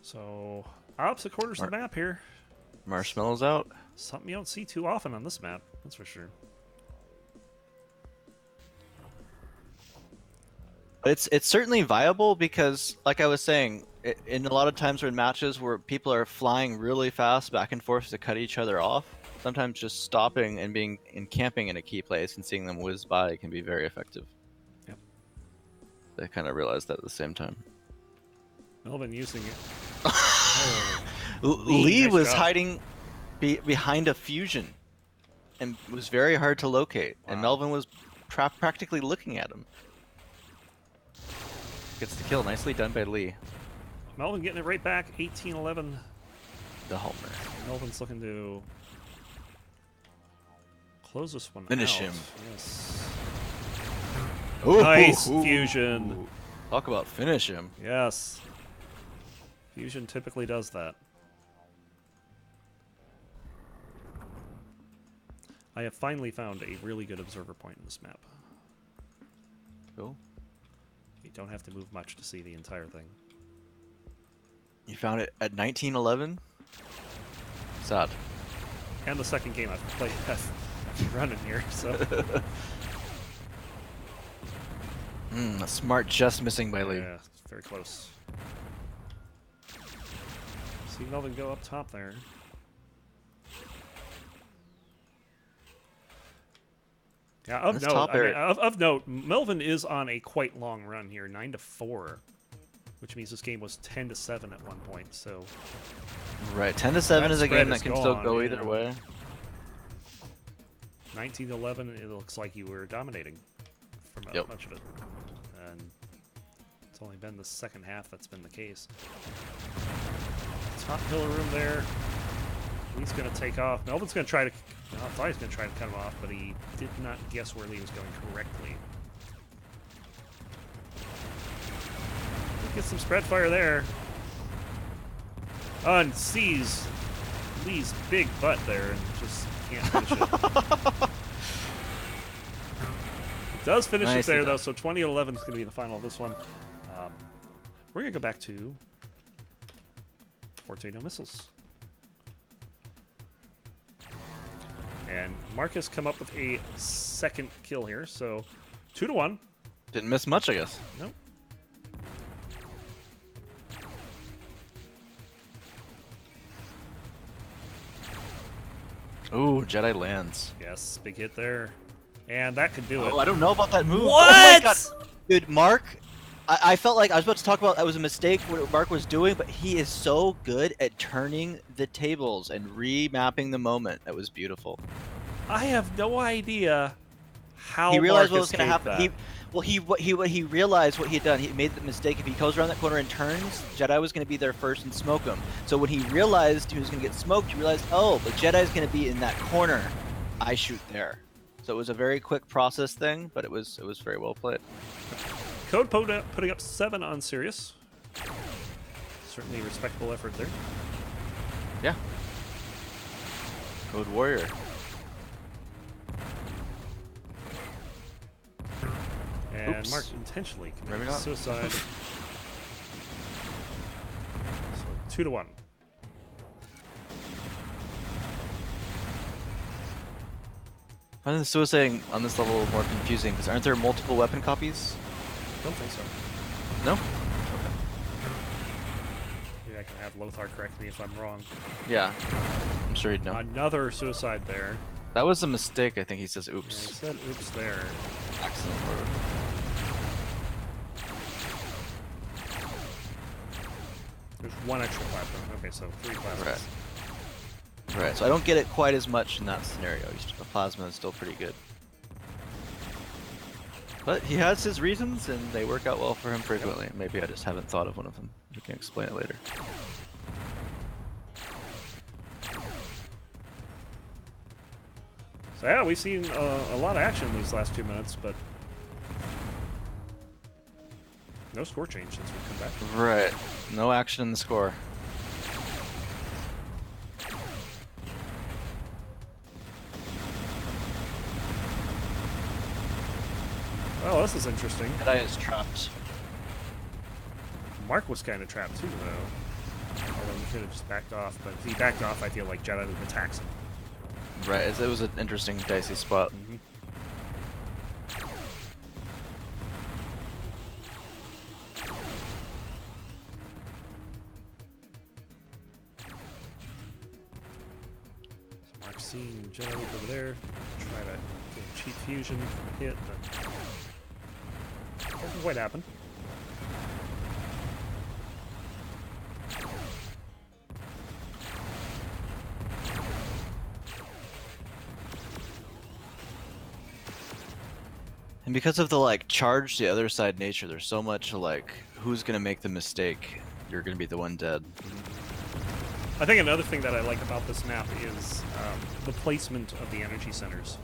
Speaker 1: So, opposite corners of the map here.
Speaker 2: Marshmallows out.
Speaker 1: Something you don't see too often on this map, that's for sure.
Speaker 2: It's certainly viable because, like I was saying, in a lot of times when matches where people are flying really fast back and forth to cut each other off, sometimes just stopping and being camping in a key place and seeing them whiz by can be very effective.
Speaker 1: Yep.
Speaker 2: I kind of realized that at the same time.
Speaker 1: Melvin using it.
Speaker 2: Lee
Speaker 1: nice
Speaker 2: was
Speaker 1: job.
Speaker 2: hiding behind a fusion and was very hard to locate.
Speaker 1: Wow.
Speaker 2: And Melvin was practically looking at him. Gets the kill. Nicely done by Lee.
Speaker 1: Melvin getting it right back, 18-11.
Speaker 2: The homer.
Speaker 1: Melvin's looking to close this one
Speaker 2: Finish
Speaker 1: out.
Speaker 2: him.
Speaker 1: Yes.
Speaker 2: Ooh,
Speaker 1: Nice
Speaker 2: ooh,
Speaker 1: fusion.
Speaker 2: ooh. Talk about finish him.
Speaker 1: Yes. Fusion typically does that. I have finally found a really good observer point in this map.
Speaker 2: Cool.
Speaker 1: You don't have to move much to see the entire thing.
Speaker 2: You found it at 1911? Sad.
Speaker 1: And the second game I've played, I've running here, so.
Speaker 2: A smart just missing by Lee.
Speaker 1: Yeah, it's very close. See Melvin go up top there. Yeah, of
Speaker 2: This
Speaker 1: note,
Speaker 2: top area.
Speaker 1: of note, Melvin is on a quite long run here, 9-4, which means this game was 10-7 at one point. So
Speaker 2: Right, 10-7 is a game that can still go either way.
Speaker 1: 19-11, it looks like you were dominating for much of it, and it's only been the second half that's been the case. Top pillar room there. He's going to take off. Melvin's going to try to... I thought he was going to try to cut him off, but he did not guess where Lee was going correctly. Get some spread fire there. And sees Lee's big butt there and just can't finish it. Does finish it there, though, so 20-11 is going to be the final of this one. We're going to go back to Torpedo missiles. And Marcus come up with a second kill here, so 2-1.
Speaker 2: Didn't miss much, I guess.
Speaker 1: Nope.
Speaker 2: Ooh, Jedi lands.
Speaker 1: Yes, big hit there. And that could do it.
Speaker 2: Oh, I don't know about that move.
Speaker 1: What?
Speaker 2: Oh my god. Dude, Mark, I felt like I was about to talk about that was a mistake what Mark was doing, but he is so good at turning the tables and remapping the moment. That was beautiful.
Speaker 1: I have no idea how
Speaker 2: he realized
Speaker 1: Marcus
Speaker 2: what was going to happen.
Speaker 1: that.
Speaker 2: He realized what he had done. He made the mistake. If he goes around that corner and turns, Jedi was going to be there first and smoke him. So when he realized he was going to get smoked, he realized, oh, but Jedi's going to be in that corner. I shoot there. So it was a very quick process thing, but it was very well played.
Speaker 1: Code putting up 7 on Sirius. Certainly a respectable effort there.
Speaker 2: Yeah. Code Warrior.
Speaker 1: And
Speaker 2: Oops.
Speaker 1: Mark intentionally
Speaker 2: Maybe
Speaker 1: committed
Speaker 2: not.
Speaker 1: suicide. So 2-1.
Speaker 2: I find the suicide on this level more confusing because aren't there multiple weapon copies?
Speaker 1: Don't think so.
Speaker 2: No?
Speaker 1: Maybe I can have Lothar correct me if I'm wrong.
Speaker 2: Yeah. I'm sure he'd know.
Speaker 1: Another suicide there.
Speaker 2: That was a mistake. I think he says
Speaker 1: Yeah, he
Speaker 2: oops.
Speaker 1: said oops there.
Speaker 2: Accident word.
Speaker 1: There's one extra plasma. Okay, so 3 plasmas.
Speaker 2: Right. Right, so I don't get it quite as much in that scenario. The plasma is still pretty good. But he has his reasons, and they work out well for him frequently. Maybe I just haven't thought of one of them. We can explain it later.
Speaker 1: So yeah, we've seen a lot of action in these last 2 minutes, but no score change since we've come back.
Speaker 2: Right. No action in the score.
Speaker 1: Oh, this is interesting.
Speaker 2: Jedi is trapped.
Speaker 1: Mark was kind of trapped too, though. Although he could have just backed off, but if he backed off, I feel like Jedi attacks him.
Speaker 2: Right, it was an interesting, dicey spot.
Speaker 1: Mm-hmm. So Mark's seeing Jediluke over there. Try to get a cheap fusion hit, but doesn't quite happen.
Speaker 2: And because of the like charge the other side nature, there's so much like who's gonna make the mistake? You're gonna be the one dead.
Speaker 1: I think another thing that I like about this map is the placement of the energy centers.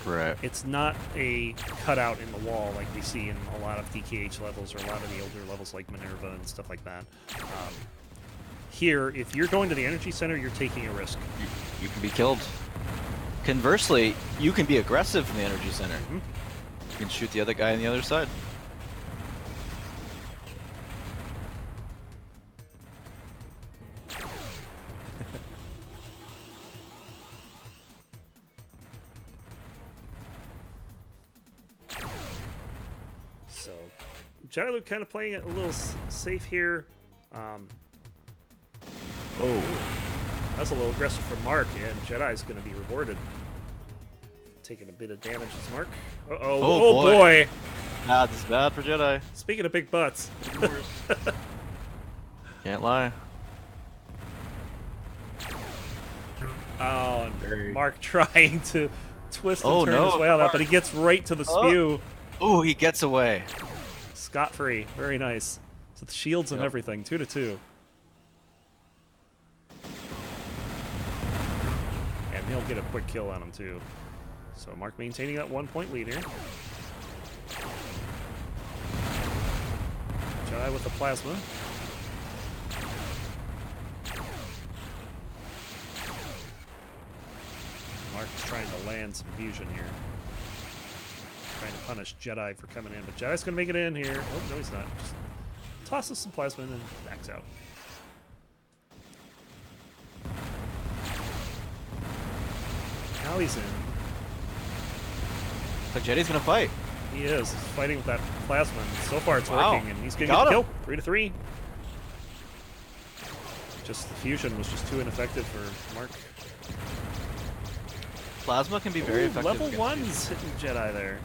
Speaker 2: Right.
Speaker 1: It's not a cutout in the wall like we see in a lot of DKH levels or a lot of the older levels like Minerva and stuff like that. Here, if you're going to the energy center, you're taking a risk.
Speaker 2: You can be killed. Conversely, you can be aggressive in the energy center.
Speaker 1: Mm-hmm.
Speaker 2: You can shoot the other guy on the other side.
Speaker 1: So, Jediluke kind of playing it a little safe here.
Speaker 2: Oh.
Speaker 1: That's a little aggressive from Mark, and Jedi's going to be rewarded. taking a bit of damage as Mark. Uh-oh.
Speaker 2: Oh,
Speaker 1: Oh, boy.
Speaker 2: Ah, this is bad for Jedi.
Speaker 1: Speaking of big butts.
Speaker 2: Can't lie.
Speaker 1: Oh, and Mark trying to twist and turn
Speaker 2: no,
Speaker 1: his way out of that, but he gets right to the spew.
Speaker 2: Oh, he gets away.
Speaker 1: Scot-free. Very nice. So the shields and everything. 2-2. And he'll get a quick kill on him, too. So Mark maintaining that 1-point lead here. Jedi with the plasma. Mark's trying to land some fusion here. Trying to punish Jedi for coming in, but Jedi's gonna make it in here. Oh, no, he's not. Just tosses some plasma in and backs out. Now he's in.
Speaker 2: Like Jedi's gonna fight.
Speaker 1: He is. He's fighting with that plasma, and so far it's
Speaker 2: Wow.
Speaker 1: working, and he's gonna get the kill. 3-3. Just the fusion was just too ineffective for Mark.
Speaker 2: Plasma can be very effective.
Speaker 1: Level
Speaker 2: against
Speaker 1: 1's hitting Jedi there.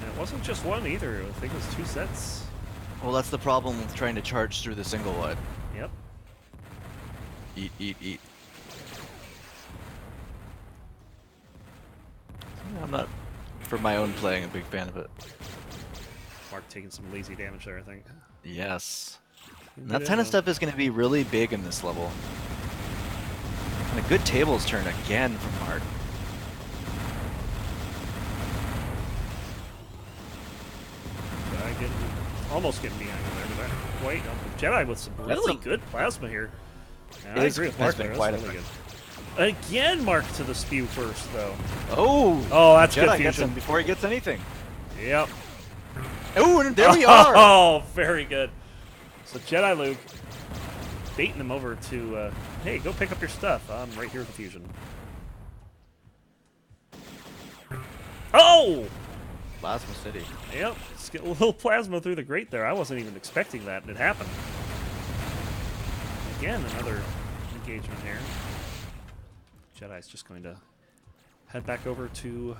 Speaker 1: And it wasn't just one either. I think it was 2 sets.
Speaker 2: Well, that's the problem with trying to charge through the single wide.
Speaker 1: Yep.
Speaker 2: Eat, eat, eat. I'm not, for my own playing, a big fan of it.
Speaker 1: Mark taking some lazy damage there, I think.
Speaker 2: Yes. And that kind of stuff is going to be really big in this level. And a good tables turn again from Mark.
Speaker 1: Almost getting behind him there, but not quite. Jedi with some really good plasma here. And I agree with Mark there. That's really good. Again, Mark to the spew first, though.
Speaker 2: Oh,
Speaker 1: that's
Speaker 2: Jedi
Speaker 1: good
Speaker 2: gets
Speaker 1: fusion.
Speaker 2: him before he gets anything.
Speaker 1: Yep.
Speaker 2: Oh, and there we are.
Speaker 1: Oh, very good. So Jediluke baiting him over to, hey, go pick up your stuff. I'm right here with the fusion. Oh!
Speaker 2: Plasma City.
Speaker 1: Yep, just get a little plasma through the grate there. I wasn't even expecting that, and it happened. Again, another engagement here. Jedi's just going to head back over to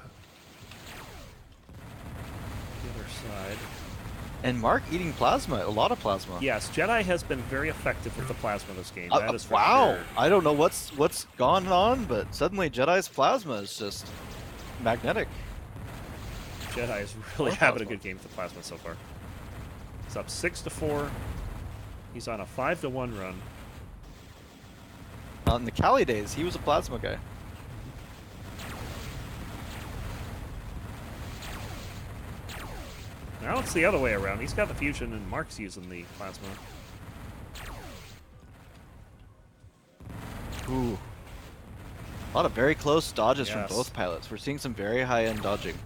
Speaker 1: the other side.
Speaker 2: And Mark eating plasma, a lot of plasma.
Speaker 1: Yes, Jedi has been very effective with the plasma this game. That is for
Speaker 2: wow.
Speaker 1: sure.
Speaker 2: I don't know what's gone on, but suddenly Jedi's plasma is just magnetic.
Speaker 1: Jedi is really having a good game with the plasma so far. He's up 6-4. He's on a 5-1 run.
Speaker 2: In the Cali days, he was a plasma guy.
Speaker 1: Now it's the other way around. He's got the fusion, and Mark's using the plasma.
Speaker 2: Ooh. A lot of very close dodges from
Speaker 1: Yes.
Speaker 2: both pilots. We're seeing some very high-end dodging.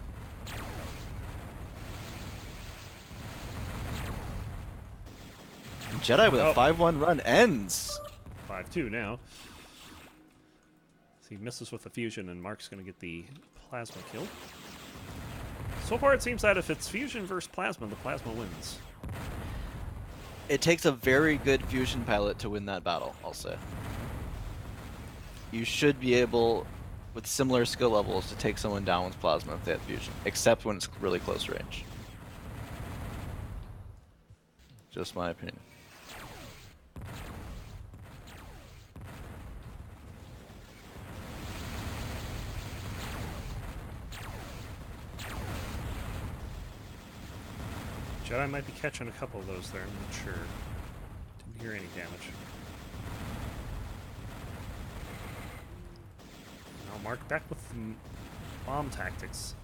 Speaker 2: Jedi with a 5-1 run ends.
Speaker 1: 5-2 now. So he misses with the fusion, and Mark's going to get the plasma kill. So far, it seems that if it's fusion versus plasma, the plasma wins.
Speaker 2: It takes a very good fusion pilot to win that battle, I'll say. You should be able, with similar skill levels, to take someone down with plasma if they have fusion, except when it's really close range. Just my opinion.
Speaker 1: Jedi might be catching a couple of those there, I'm not sure. Didn't hear any damage. Now Mark back with the bomb tactics.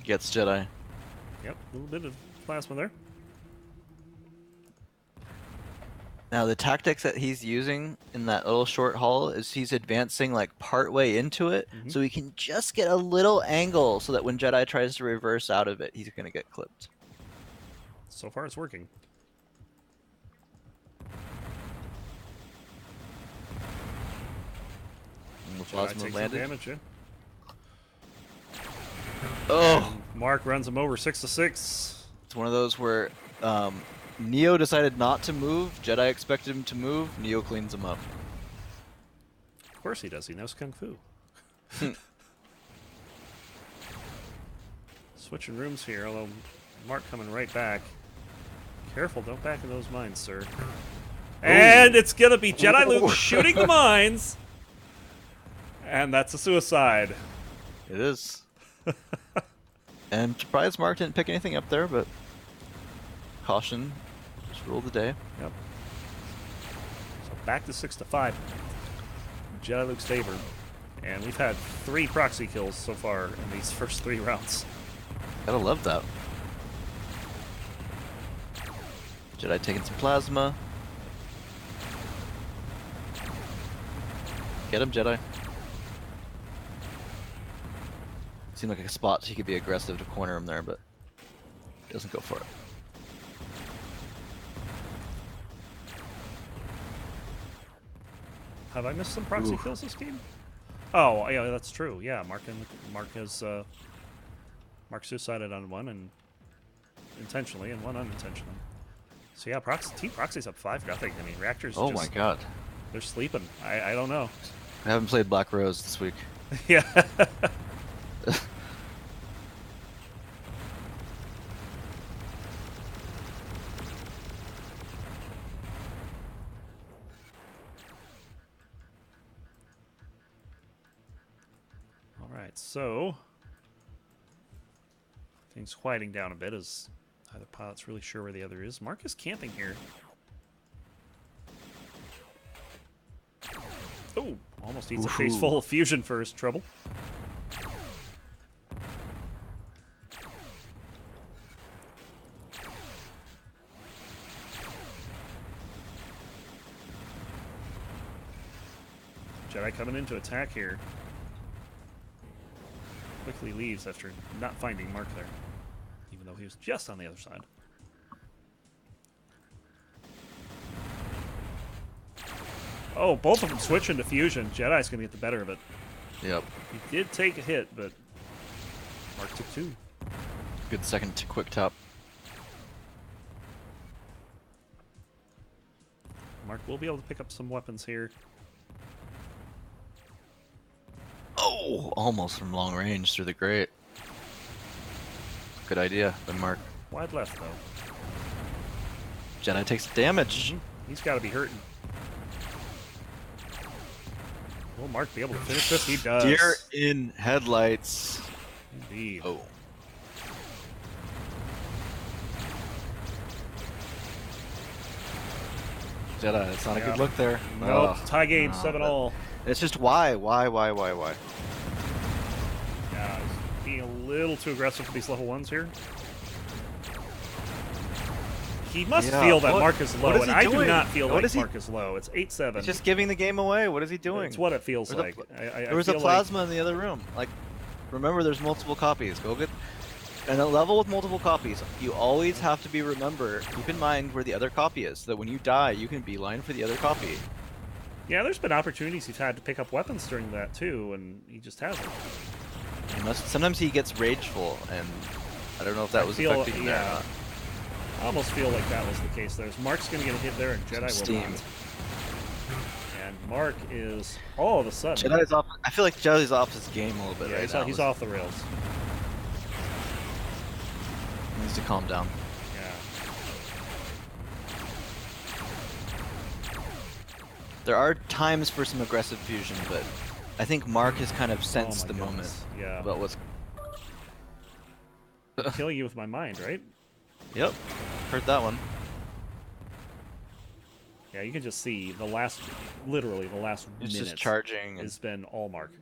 Speaker 2: Gets Jedi.
Speaker 1: Yep, a little bit of plasma there.
Speaker 2: Now the tactics that he's using in that little short haul is he's advancing like part way into it, so he can just get a little angle so that when Jedi tries to reverse out of it, he's gonna get clipped.
Speaker 1: So far it's working.
Speaker 2: And the
Speaker 1: Jedi
Speaker 2: plasma
Speaker 1: takes
Speaker 2: landed.
Speaker 1: some damage, yeah.
Speaker 2: Oh!
Speaker 1: And Mark runs him over 6-6.
Speaker 2: It's one of those where Neo decided not to move. Jedi expected him to move. Neo cleans him up.
Speaker 1: Of course he does. He knows Kung Fu. Switching rooms here, although Mark coming right back. Careful, don't back in those mines, sir. Ooh. And it's going to be Jediluke shooting the mines. And that's a suicide.
Speaker 2: It is. And surprised Mark didn't pick anything up there, but caution just rule the day.
Speaker 1: Yep. So back to 6-5. Jediluke's favor. And we've had 3 proxy kills so far in these first 3 rounds.
Speaker 2: Gotta love that. Jedi taking some plasma. Get him, Jedi. Seemed like a spot he could be aggressive to corner him there, but doesn't go for it.
Speaker 1: Have I missed some proxy kills this game? Oh, yeah, that's true. Yeah, Mark suicided on one and intentionally, and one unintentionally. So yeah, Team Proxy's up 5-0. I mean, Reactors.
Speaker 2: Oh my god,
Speaker 1: they're sleeping. I don't know.
Speaker 2: I haven't played Black Rose this week.
Speaker 1: Yeah. All right, so things quieting down a bit as neither pilot's really sure where the other is. Mark is camping here. Oh, almost eats a face full of fusion for his trouble. Jedi coming in to attack here. Quickly leaves after not finding Mark there, even though he was just on the other side. Oh, both of them switching to fusion. Jedi's going to get the better of it.
Speaker 2: Yep.
Speaker 1: He did take a hit, but Mark took 2.
Speaker 2: Good second to quick tap.
Speaker 1: Mark will be able to pick up some weapons here.
Speaker 2: Oh, almost from long range through the grate. Good idea by Mark.
Speaker 1: Wide left, though.
Speaker 2: Jedi takes damage.
Speaker 1: He's got to be hurting. Will Mark be able to finish this? He does.
Speaker 2: Deer in headlights.
Speaker 1: Indeed.
Speaker 2: Oh. Jedi, it's not a good look there.
Speaker 1: Nope. Tie game, 7-all.
Speaker 2: It's just why?
Speaker 1: Yeah, he's being a little too aggressive for these level 1s here. He must feel that Mark is low, and I do not feel like Mark is low. It's 8-7.
Speaker 2: He's just giving the game away. What is he doing?
Speaker 1: It's what it feels like.
Speaker 2: There was a plasma in the other room. Like, remember, there's multiple copies. Go get... And a level with multiple copies, you always have to keep in mind where the other copy is, so that when you die, you can beeline for the other copy.
Speaker 1: Yeah, there's been opportunities he's had to pick up weapons during that, too, and he just hasn't.
Speaker 2: Sometimes he gets rageful, and I don't know if that was affecting him there or not.
Speaker 1: I almost feel like that was the case there. Mark's going to get a hit there, and Jedi will not. And Mark is, all of a sudden...
Speaker 2: Jedi's off. I feel like Jedi's off his game a little bit right now.
Speaker 1: He's off the rails.
Speaker 2: He needs to calm down.
Speaker 1: Yeah.
Speaker 2: There are times for some aggressive fusion, but I think Mark has kind of sensed the moment about what's...
Speaker 1: I'm killing you with my mind, right?
Speaker 2: Yep, heard that one.
Speaker 1: Yeah, you can just see literally the last minute
Speaker 2: just charging
Speaker 1: has been all Mark.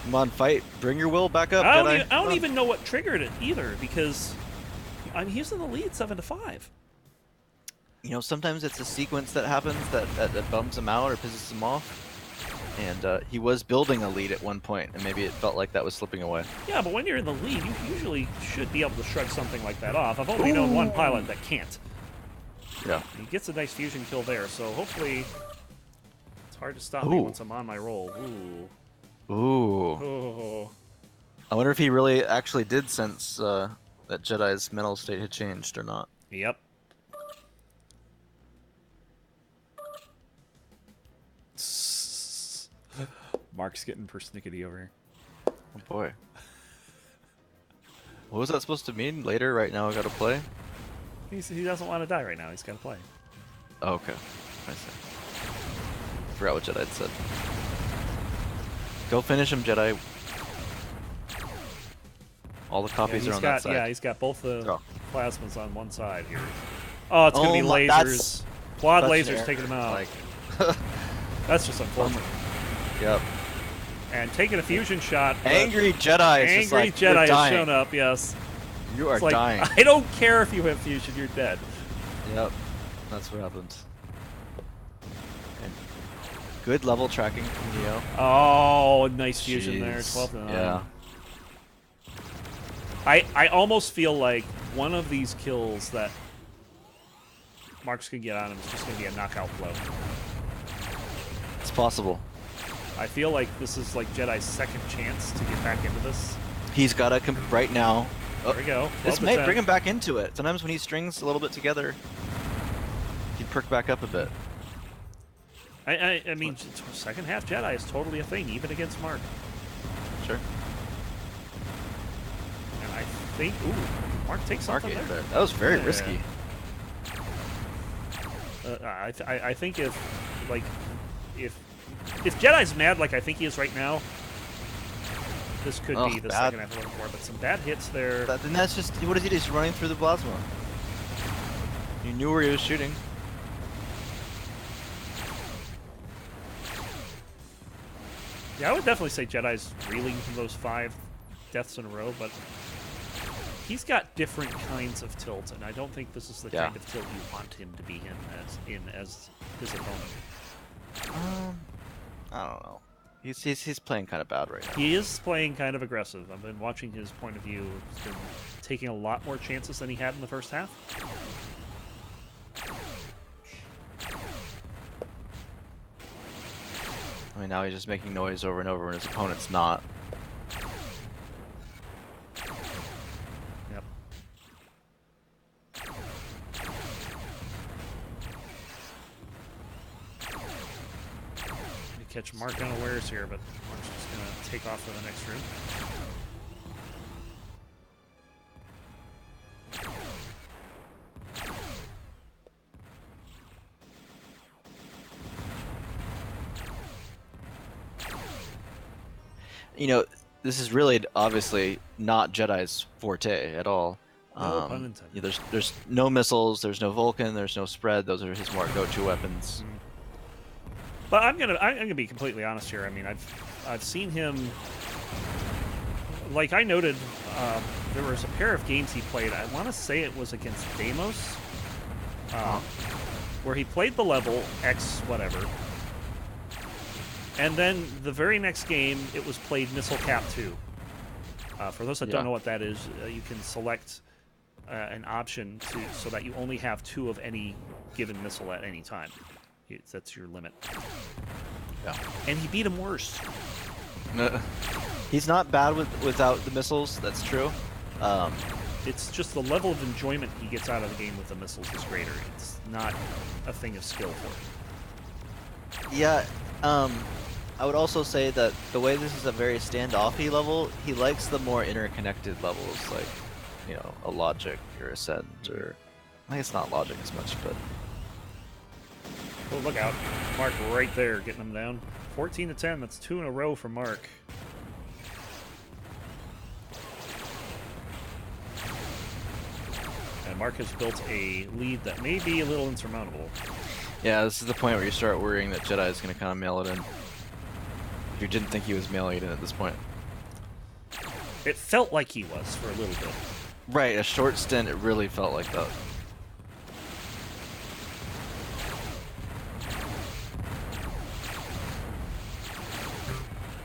Speaker 2: Come on, fight! Bring your will back up.
Speaker 1: I don't even know what triggered it either, because he's in the lead 7-5.
Speaker 2: You know, sometimes it's a sequence that happens that bumps him out or pisses him off. And he was building a lead at one point, and maybe it felt like that was slipping away.
Speaker 1: Yeah, but when you're in the lead, you usually should be able to shrug something like that off. I've only known one pilot that can't.
Speaker 2: Yeah.
Speaker 1: He gets a nice fusion kill there, so hopefully it's hard to stop me once I'm on my roll. Ooh.
Speaker 2: Ooh.
Speaker 1: Oh.
Speaker 2: I wonder if he really actually did sense that Jedi's mental state had changed or not.
Speaker 1: Yep. Mark's getting persnickety over here.
Speaker 2: Oh boy. What was that supposed to mean? Later, right now I gotta play?
Speaker 1: He doesn't want to die right now. He's got to play.
Speaker 2: Oh, okay. I see. Forgot what Jedi said. Go finish him, Jedi. All the copies are on that side.
Speaker 1: Yeah, he's got both the
Speaker 2: Oh.
Speaker 1: plasmas on one side here. Oh, it's going to be lasers. Quad lasers taking him out.
Speaker 2: Like,
Speaker 1: that's just unfortunate.
Speaker 2: Yep.
Speaker 1: And taking a fusion shot.
Speaker 2: Angry Jedi.
Speaker 1: Angry Jedi has shown up, yes.
Speaker 2: You are
Speaker 1: like,
Speaker 2: dying.
Speaker 1: I don't care if you have fusion, you're dead.
Speaker 2: Yep. That's what happens. And good level tracking from Neo.
Speaker 1: Oh, nice fusion there. 12 to 9.
Speaker 2: Yeah.
Speaker 1: I almost feel like one of these kills that Mark's going to get on him is just going to be a knockout blow.
Speaker 2: It's possible.
Speaker 1: I feel like this is like Jedi's second chance to get back into this.
Speaker 2: He's got to come right now.
Speaker 1: There we go.
Speaker 2: This may bring him back into it. Sometimes when he strings a little bit together, he'd perk back up a bit.
Speaker 1: I mean, second half Jedi is totally a thing, even against Mark.
Speaker 2: Sure.
Speaker 1: And I think, ooh, Mark takes something there.
Speaker 2: That was very risky.
Speaker 1: I think if Jedi's mad like I think he is right now, this could be the second half of the but some bad hits there.
Speaker 2: And that's just, what is he do? He's running through the plasma. You knew where he was shooting.
Speaker 1: Yeah, I would definitely say Jedi's reeling from those 5 deaths in a row, but he's got different kinds of tilt, and I don't think this is the kind of tilt you want him to be in as his opponent.
Speaker 2: I don't know. He's playing kind of bad right now.
Speaker 1: He is playing kind of aggressive. I've been watching his point of view. He's been taking a lot more chances than he had in the first half.
Speaker 2: I mean, now he's just making noise over and over and his opponent's not.
Speaker 1: Yep. Catch Mark unawares here, but Mark's just going to take off for the next room.
Speaker 2: You know, this is really obviously not Jedi's forte at all.
Speaker 1: No pun intended.
Speaker 2: Yeah, there's no missiles, there's no Vulcan, there's no spread. Those are his more go-to weapons.
Speaker 1: But I'm gonna be completely honest here. I mean, I've seen him. Like I noted, there was a pair of games he played. I want to say it was against Deimos, where he played the level X whatever, and then the very next game it was played Missile Cap 2. For those that don't know what that is, you can select an option so that you only have 2 of any given missile at any time. That's your limit.
Speaker 2: Yeah.
Speaker 1: And he beat him worse.
Speaker 2: He's not bad without the missiles, that's true.
Speaker 1: It's just the level of enjoyment he gets out of the game with the missiles is greater. It's not a thing of skill for him.
Speaker 2: Yeah, I would also say that the way this is a very standoffy level, he likes the more interconnected levels, like, you know, a Logic or Ascent, or I guess not Logic as much, but...
Speaker 1: Oh, look out. Mark right there, getting him down. 14 to 10, that's 2 in a row for Mark. And Mark has built a lead that may be a little insurmountable.
Speaker 2: Yeah, this is the point where you start worrying that Jedi is going to kind of mail it in. If you didn't think he was mailing it in at this point.
Speaker 1: It felt like he was for a little bit.
Speaker 2: Right, a short stint, it really felt like that.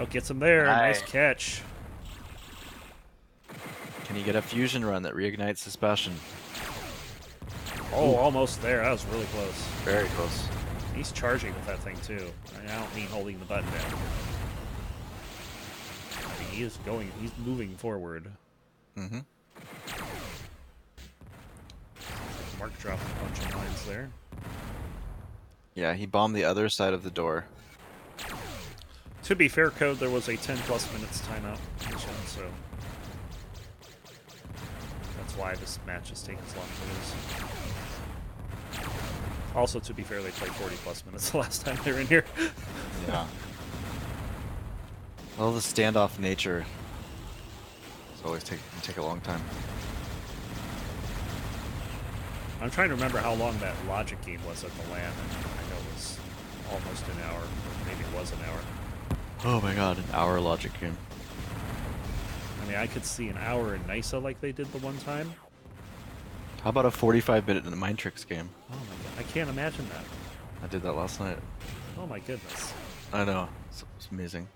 Speaker 1: Oh, gets him there. Nice catch.
Speaker 2: Can he get a fusion run that reignites his passion?
Speaker 1: Oh, almost there. That was really close.
Speaker 2: Very close.
Speaker 1: He's charging with that thing, too. I don't mean holding the button down. I mean, he is going, he's moving forward.
Speaker 2: Mm-hmm.
Speaker 1: Mark dropped a bunch of mines there.
Speaker 2: Yeah, he bombed the other side of the door.
Speaker 1: To be fair, Code, there was a 10+ minutes timeout mission, so that's why this match is taking as long as it is. Also, to be fair, they played 40+ minutes the last time they were in here.
Speaker 2: Yeah. Well, the standoff nature it's always can take a long time.
Speaker 1: I'm trying to remember how long that logic game was at the LAN. I know it was almost an hour, or maybe it was an hour.
Speaker 2: Oh my god, an hour logic game.
Speaker 1: I mean, I could see an hour in NISA like they did the one time.
Speaker 2: How about a 45-minute in the Mind Tricks game?
Speaker 1: Oh my god, I can't imagine that.
Speaker 2: I did that last night.
Speaker 1: Oh my goodness.
Speaker 2: I know, it's amazing.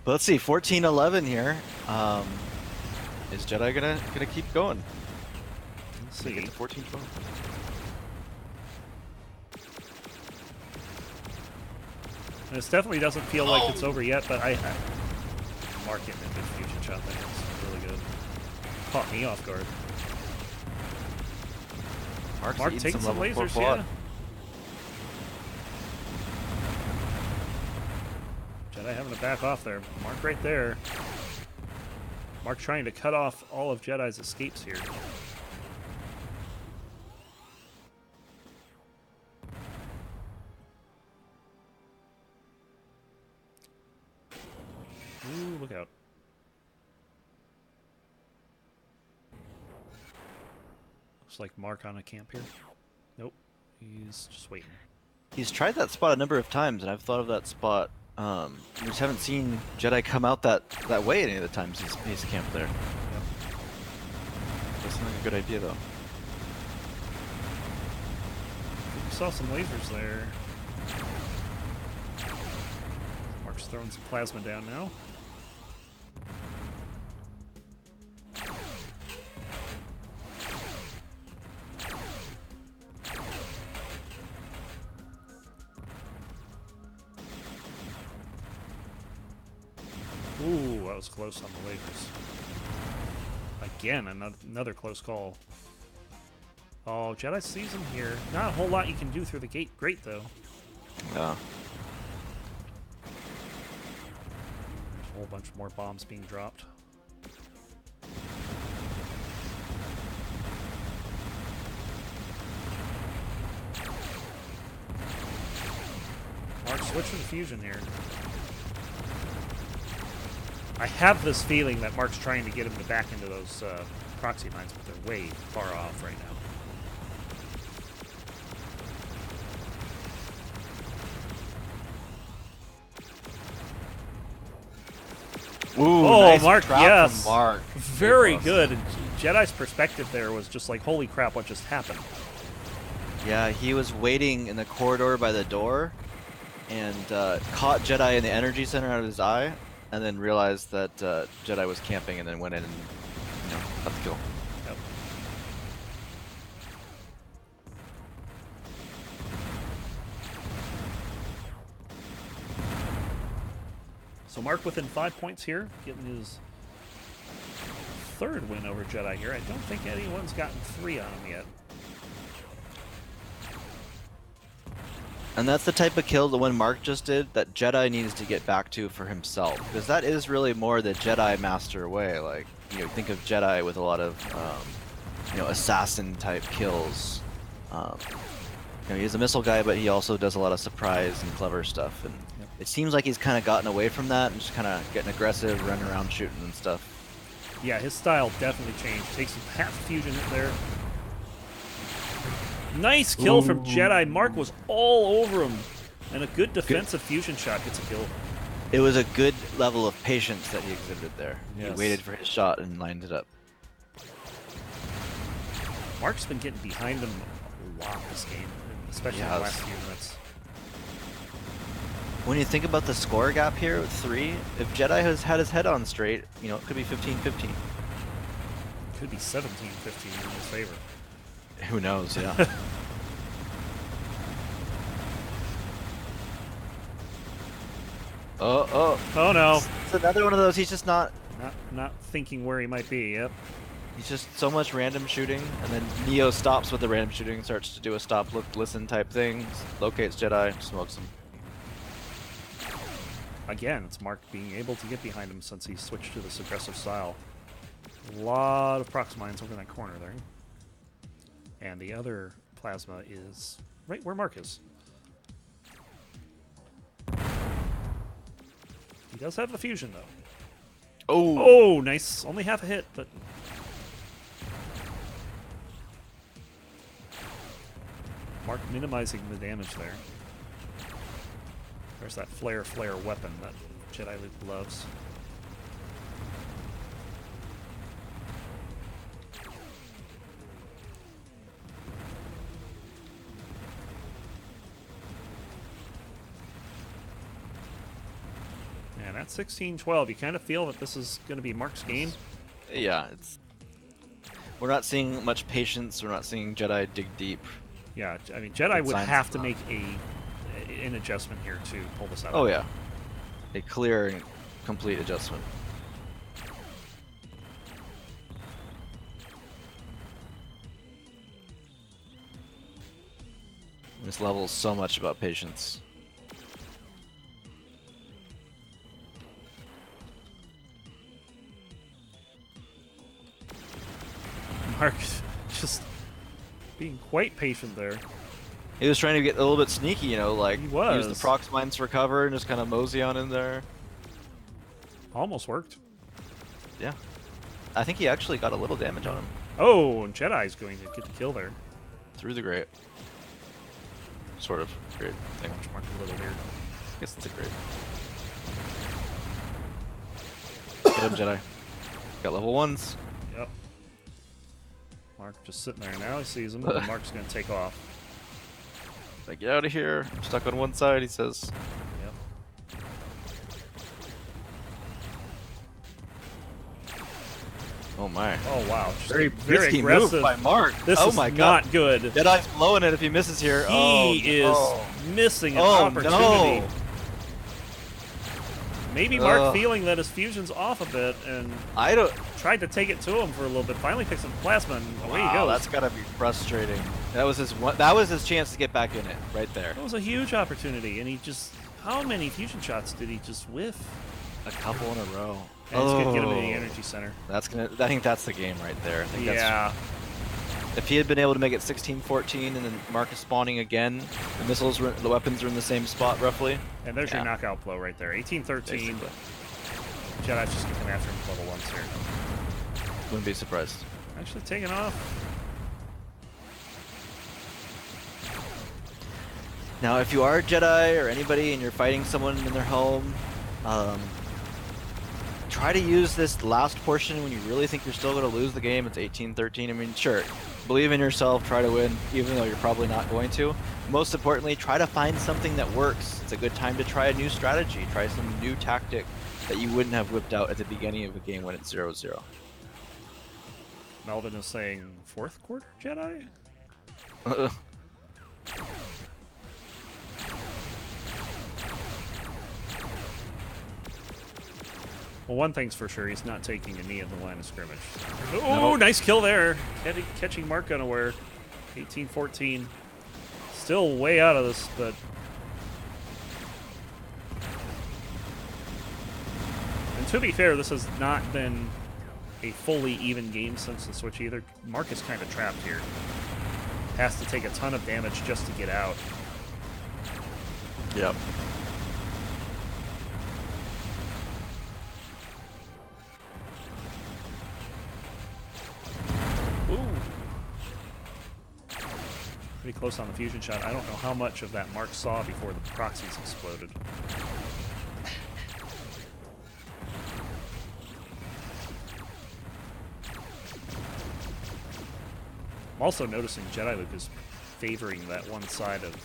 Speaker 2: But let's see, 14-11 here. Is Jedi gonna keep going?
Speaker 1: Let's see.
Speaker 2: Get to 14-12.
Speaker 1: This definitely doesn't feel like it's over yet, but I Mark getting a good fusion shot there. It's really good. Caught me off guard. Mark taking some lasers, yeah. Jedi having to back off there. Mark right there. Mark trying to cut off all of Jedi's escapes here. Ooh, look out. Looks like Mark on a camp here. Nope. He's just waiting.
Speaker 2: He's tried that spot a number of times, and I've thought of that spot. We just haven't seen Jedi come out that way any of the times he's camped there.
Speaker 1: Yep.
Speaker 2: That's not a good idea, though.
Speaker 1: We saw some lasers there. Mark's throwing some plasma down now. Ooh, that was close on the lasers. Again, another close call. Oh, Jedi sees him here. Not a whole lot you can do through the gate. Great, though.
Speaker 2: Yeah.
Speaker 1: There's a whole bunch more bombs being dropped. Mark switching to fusion here. I have this feeling that Mark's trying to get him to back into those proxy mines, but they're way far off right now.
Speaker 2: Ooh,
Speaker 1: Oh,
Speaker 2: nice
Speaker 1: Mark,
Speaker 2: drop
Speaker 1: yes.
Speaker 2: from Mark.
Speaker 1: Very good. And Jedi's perspective there was just like, holy crap, what just happened?
Speaker 2: Yeah, he was waiting in the corridor by the door and caught Jedi in the energy center out of his eye, and then realized that Jedi was camping, and then went in and got the kill.
Speaker 1: Yep. So Mark within 5 points here, getting his third win over Jedi here. I don't think anyone's gotten 3 on him yet.
Speaker 2: And that's the type of kill the one Mark just did that Jedi needs to get back to for himself, because that is really more the Jedi master way. Like, think of Jedi with a lot of assassin type kills. He's a missile guy, but he also does a lot of surprise and clever stuff. And it seems like he's kind of gotten away from that and just kind of getting aggressive, running around shooting and stuff.
Speaker 1: Yeah, his style definitely changed. Takes some half fusion in there. Nice kill from Jedi. Mark was all over him. And a good defensive fusion shot gets a kill.
Speaker 2: It was a good level of patience that he exhibited there.
Speaker 1: Yes.
Speaker 2: He waited for his shot and lined it up.
Speaker 1: Mark's been getting behind him a lot this game, especially in the last few minutes.
Speaker 2: When you think about the score gap here with 3, if Jedi has had his head on straight, it could be 15-15.
Speaker 1: Could be 17-15 in his favor.
Speaker 2: Who knows, yeah.
Speaker 1: Oh no.
Speaker 2: It's another one of those, he's just not
Speaker 1: Not thinking where he might be, yep.
Speaker 2: He's just so much random shooting, and then Neo stops with the random shooting, starts to do a stop, look, listen type thing, locates Jedi, smokes him.
Speaker 1: Again, it's Mark being able to get behind him since he switched to this aggressive style. A lot of prox mines over in that corner there. And the other plasma is right where Mark is. He does have the fusion, though.
Speaker 2: Oh!
Speaker 1: Oh, nice. Only half a hit, but... Mark minimizing the damage there. There's that flare weapon that Jediluke loves. And at 16-12, you kind of feel that this is going to be Mark's game.
Speaker 2: Yeah, we're not seeing much patience. We're not seeing Jedi dig deep.
Speaker 1: Yeah, I mean, Jedi would have to make an adjustment here to pull this out.
Speaker 2: Oh yeah, a clear and complete adjustment. This level is so much about patience.
Speaker 1: Mark just being quite patient there.
Speaker 2: He was trying to get a little bit sneaky, you know, like use the prox mines for cover and just kind of mosey on in there.
Speaker 1: Almost worked.
Speaker 2: Yeah. I think he actually got a little damage on him.
Speaker 1: Oh, and Jedi's going to get the kill there.
Speaker 2: Through the grate. Sort of grate thing.
Speaker 1: Mark a little weird.
Speaker 2: I guess it's a grate. Get him, Jedi. Got level 1s.
Speaker 1: Yep. Mark just sitting there now. He sees him, and Mark's going to take off.
Speaker 2: Like, get out of here. I'm stuck on one side, he says.
Speaker 1: Yep.
Speaker 2: Oh my.
Speaker 1: Oh wow.
Speaker 2: Very
Speaker 1: aggressive
Speaker 2: move by Mark.
Speaker 1: This is
Speaker 2: my God.
Speaker 1: not good.
Speaker 2: Jedi's blowing it if he misses here.
Speaker 1: He is missing an opportunity.
Speaker 2: No.
Speaker 1: Maybe Mark feeling that his fusion's off a bit and tried to take it to him for a little bit. Finally picks up the plasma and away he goes.
Speaker 2: That's gotta be frustrating. That was his chance to get back in it right there.
Speaker 1: That was a huge opportunity, and he just how many fusion shots did he just whiff?
Speaker 2: A couple in a row.
Speaker 1: And it's gonna get him in the energy center.
Speaker 2: I think that's the game right there. I think
Speaker 1: yeah.
Speaker 2: If he had been able to make it 16-14 and then Mark is spawning again, the weapons are in the same spot roughly.
Speaker 1: And there's your knockout blow right there. 18-13. Jedi's just getting after him level 1s here.
Speaker 2: Wouldn't be surprised.
Speaker 1: Actually taking off.
Speaker 2: Now, if you are a Jedi or anybody and you're fighting someone in their home, try to use this last portion when you really think you're still going to lose the game. It's 18-13. I mean, sure, believe in yourself, try to win, even though you're probably not going to. Most importantly, try to find something that works. It's a good time to try a new strategy, try some new tactic that you wouldn't have whipped out at the beginning of a game when it's 0-0.
Speaker 1: Melvin is saying fourth quarter Jedi? Well, one thing's for sure, he's not taking a knee at the line of scrimmage. Oh, nice kill there. Catching Mark unaware. 18-14. Still way out of this, but... And to be fair, this has not been a fully even game since the switch either. Mark is kind of trapped here. Has to take a ton of damage just to get out.
Speaker 2: Yep.
Speaker 1: Pretty close on the fusion shot. I don't know how much of that Mark saw before the proxies exploded. I'm also noticing Jediluke is favoring that one side of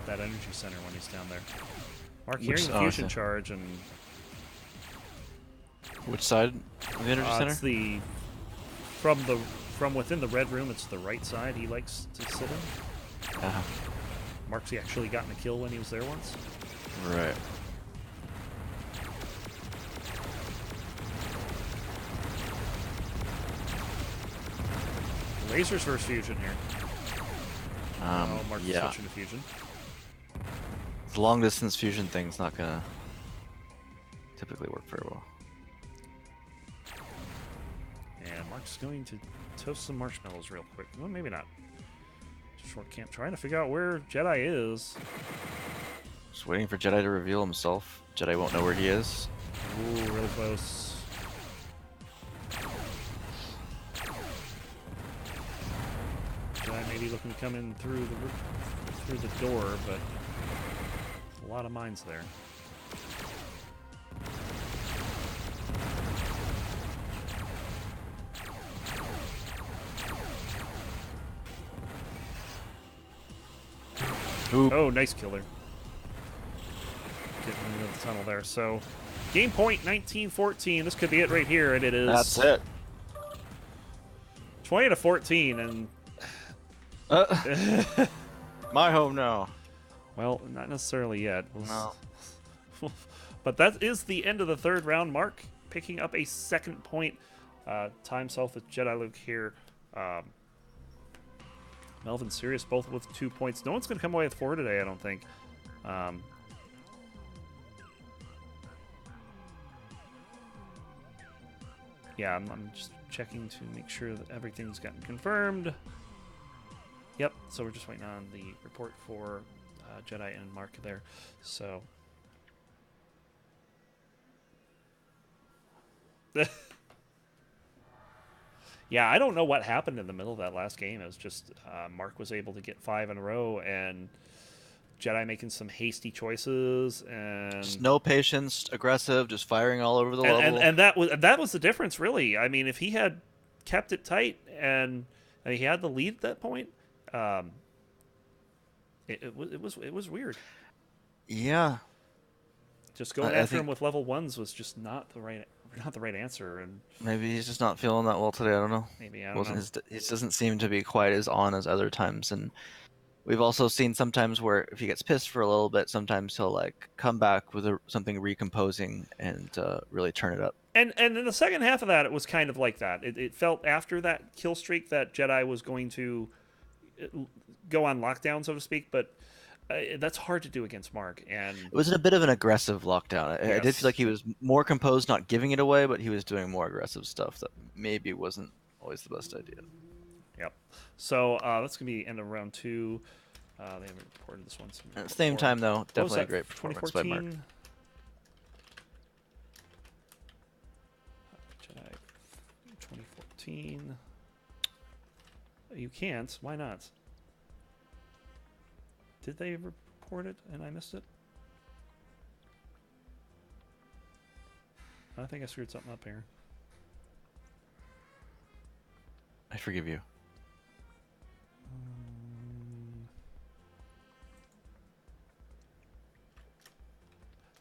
Speaker 1: that energy center when he's down there. Mark hearing the fusion charge and...
Speaker 2: Which side of the energy center?
Speaker 1: It's the... From within the red room, it's the right side he likes to sit in. Mark's actually gotten a kill when he was there once.
Speaker 2: Right.
Speaker 1: Racers versus Fusion here. Mark
Speaker 2: yeah.
Speaker 1: switching to Fusion.
Speaker 2: The long distance fusion thing's not gonna typically work very well.
Speaker 1: And Mark's going to toast some marshmallows real quick. Well, maybe not. Short camp trying to figure out where Jedi is.
Speaker 2: Just waiting for Jedi to reveal himself. Jedi won't know where he is.
Speaker 1: Ooh, real close. Jedi may be looking to come in through the door, but a lot of mines there.
Speaker 2: Oop.
Speaker 1: Oh, nice kill there. Getting into the tunnel there. So, game point 19-14. This could be it right here, and it is.
Speaker 2: That's it.
Speaker 1: 20-14, and
Speaker 2: My home now.
Speaker 1: well, not necessarily yet.
Speaker 2: No.
Speaker 1: But that is the end of the third round. Mark picking up a second point. Time himself with Jediluke here. Melvin Sirius both with 2 points. No one's going to come away with 4 today, I don't think. Yeah, I'm just checking to make sure that everything's gotten confirmed. Yep, so we're just waiting on the report for Jedi and Mark there. So... yeah, I don't know what happened in the middle of that last game. It was just Mark was able to get 5 in a row, and Jedi making some hasty choices, and
Speaker 2: Just no patience, aggressive, just firing all over the level.
Speaker 1: and that was the difference, really. I mean, if he had kept it tight and he had the lead at that point, it was weird.
Speaker 2: Yeah.
Speaker 1: Just going after him with level 1s was just not the right answer, and
Speaker 2: maybe he's just not feeling that well today. I don't know.
Speaker 1: Maybe I don't know.
Speaker 2: He doesn't seem to be quite as on as other times, and we've also seen sometimes where if he gets pissed for a little bit, sometimes he'll like come back with something recomposing and really turn it up.
Speaker 1: And in the second half of that, it was kind of like that. It felt after that kill streak that Jedi was going to go on lockdown, so to speak, but that's hard to do against Mark. And
Speaker 2: it was a bit of an aggressive lockdown.
Speaker 1: Yes.
Speaker 2: I did feel like he was more composed, not giving it away, but he was doing more aggressive stuff that maybe wasn't always the best idea.
Speaker 1: Yep. So that's going to be the end of round 2. They haven't reported this one. So
Speaker 2: At the same time, though, definitely a great performance by
Speaker 1: 2014?
Speaker 2: Mark.
Speaker 1: Jedi 2014. You can't. Why not? Did they report it and I missed it? I think I screwed something up here.
Speaker 2: I forgive you.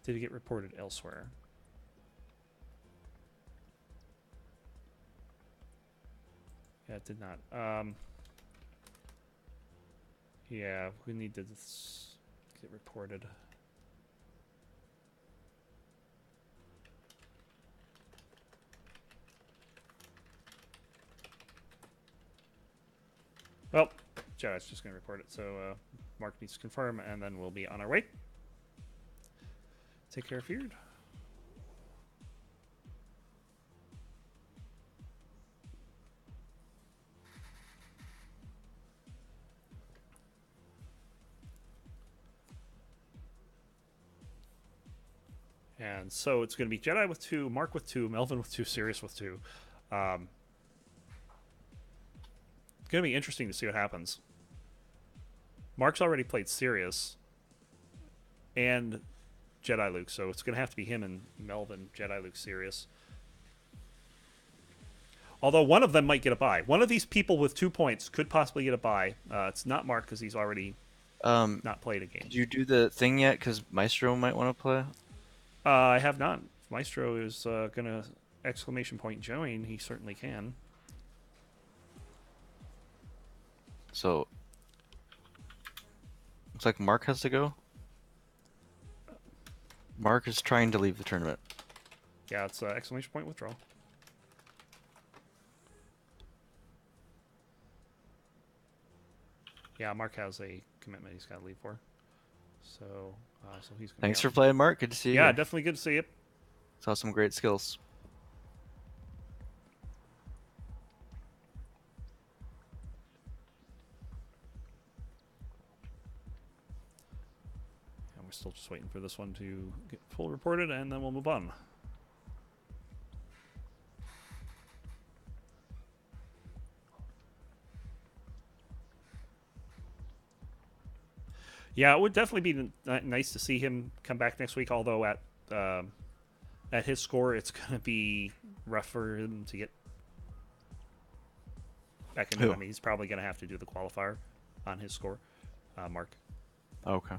Speaker 1: Did it get reported elsewhere? Yeah, it did not. Yeah, we need to get reported. Well, Jedi's just going to report it, so Mark needs to confirm, and then we'll be on our way. Take care of Feared. And so it's going to be Jedi with 2, Mark with 2, Melvin with 2, Sirius with 2. It's going to be interesting to see what happens. Mark's already played Sirius and Jediluke, so it's going to have to be him and Melvin, Jediluke, Sirius. Although one of them might get a bye. One of these people with 2 points could possibly get a bye. It's not Mark because he's already not played a game.
Speaker 2: Did you do the thing yet? Because Maestro might want to play.
Speaker 1: I have not. Maestro is going to exclamation point join. He certainly can.
Speaker 2: So, looks like Mark has to go. Mark is trying to leave the tournament.
Speaker 1: Yeah, it's exclamation point withdrawal. Yeah, Mark has a commitment he's got to leave for. So, so he's going to be
Speaker 2: Thanks
Speaker 1: out.
Speaker 2: for playing, Mark. Good to see you.
Speaker 1: Yeah,
Speaker 2: here.
Speaker 1: definitely good to see you.
Speaker 2: Saw some great skills.
Speaker 1: And we're still just waiting for this one to get full reported, and then we'll move on. Yeah, it would definitely be nice to see him come back next week. Although at his score, it's going to be rough for him to get back into. I mean, he's probably going to have to do the qualifier on his score, Mark.
Speaker 2: Okay.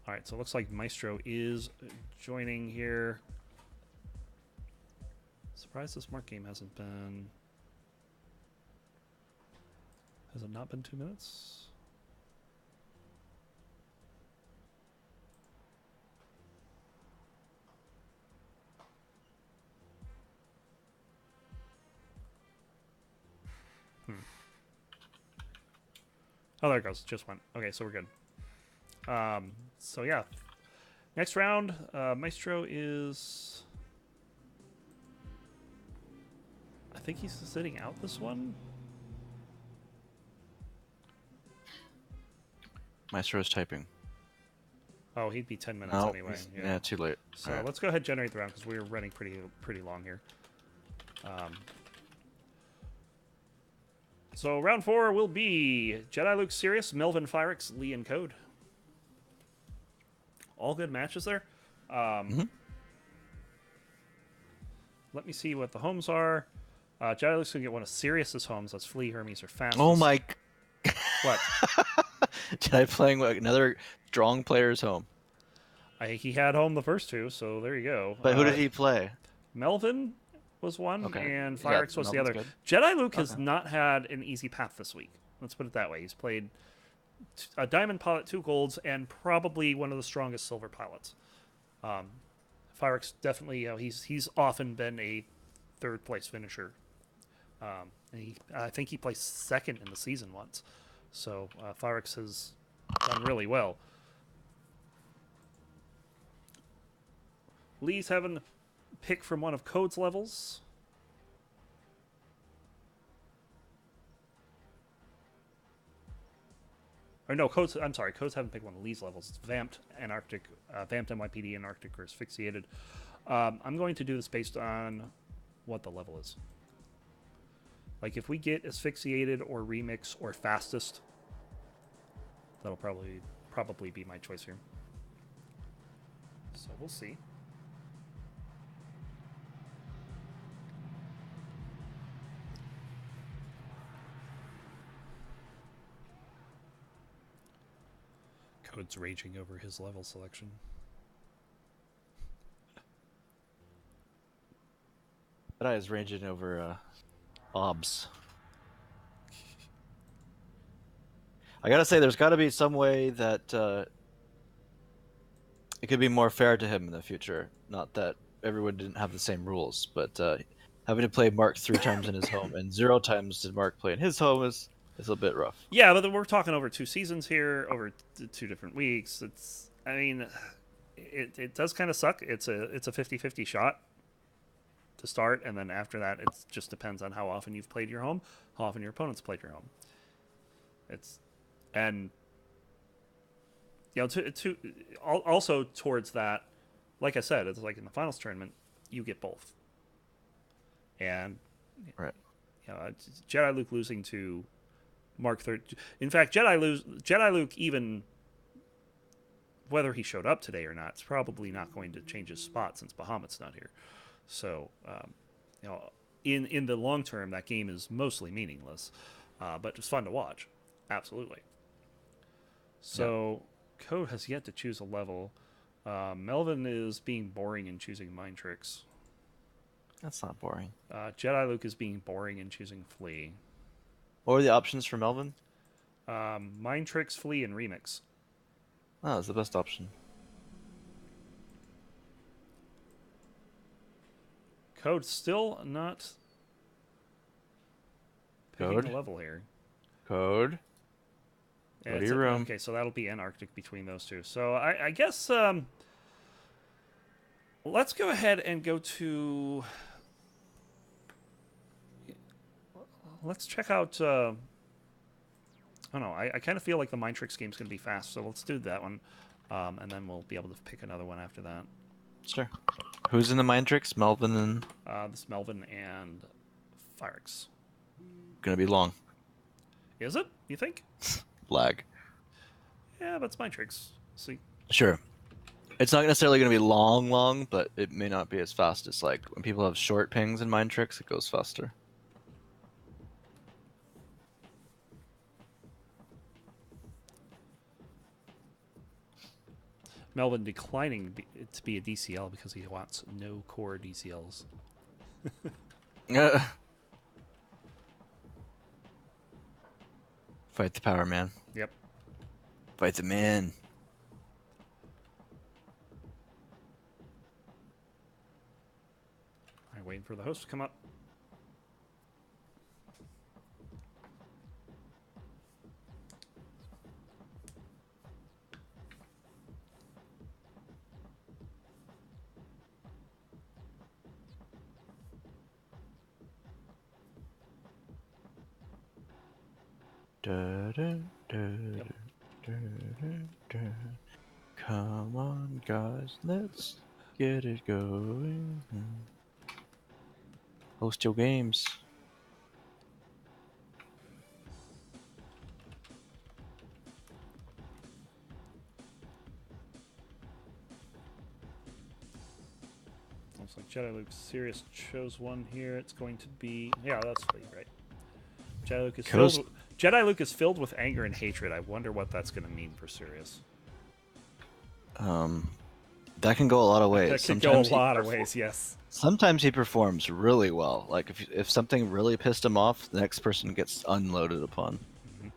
Speaker 1: All right, so it looks like Maestro is joining here. Surprised this Mark game hasn't been. Has it not been 2 minutes? Oh, there it goes. Just went. Okay, so we're good. So yeah. Next round, Maestro is. I think he's sitting out this one.
Speaker 2: Maestro's typing.
Speaker 1: Oh, he'd be 10 minutes anyway.
Speaker 2: Yeah, too late.
Speaker 1: So let's go ahead and generate the round because we're running pretty long here. So round 4 will be Jediluke, Sirius, Melvin, Firix, Lee, and Code. All good matches there. Let me see what the homes are. Jediluke's going to get one of Sirius's homes. That's Flea, Hermes, or Fastest.
Speaker 2: Oh my...
Speaker 1: What?
Speaker 2: Jedi playing another strong player's home.
Speaker 1: He had home the first two, so there you go.
Speaker 2: But who did he play?
Speaker 1: Melvin was one, and Firix was the other.
Speaker 2: Good.
Speaker 1: Jediluke has not had an easy path this week. Let's put it that way. He's played a Diamond Pilot, 2 golds, and probably one of the strongest Silver Pilots. Firix definitely, he's often been a third-place finisher. I think he placed second in the season once. So Firix has done really well. Lee's having a pick from one of Code's levels. Or no, Code's having picked one of Lee's levels. It's Vamped Antarctic, Vamped NYPD Antarctic or Asphyxiated. I'm going to do this based on what the level is. Like if we get Asphyxiated or Remix or Fastest, that'll probably be my choice here. So we'll see. Code's raging over his level selection.
Speaker 2: Jedi is raging over Obs. I gotta say, there's gotta be some way that it could be more fair to him in the future. Not that everyone didn't have the same rules, but having to play Mark 3 times in his home and 0 times did Mark play in his home is a bit rough.
Speaker 1: Yeah, but we're talking over 2 seasons here, over 2 different weeks. It does kind of suck. It's a 50-50 shot to start, and then after that, it just depends on how often you've played your home, how often your opponents played your home. Also towards that, like I said, it's like in the finals tournament, you get both. And
Speaker 2: right,
Speaker 1: Jediluke losing to Mark 3. In fact, Jediluke, even whether he showed up today or not, it's probably not going to change his spot since Bahamut's not here. So, in the long term, that game is mostly meaningless, but it's fun to watch. Absolutely. So, Code has yet to choose a level. Melvin is being boring and choosing Mind Tricks.
Speaker 2: That's not boring.
Speaker 1: Jediluke is being boring and choosing Flea.
Speaker 2: What were the options for Melvin?
Speaker 1: Mind Tricks, Flea, and Remix.
Speaker 2: Oh, that's the best option.
Speaker 1: Code still not picking
Speaker 2: Code.
Speaker 1: the level here.
Speaker 2: Code. Go to your room.
Speaker 1: Okay, so that'll be Antarctic between those two. So I guess let's go ahead and go to. Let's check out. I don't know. I kind of feel like the Mind Tricks game's going to be fast, so let's do that one, and then we'll be able to pick another one after that.
Speaker 2: Sure. Who's in the Mind Tricks? Melvin and.
Speaker 1: This Melvin and Firix.
Speaker 2: Gonna be long.
Speaker 1: Is it? You think?
Speaker 2: Lag.
Speaker 1: Yeah, but it's Mind Tricks. See.
Speaker 2: Sure. It's not necessarily going to be long, but it may not be as fast as like when people have short pings in Mind Tricks, it goes faster.
Speaker 1: Melvin declining to be a DCL because he wants no core DCLs.
Speaker 2: Fight the power, man.
Speaker 1: Yep.
Speaker 2: Fight the man.
Speaker 1: I'm waiting for the host to come up.
Speaker 2: Come on, guys, let's get it going. Host your games.
Speaker 1: Looks like Jediluke Sirius chose one here. It's going to be that's right. Jediluke is filled with anger and hatred. I wonder what that's going to mean for Sirius.
Speaker 2: That can go a lot of ways.
Speaker 1: That can go a lot of ways, yes.
Speaker 2: Sometimes he performs really well. Like if something really pissed him off, the next person gets unloaded upon.
Speaker 1: Mm-hmm.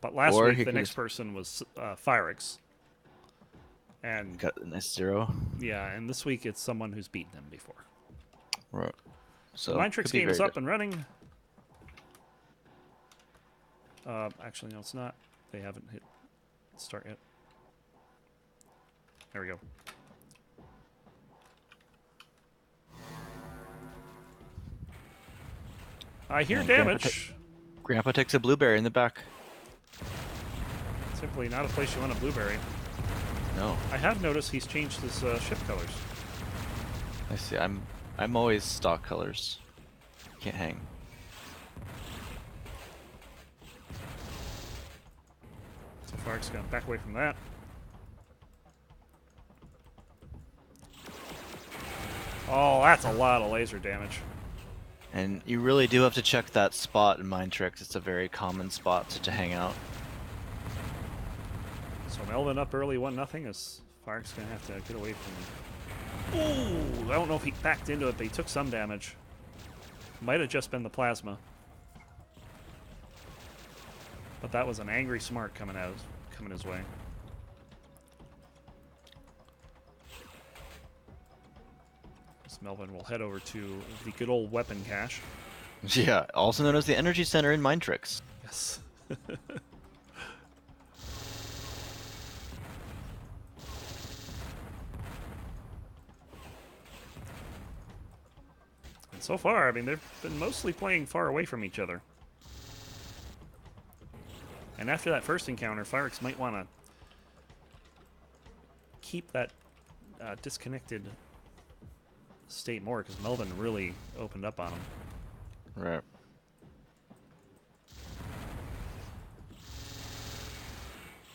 Speaker 1: But last week the next person was Firix. And
Speaker 2: got a nice 0.
Speaker 1: Yeah, and this week it's someone who's beaten him before.
Speaker 2: Right. So
Speaker 1: Mind Tricks game is up and running. Actually, no, it's not. They haven't hit start yet. There we go. I hear damage.
Speaker 2: Grandpa takes a blueberry in the back.
Speaker 1: Simply not a place you want a blueberry.
Speaker 2: No.
Speaker 1: I have noticed he's changed his ship colors.
Speaker 2: I see. I'm always stock colors. Can't hang.
Speaker 1: So Fark's gonna back away from that. Oh, that's a lot of laser damage.
Speaker 2: And you really do have to check that spot in Mind Tricks. It's a very common spot to hang out.
Speaker 1: So Melvin up early 1-0 as Fark's gonna have to get away from him. Ooh, I don't know if he backed into it, but he took some damage. Might have just been the plasma. But that was an angry smart coming his way. So Melvin will head over to the good old weapon cache.
Speaker 2: Yeah, also known as the Energy Center in Mind Tricks.
Speaker 1: Yes. And so far, I mean, they've been mostly playing far away from each other. And after that first encounter, Firix might want to keep that disconnected state more, because Melvin really opened up on him.
Speaker 2: Right.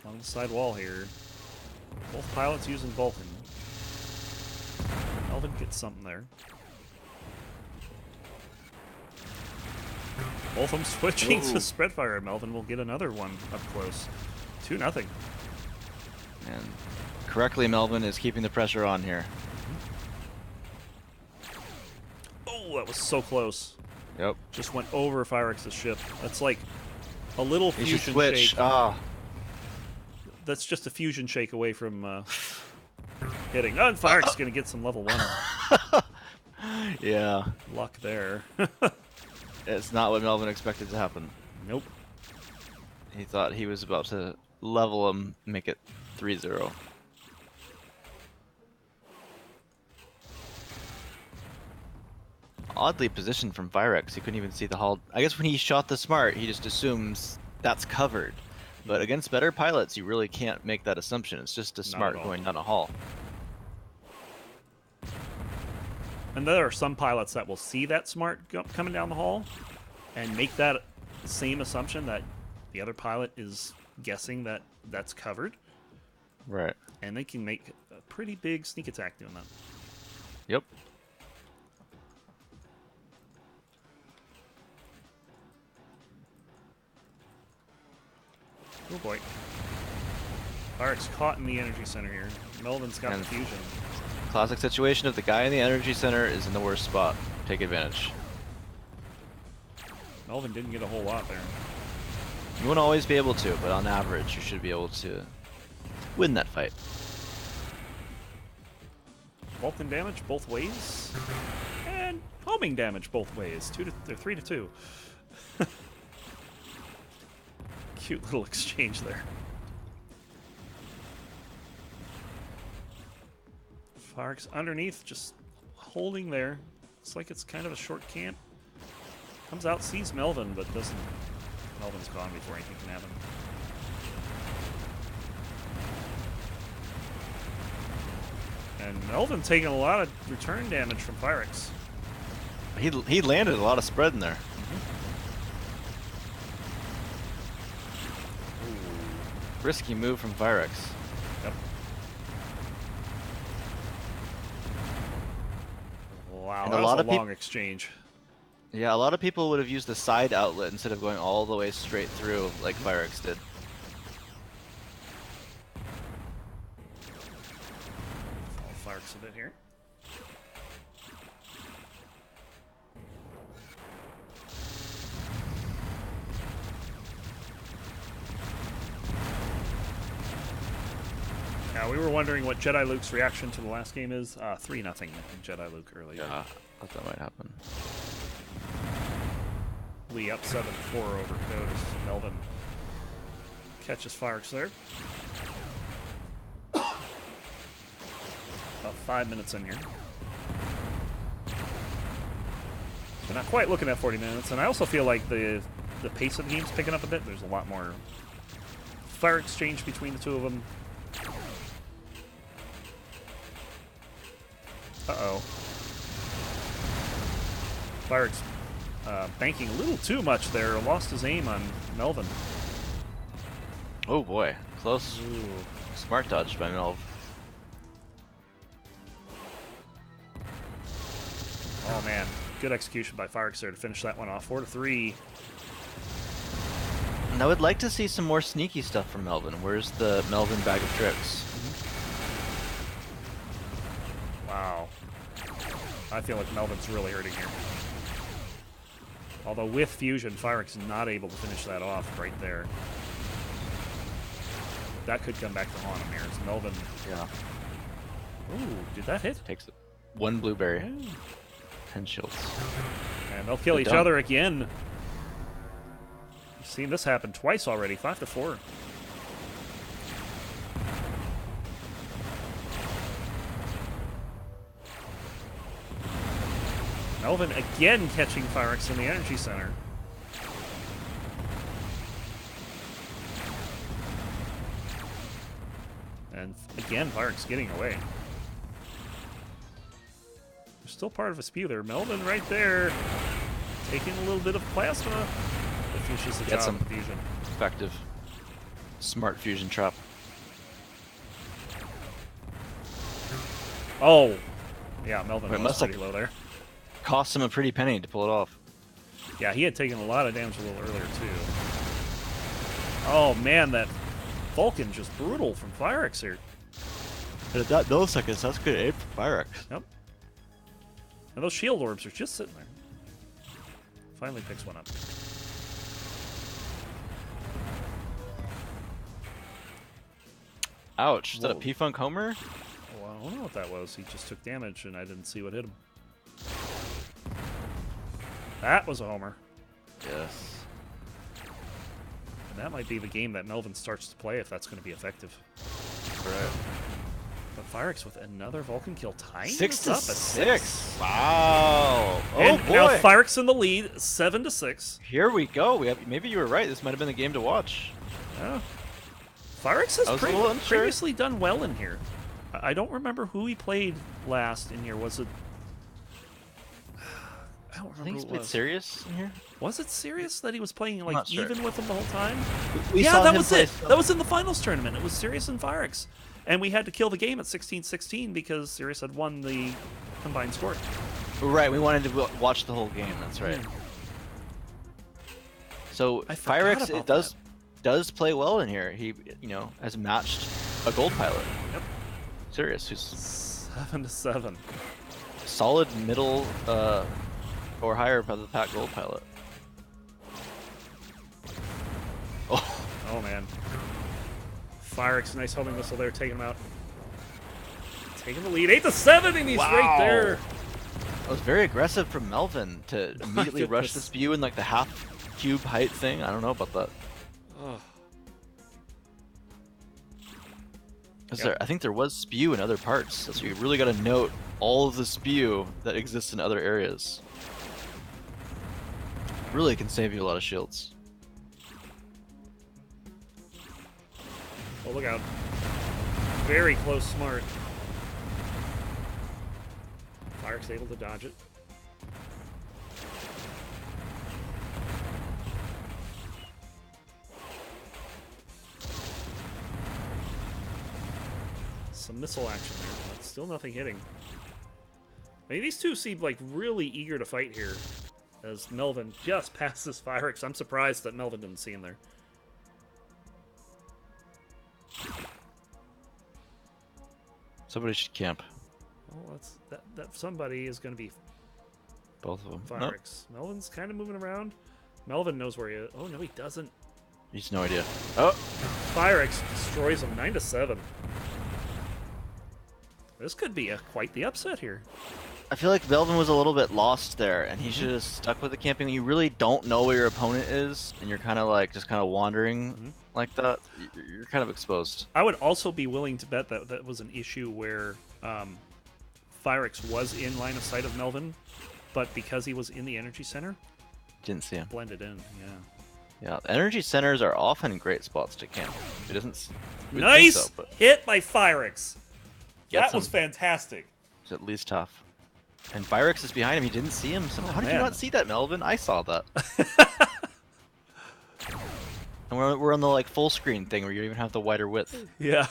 Speaker 1: On the side wall here. Both pilots using Vulcan. Melvin gets something there. Both of them switching to spread fire. Melvin will get another one up close. 2-0.
Speaker 2: And correctly, Melvin is keeping the pressure on here.
Speaker 1: Oh, that was so close.
Speaker 2: Yep.
Speaker 1: Just went over Firix's ship. That's like a little
Speaker 2: You
Speaker 1: fusion
Speaker 2: should switch.
Speaker 1: shake.
Speaker 2: Ah.
Speaker 1: That's just a fusion shake away from hitting. Oh, and Firex going to get some level 1
Speaker 2: Yeah.
Speaker 1: luck there.
Speaker 2: It's not what Melvin expected to happen.
Speaker 1: Nope.
Speaker 2: He thought he was about to level him, make it 3-0. Oddly positioned from Virex. He couldn't even see the hull. I guess when he shot the smart, he just assumes that's covered. But against better pilots, you really can't make that assumption. It's just a smart going down a hull.
Speaker 1: And there are some pilots that will see that smart coming down the hall and make that same assumption that the other pilot is guessing that that's covered.
Speaker 2: Right.
Speaker 1: And they can make a pretty big sneak attack doing that.
Speaker 2: Yep.
Speaker 1: Oh boy. Firex caught in the energy center here. Melvin's got the fusion.
Speaker 2: Classic situation if the guy in the energy center is in the worst spot. Take advantage.
Speaker 1: Melvin didn't get a whole lot there.
Speaker 2: You won't always be able to, but on average, you should be able to win that fight.
Speaker 1: Vulcan damage both ways. And homing damage both ways. 3-2. Cute little exchange there. Firex underneath, just holding there. Looks like it's kind of a short camp. Comes out, sees Melvin, but doesn't. Melvin's gone before anything can happen. And Melvin taking a lot of return damage from Firex.
Speaker 2: He landed a lot of spread in there. Risky move from Virex.
Speaker 1: Yep. Wow, that was a long exchange.
Speaker 2: Yeah, a lot of people would have used the side outlet instead of going all the way straight through like Virex did.
Speaker 1: Follow Firex a bit here. Now, we were wondering what Jediluke's reaction to the last game is. 3-0 Jediluke earlier.
Speaker 2: Yeah, I thought that might happen.
Speaker 1: Lee up 7-4 over Code as Melvin catches Firex there. About 5 minutes in here. We're not quite looking at 40 minutes, and I also feel like the pace of the game's picking up a bit. There's a lot more fire exchange between the two of them. Uh-oh. Firex banking a little too much there. Lost his aim on Melvin.
Speaker 2: Oh boy, close.
Speaker 1: Ooh.
Speaker 2: Smart dodge by Melv.
Speaker 1: Oh man, good execution by Firex there to finish that one off. 4-3.
Speaker 2: And I would like to see some more sneaky stuff from Melvin. Where's the Melvin bag of tricks?
Speaker 1: Wow. I feel like Melvin's really hurting here. Although with Fusion, Firex is not able to finish that off right there. That could come back to haunt him here. It's Melvin.
Speaker 2: Yeah.
Speaker 1: Ooh, did that hit?
Speaker 2: Takes it. One blueberry.
Speaker 1: Yeah.
Speaker 2: 10 shields.
Speaker 1: And they'll kill each other again. We've seen this happen twice already. 5-4. Melvin again catching Firex in the energy center. And again, Firex getting away. There's still part of a spew there. Melvin right there, taking a little bit of plasma. That finishes the job of fusion.
Speaker 2: Effective. Smart fusion trap.
Speaker 1: Oh! Yeah, Melvin was pretty low there.
Speaker 2: Cost him a pretty penny to pull it off.
Speaker 1: Yeah, he had taken a lot of damage a little earlier, too. Oh, man, that Vulcan just brutal from Firex here.
Speaker 2: But at that milliseconds, that's good aim for Firex.
Speaker 1: Yep. And those shield orbs are just sitting there. Finally picks one up.
Speaker 2: Ouch. Is that a P-Funk Homer?
Speaker 1: Oh, wow. I don't know what that was. He just took damage, and I didn't see what hit him. That was a homer.
Speaker 2: Yes.
Speaker 1: And that might be the game that Melvin starts to play if that's going to be effective.
Speaker 2: Right.
Speaker 1: But Firex with another Vulcan kill, tying
Speaker 2: 6
Speaker 1: us
Speaker 2: to
Speaker 1: up at
Speaker 2: 6. Wow.
Speaker 1: And
Speaker 2: Oh boy.
Speaker 1: now Firex in the lead, 7-6.
Speaker 2: Here we go. Maybe you were right. This might have been the game to watch.
Speaker 1: Yeah. Firex has
Speaker 2: I was a little unsure.
Speaker 1: previously done well in here. I don't remember who he played last in here. Was it? I don't remember.
Speaker 2: I think he's
Speaker 1: who it
Speaker 2: played
Speaker 1: was.
Speaker 2: Sirius in here.
Speaker 1: Was it Sirius that he was playing like
Speaker 2: not sure.
Speaker 1: even with him the whole time?
Speaker 2: We
Speaker 1: Yeah,
Speaker 2: saw
Speaker 1: that
Speaker 2: him
Speaker 1: was
Speaker 2: play
Speaker 1: it. That was in the finals tournament. It was Sirius and Firex. And we had to kill the game at 16-16 because Sirius had won the combined score.
Speaker 2: Right, we wanted to watch the whole game. That's right. So
Speaker 1: I forgot
Speaker 2: Firex
Speaker 1: about
Speaker 2: does play well in here. He has matched a gold pilot.
Speaker 1: Yep.
Speaker 2: Sirius, who's
Speaker 1: 7-7.
Speaker 2: solid middle or higher by the pack gold pilot.
Speaker 1: Oh man. Firex, nice homing missile there, taking him out. Taking the lead, 8-7, and he's right there.
Speaker 2: That was very aggressive from Melvin to immediately rush
Speaker 1: goodness.
Speaker 2: the spew in like the half cube height thing. I don't know about that.
Speaker 1: Oh.
Speaker 2: I think there was spew in other parts, so you really got to note all of the spew that exists in other areas. Really can save you a lot of shields.
Speaker 1: Oh, look out. Very close, smart. Firex able to dodge it. Some missile action there, but still nothing hitting. I mean, these two seem like really eager to fight here as Melvin just passes Firex. I'm surprised that Melvin didn't see him there.
Speaker 2: Somebody should camp.
Speaker 1: Well, that somebody is going to be
Speaker 2: Both of them.
Speaker 1: Firex.
Speaker 2: Nope.
Speaker 1: Melvin's kind of moving around. Melvin knows where he is. Oh, no, he doesn't.
Speaker 2: He's no idea. Oh!
Speaker 1: Firex destroys him 9-7. This could be quite the upset here.
Speaker 2: I feel like Melvin was a little bit lost there, and he should have stuck with the camping. You really don't know where your opponent is, and you're kind of like just kind of wandering like that. You're kind of exposed.
Speaker 1: I would also be willing to bet that that was an issue where Firex was in line of sight of Melvin, but because he was in the energy center,
Speaker 2: Didn't see him.
Speaker 1: blended in. Yeah.
Speaker 2: Yeah, energy centers are often great spots to camp. It doesn't.
Speaker 1: Nice
Speaker 2: so, but
Speaker 1: hit by Firex.
Speaker 2: Gets
Speaker 1: That was
Speaker 2: him.
Speaker 1: fantastic.
Speaker 2: It's at least tough. And Firex is behind him. He didn't see him. So how did you
Speaker 1: man.
Speaker 2: not see that, Melvin? I saw that. And we're on the like full screen thing where you don't even have the wider width.
Speaker 1: Yeah.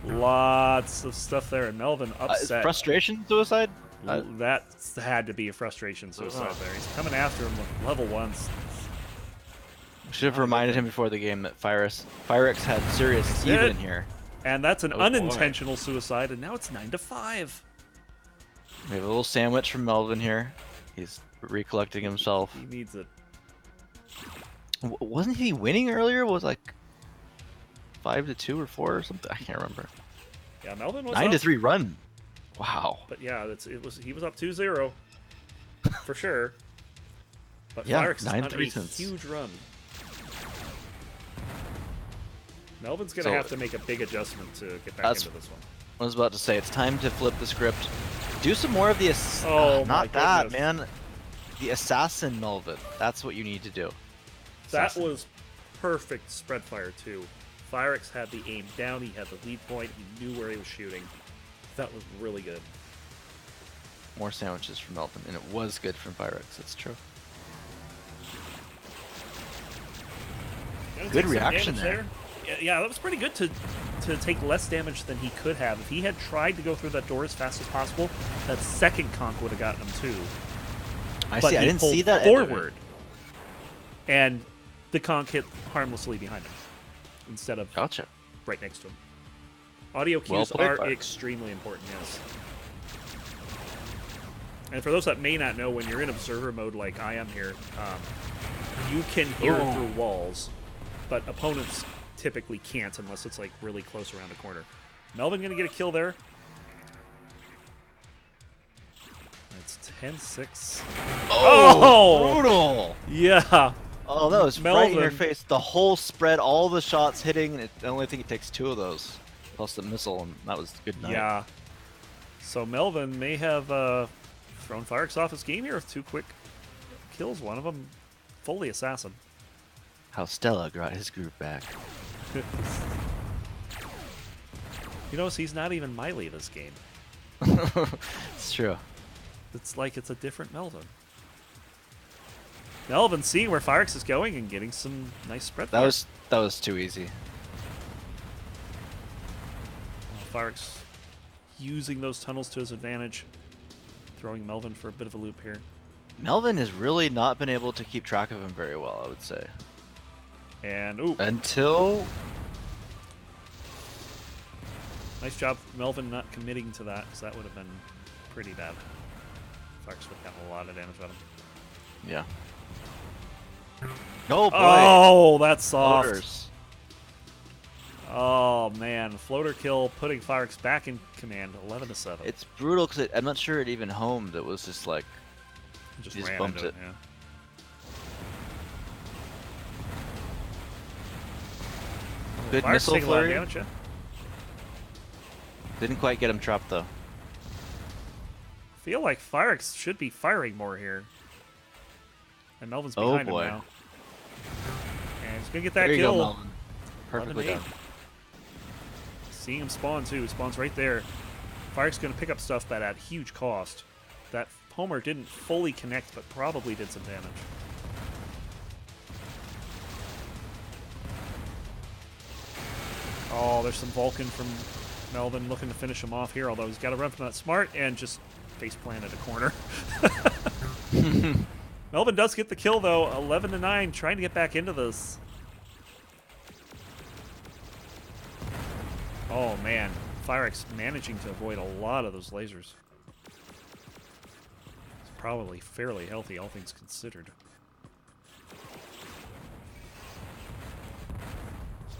Speaker 1: Lots of stuff there, and Melvin upset.
Speaker 2: Frustration suicide?
Speaker 1: That had to be a frustration suicide there. He's coming after him with level ones.
Speaker 2: Should have reminded him before the game that Firex had serious
Speaker 1: it.
Speaker 2: even in here.
Speaker 1: And that's an
Speaker 2: Oh, boy.
Speaker 1: unintentional suicide, and now it's 9-5.
Speaker 2: We have a little sandwich from Melvin here. He's recollecting himself.
Speaker 1: He needs it.
Speaker 2: Wasn't he winning earlier? Was like 5-2 or 4 or something? I can't remember.
Speaker 1: Yeah, Melvin was
Speaker 2: 9-3 run. Wow.
Speaker 1: But yeah, he was up 2-0 for sure. But
Speaker 2: Yeah,
Speaker 1: Firex is on
Speaker 2: 9-3
Speaker 1: a
Speaker 2: since.
Speaker 1: huge run. Melvin's gonna
Speaker 2: So-
Speaker 1: have to make a big adjustment to get back
Speaker 2: That's-
Speaker 1: into this one.
Speaker 2: I was about to say it's time to flip the script. Do some more of the
Speaker 1: Oh, my
Speaker 2: not that,
Speaker 1: goodness.
Speaker 2: man. The assassin Melvin. That's what you need to do.
Speaker 1: That
Speaker 2: Assassin.
Speaker 1: was perfect spread fire too. Firex had the aim down, he had the lead point, he knew where he was shooting. That was really good.
Speaker 2: More sandwiches from Melvin, and it was good from Firex. That's true.
Speaker 1: Gonna
Speaker 2: Good
Speaker 1: take some
Speaker 2: reaction
Speaker 1: damage
Speaker 2: there.
Speaker 1: Yeah, that was pretty good to take less damage than he could have. If he had tried to go through that door as fast as possible, that second conch would have gotten him too.
Speaker 2: I
Speaker 1: But
Speaker 2: see. I
Speaker 1: he
Speaker 2: didn't
Speaker 1: pulled
Speaker 2: see that
Speaker 1: forward, and the conch hit harmlessly behind him instead of
Speaker 2: Gotcha.
Speaker 1: right next to him. Audio
Speaker 2: Well
Speaker 1: cues
Speaker 2: played,
Speaker 1: are
Speaker 2: Firex.
Speaker 1: extremely important, yes. And for those that may not know, when you're in observer mode like I am here, you can hear
Speaker 2: Ooh.
Speaker 1: through walls, but opponents typically can't unless it's like really close around a corner. Melvin going to get a kill there. It's 10-6.
Speaker 2: Oh! Brutal!
Speaker 1: Yeah.
Speaker 2: Oh, that was
Speaker 1: Melvin.
Speaker 2: right in your face. The whole spread, all the shots hitting, and I only think it takes 2 of those. Plus the missile, and that was good night.
Speaker 1: Yeah. So Melvin may have thrown Firex off his game here with 2 quick kills. One of them fully assassin.
Speaker 2: How Stella got his group back.
Speaker 1: You notice he's not even Miley this game.
Speaker 2: It's true.
Speaker 1: It's like it's a different Melvin. Melvin seeing where Firex is going and getting some nice spread.
Speaker 2: That was too easy.
Speaker 1: Firex using those tunnels to his advantage, throwing Melvin for a bit of a loop here.
Speaker 2: Melvin has really not been able to keep track of him very well, I would say.
Speaker 1: And ooh,
Speaker 2: Until
Speaker 1: nice job, Melvin, not committing to that, because that would have been pretty bad. Firex would have gotten a lot of damage on him.
Speaker 2: yeah. Oh boy!
Speaker 1: Oh, that's soft.
Speaker 2: Floaters.
Speaker 1: Oh man, floater kill, putting Firex back in command, 11-7.
Speaker 2: It's brutal because I'm not sure it even homed. It was just like
Speaker 1: just
Speaker 2: he just
Speaker 1: ran
Speaker 2: bumped
Speaker 1: into
Speaker 2: it.
Speaker 1: Yeah.
Speaker 2: Good
Speaker 1: Firex
Speaker 2: missile
Speaker 1: taking a lot of
Speaker 2: flurry.
Speaker 1: damage, yeah.
Speaker 2: Didn't quite get him trapped though.
Speaker 1: Feel like Firex should be firing more here. And Melvin's behind
Speaker 2: boy.
Speaker 1: him now. And he's gonna get that
Speaker 2: There you
Speaker 1: kill.
Speaker 2: go, Melvin. Perfectly
Speaker 1: 11-8.
Speaker 2: done.
Speaker 1: Seeing him spawn too. He spawns right there. Firex gonna pick up stuff, but at huge cost. That Homer didn't fully connect, but probably did some damage. Oh, there's some Vulcan from Melvin looking to finish him off here, although he's got to run from that smart and just face planted a corner. Melvin does get the kill, though. 11-9, trying to get back into this. Oh, man. Firex managing to avoid a lot of those lasers. It's probably fairly healthy, all things considered.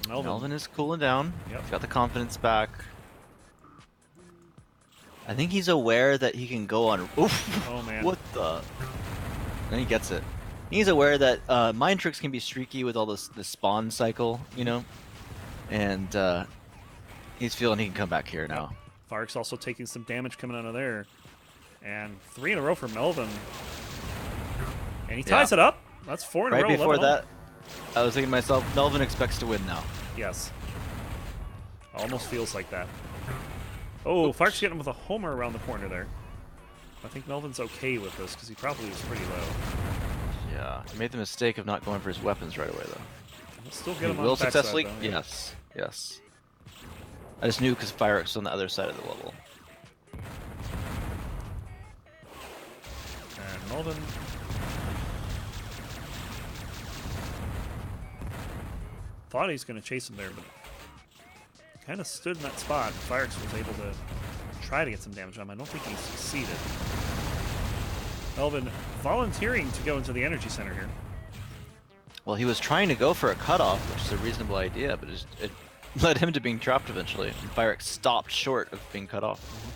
Speaker 2: Melvin is cooling down.
Speaker 1: Yep.
Speaker 2: He's got the confidence back. I think he's aware that he can go on. Oof!
Speaker 1: Oh, man.
Speaker 2: What the? And he gets it. He's aware that mind tricks can be streaky with all this spawn cycle, you know, and he's feeling he can come back here now.
Speaker 1: Firex also taking some damage coming out of there, and 3 in a row for Melvin, and he ties it up. That's 4 in a row.
Speaker 2: Right before
Speaker 1: 11-0.
Speaker 2: that, I was thinking to myself, Melvin expects to win now.
Speaker 1: Yes. Almost feels like that. Oh, Firex getting him with a homer around the corner there. I think Melvin's okay with this because he probably was pretty low.
Speaker 2: Yeah, he made the mistake of not going for his weapons right away, though.
Speaker 1: We'll still get
Speaker 2: He
Speaker 1: him on
Speaker 2: will
Speaker 1: the backside,
Speaker 2: successfully.
Speaker 1: though, yeah.
Speaker 2: Yes, yes. I just knew because Firex was on the other side of the level.
Speaker 1: And Melvin. Thought he was going to chase him there, but kind of stood in that spot. Firex was able to try to get some damage on him. I don't think he succeeded. Melvin volunteering to go into the energy center here.
Speaker 2: Well, he was trying to go for a cutoff, which is a reasonable idea, but it led him to being trapped eventually. And Firex stopped short of being cut off.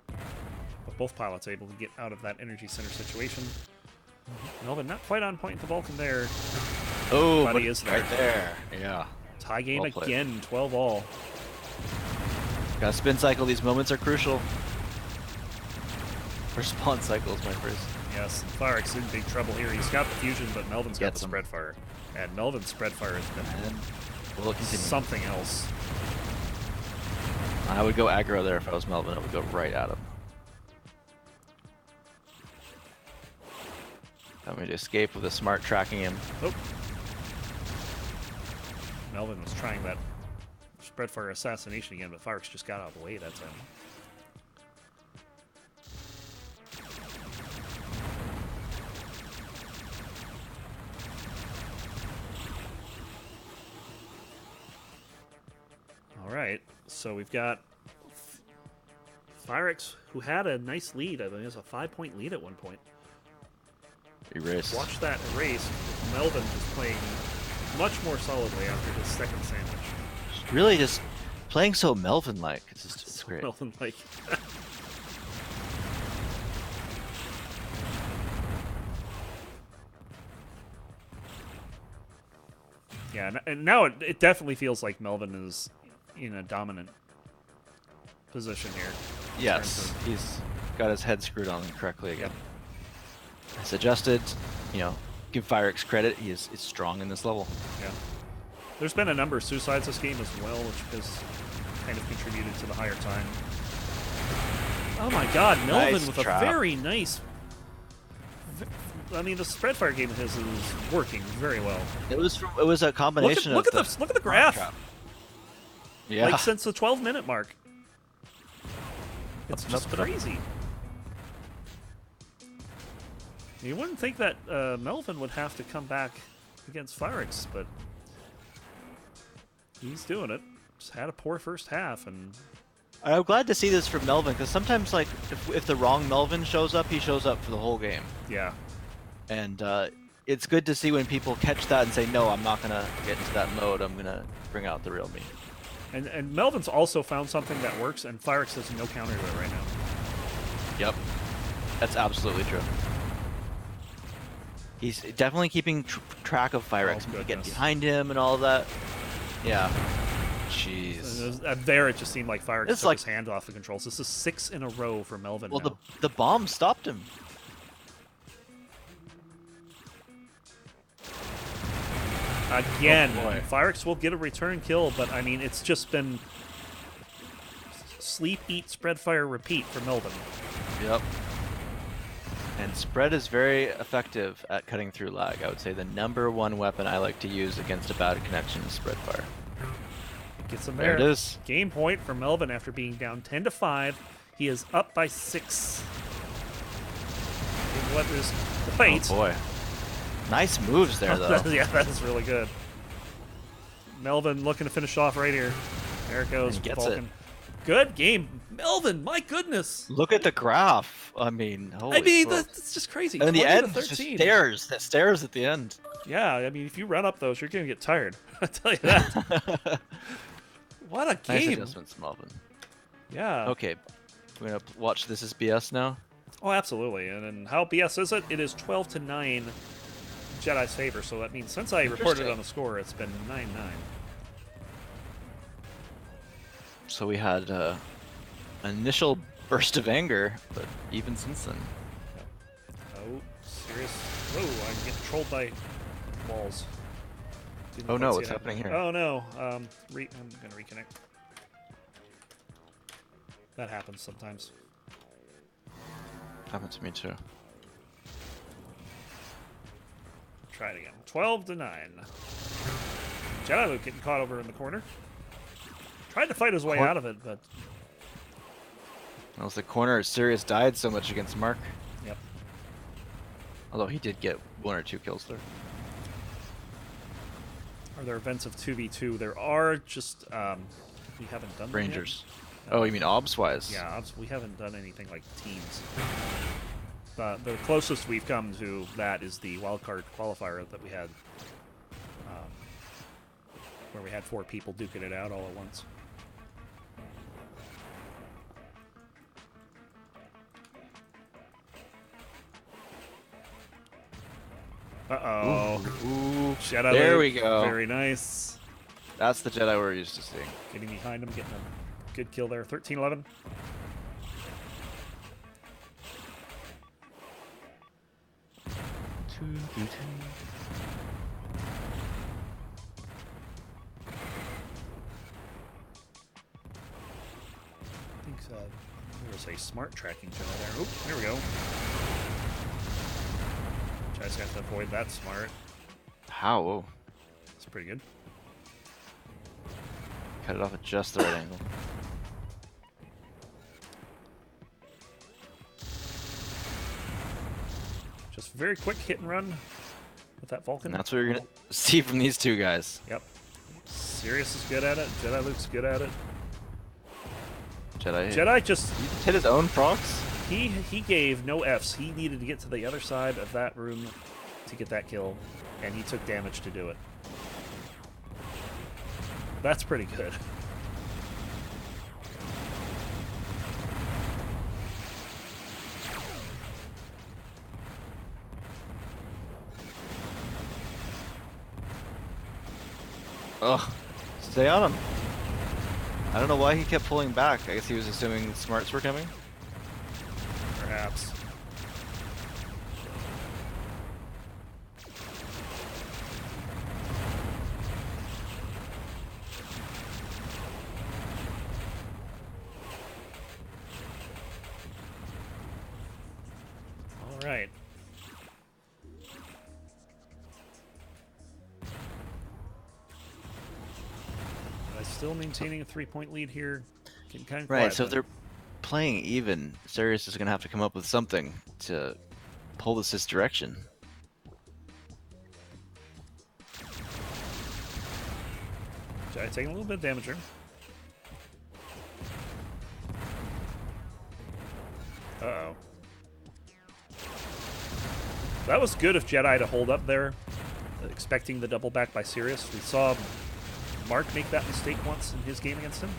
Speaker 1: But both pilots able to get out of that energy center situation. Melvin not quite on point with the Vulcan there.
Speaker 2: Oh,
Speaker 1: but
Speaker 2: but
Speaker 1: he is there.
Speaker 2: right there. Yeah.
Speaker 1: Tie game
Speaker 2: Well played.
Speaker 1: again, 12-all.
Speaker 2: Gotta spin cycle. These moments are crucial. Or spawn cycle is my phrase.
Speaker 1: Yes, and Firex in big trouble here. He's got the fusion, but Melvin's got
Speaker 2: Gets
Speaker 1: the
Speaker 2: him.
Speaker 1: spread fire. And Melvin's spread fire has been
Speaker 2: And we'll continue.
Speaker 1: something else.
Speaker 2: I would go aggro there if I was Melvin. I would go right at him. I'm going to escape with a smart tracking him.
Speaker 1: Oh. Melvin was trying that spread fire assassination again, but Firex just got out of the way that time. All right, so we've got Firex, who had a nice lead. I think it was a 5-point lead at one point.
Speaker 2: Erased.
Speaker 1: Watch that erase. Melvin just playing much more solidly after his second sandwich.
Speaker 2: Really just playing so Melvin-like. It's great.
Speaker 1: Melvin-like. Yeah, and now it definitely feels like Melvin is in a dominant position here.
Speaker 2: Yes, he's got his head screwed on correctly again. He's adjusted, you know, give Firex credit, he is strong in this level.
Speaker 1: Yeah. There's been a number of suicides this game as well, which has kind of contributed to the higher time. Oh my god, Melvin
Speaker 2: Nice
Speaker 1: with
Speaker 2: trap.
Speaker 1: a very nice... I mean, the spread fire game of his is working very well.
Speaker 2: It was a combination
Speaker 1: look
Speaker 2: of
Speaker 1: at the graph.
Speaker 2: trap. Yeah.
Speaker 1: Like since the 12-minute mark. It's just crazy. You wouldn't think that Melvin would have to come back against Firex, but he's doing it. Just had a poor first half, and
Speaker 2: I'm glad to see this from Melvin, because sometimes, like, if the wrong Melvin shows up, he shows up for the whole game.
Speaker 1: yeah.
Speaker 2: And it's good to see when people catch that and say, no, I'm not going to get into that mode. I'm going to bring out the real me.
Speaker 1: And Melvin's also found something that works, and Firex has no counter to it right now.
Speaker 2: Yep. That's absolutely true. He's definitely keeping track of Firex.
Speaker 1: Oh,
Speaker 2: Get behind him and all of that. Yeah. Jeez.
Speaker 1: There, it just seemed like Firex took
Speaker 2: like
Speaker 1: his hand off the controls. This is 6 in a row for Melvin
Speaker 2: Well,
Speaker 1: now.
Speaker 2: the bomb stopped him.
Speaker 1: Again,
Speaker 2: Oh, boy.
Speaker 1: Firex will get a return kill, but I mean, it's just been sleep, eat, spread, fire, repeat for Melvin.
Speaker 2: Yep. And spread is very effective at cutting through lag. I would say the #1 weapon I like to use against a bad connection is spread fire.
Speaker 1: Gets him
Speaker 2: There
Speaker 1: there.
Speaker 2: it is.
Speaker 1: Game point for Melvin after being down 10-5. He is up by 6. In what is wait?
Speaker 2: Oh boy. Nice moves there, though.
Speaker 1: Yeah, that is really good. Melvin looking to finish off right here. There it goes.
Speaker 2: And he gets
Speaker 1: Vulcan. Good game, Melvin. My goodness.
Speaker 2: Look at the graph. I mean, holy smokes.
Speaker 1: That's just crazy.
Speaker 2: And the
Speaker 1: 20 to
Speaker 2: end just
Speaker 1: 13.
Speaker 2: stairs. That stairs at the end.
Speaker 1: Yeah, I mean, if you run up those, you're gonna get tired. I tell you that. What a
Speaker 2: Nice
Speaker 1: game.
Speaker 2: adjustments, Melvin.
Speaker 1: Yeah.
Speaker 2: Okay, we're gonna watch This Is BS now.
Speaker 1: Oh, absolutely. And how BS is it? It is 12-9 Jedi's favor. So that means since I reported on the score, it's been 9-9.
Speaker 2: So we had an initial burst of anger, but even since then.
Speaker 1: Oh, serious. Whoa, I'm getting trolled by walls. Didn't
Speaker 2: Oh no,
Speaker 1: see
Speaker 2: what's
Speaker 1: it
Speaker 2: happening here?
Speaker 1: Oh no. I'm going to reconnect. That happens sometimes.
Speaker 2: Happened to me too.
Speaker 1: Try it again. 12-9. Jediluke getting caught over in the corner. Tried to fight his way out of it, but
Speaker 2: That was the corner. Sirius died so much against Mark.
Speaker 1: yep.
Speaker 2: Although he did get 1 or 2 kills there.
Speaker 1: Are there events of 2v2? There are, just we haven't done them yet.
Speaker 2: Rangers. Oh, you mean obs-wise?
Speaker 1: Yeah, we haven't done anything like teams. The closest we've come to that is the wildcard qualifier that we had, where we had 4 people duking it out all at once. Uh-oh.
Speaker 2: Ooh.
Speaker 1: Jedi
Speaker 2: There
Speaker 1: Luke,
Speaker 2: we go.
Speaker 1: Very nice.
Speaker 2: That's the Jedi we're used to seeing.
Speaker 1: Getting behind him, getting a good kill there. 13-11. I think there was a smart tracking Jedi there. Oop, there we go. Just have to avoid that smart.
Speaker 2: How? Whoa.
Speaker 1: It's pretty good.
Speaker 2: Cut it off at just the right angle.
Speaker 1: Just very quick hit and run with that Vulcan.
Speaker 2: And that's what you're going to see from these two guys.
Speaker 1: Yep. Sirius is good at it. Jediluke's good at it. Jedi just
Speaker 2: He hit his own procs?
Speaker 1: he gave no Fs. He needed to get to the other side of that room to get that kill, and he took damage to do it. That's pretty good.
Speaker 2: Ugh. Stay on him. I don't know why he kept pulling back. I guess he was assuming smarts were coming.
Speaker 1: Perhaps. All right. Still maintaining a 3-point lead here. Getting kind of
Speaker 2: Right,
Speaker 1: quiet,
Speaker 2: so if they're playing even, Sirius is going to have to come up with something to pull this direction.
Speaker 1: Jedi taking a little bit of damage here. Uh-oh. That was good of Jedi to hold up there, expecting the double back by Sirius. We saw Mark make that mistake once in his game against him.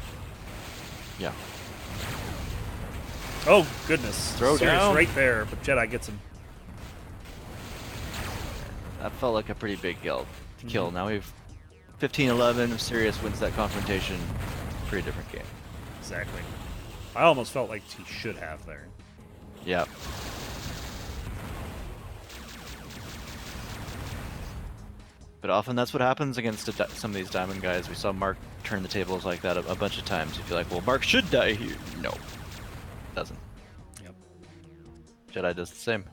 Speaker 2: Yeah.
Speaker 1: Oh, goodness.
Speaker 2: Throw
Speaker 1: Sirius
Speaker 2: down.
Speaker 1: right there, but Jedi gets him.
Speaker 2: That felt like a pretty big kill. Now we've 15-11. If Sirius wins that confrontation, pretty different game.
Speaker 1: Exactly. I almost felt like he should have there.
Speaker 2: Yeah. But often that's what happens against some of these diamond guys. We saw Mark turn the tables like that a bunch of times. You feel like, well, Mark should die here. No, doesn't.
Speaker 1: Yep.
Speaker 2: Jedi does the same.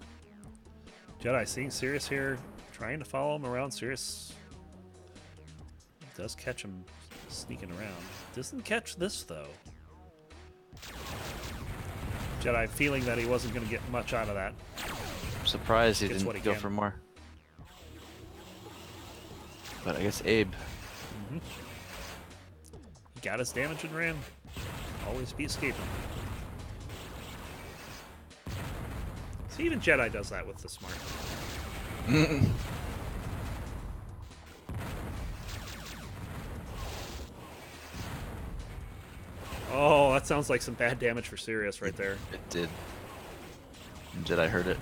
Speaker 1: Jedi seeing Sirius here, trying to follow him around. Sirius does catch him sneaking around. Doesn't catch this, though. Jedi feeling that he wasn't going to get much out of that.
Speaker 2: I'm surprised he
Speaker 1: Gets what
Speaker 2: didn't
Speaker 1: he
Speaker 2: go
Speaker 1: can.
Speaker 2: for more. But I guess Abe.
Speaker 1: He got his damage and ran. Always be escaping. See, even Jedi does that with the smart. Oh, that sounds like some bad damage for Sirius right there.
Speaker 2: It did. And Jedi heard it.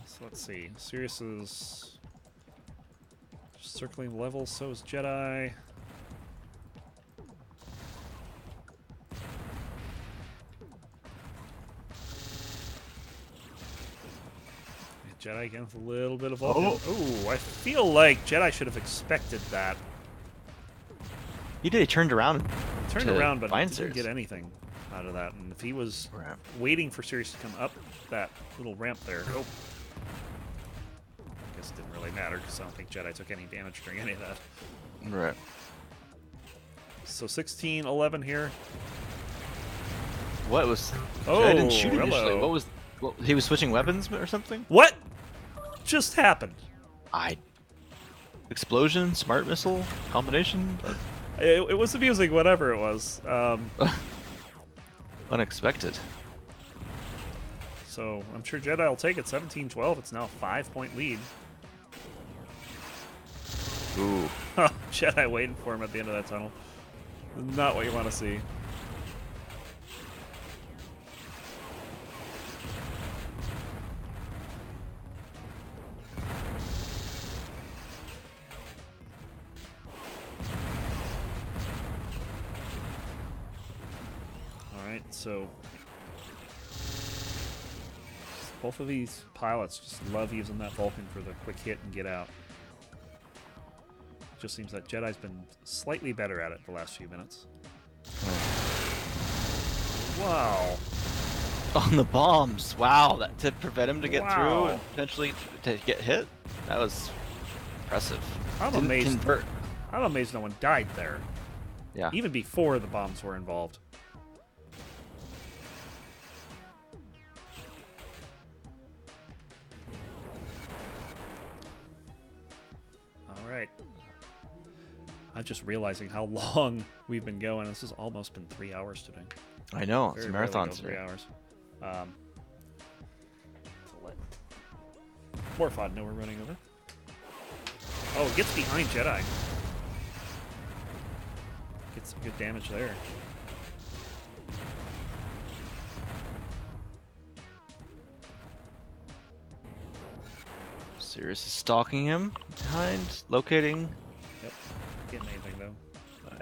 Speaker 1: So let's see. Sirius is circling the level, so is Jedi. Jedi again with a little bit of Vulcan. Oh, I feel like Jedi should have expected that.
Speaker 2: He did. He turned around.
Speaker 1: Turned around, but didn't
Speaker 2: Sirius.
Speaker 1: get anything out of that. And if he was waiting for Sirius to come up that little ramp there, I guess it didn't really matter because I don't think Jedi took any damage during any of that.
Speaker 2: Right.
Speaker 1: So 16-11 here.
Speaker 2: What was?
Speaker 1: Oh,
Speaker 2: I didn't shoot initially.
Speaker 1: hello.
Speaker 2: What was? He was switching weapons or something?
Speaker 1: What just happened?
Speaker 2: Explosion, smart missile combination.
Speaker 1: It was amusing, whatever it was.
Speaker 2: Unexpected.
Speaker 1: So I'm sure Jedi will take it. 17-12. It's now a 5-point lead.
Speaker 2: Ooh.
Speaker 1: Jedi waiting for him at the end of that tunnel. Not what you want to see. So both of these pilots just love using that Vulcan for the quick hit and get out. It just seems that Jedi's been slightly better at it the last few minutes. Wow.
Speaker 2: On the bombs. Wow, that to prevent him to get through
Speaker 1: Wow.
Speaker 2: and potentially to get hit. That was impressive.
Speaker 1: I'm
Speaker 2: Didn't
Speaker 1: amazed.
Speaker 2: convert.
Speaker 1: I'm amazed no one died there.
Speaker 2: Yeah.
Speaker 1: Even before the bombs were involved. All right. I'm just realizing how long we've been going. This has almost been 3 hours today.
Speaker 2: I know. It's a
Speaker 1: Very rarely
Speaker 2: marathon
Speaker 1: go
Speaker 2: today.
Speaker 1: 3 hours. So Morphod, no, we're running over. Oh, it gets behind Jedi. Gets some good damage there.
Speaker 2: Sirius is stalking him behind, locating.
Speaker 1: Yep. Getting anything though.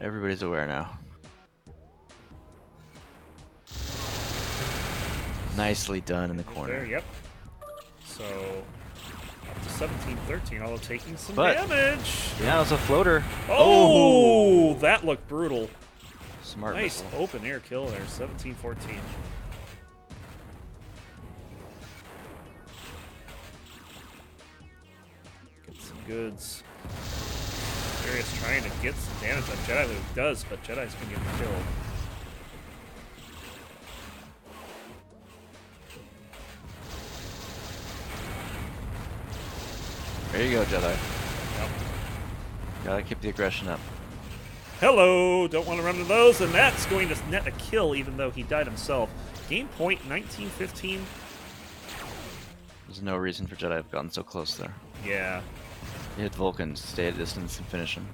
Speaker 2: Everybody's aware now. Nicely done in the corner.
Speaker 1: There, yep. So up to 17-13, although taking some
Speaker 2: But,
Speaker 1: damage.
Speaker 2: Yeah, it was a floater.
Speaker 1: Oh, that looked brutal.
Speaker 2: Smart
Speaker 1: Nice
Speaker 2: missile.
Speaker 1: open air kill there, 17-14. Get some goods. Sirius trying to get some damage on Jediluke does, but Jedi's gonna get killed.
Speaker 2: There you go, Jedi.
Speaker 1: Yep.
Speaker 2: Gotta keep the aggression up.
Speaker 1: Hello! Don't want to run into those, and that's going to net a kill even though he died himself. Game point 19-15.
Speaker 2: There's no reason for Jedi to have gotten so close there.
Speaker 1: Yeah.
Speaker 2: You hit Vulcan to stay at a distance and finish him.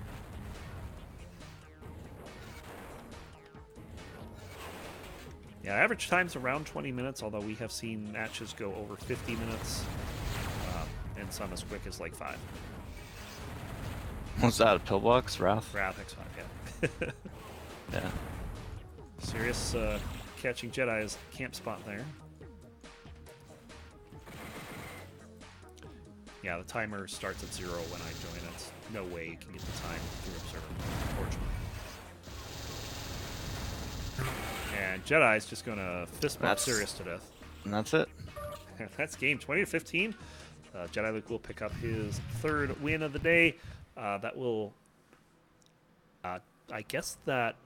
Speaker 1: Yeah, average time's around 20 minutes, although we have seen matches go over 50 minutes, and some as quick as like 5.
Speaker 2: What's that, a pillbox? Wrath?
Speaker 1: Wrath X5, yeah.
Speaker 2: Yeah.
Speaker 1: Sirius catching Jedi's camp spot there. Yeah, the timer starts at 0 when I join. It's no way you can get the time through Observatory, unfortunately. And Jedi's just going to fist bump Sirius to death.
Speaker 2: And that's it.
Speaker 1: That's game 20-15. Jediluke will pick up his 3rd win of the day. That will, I guess that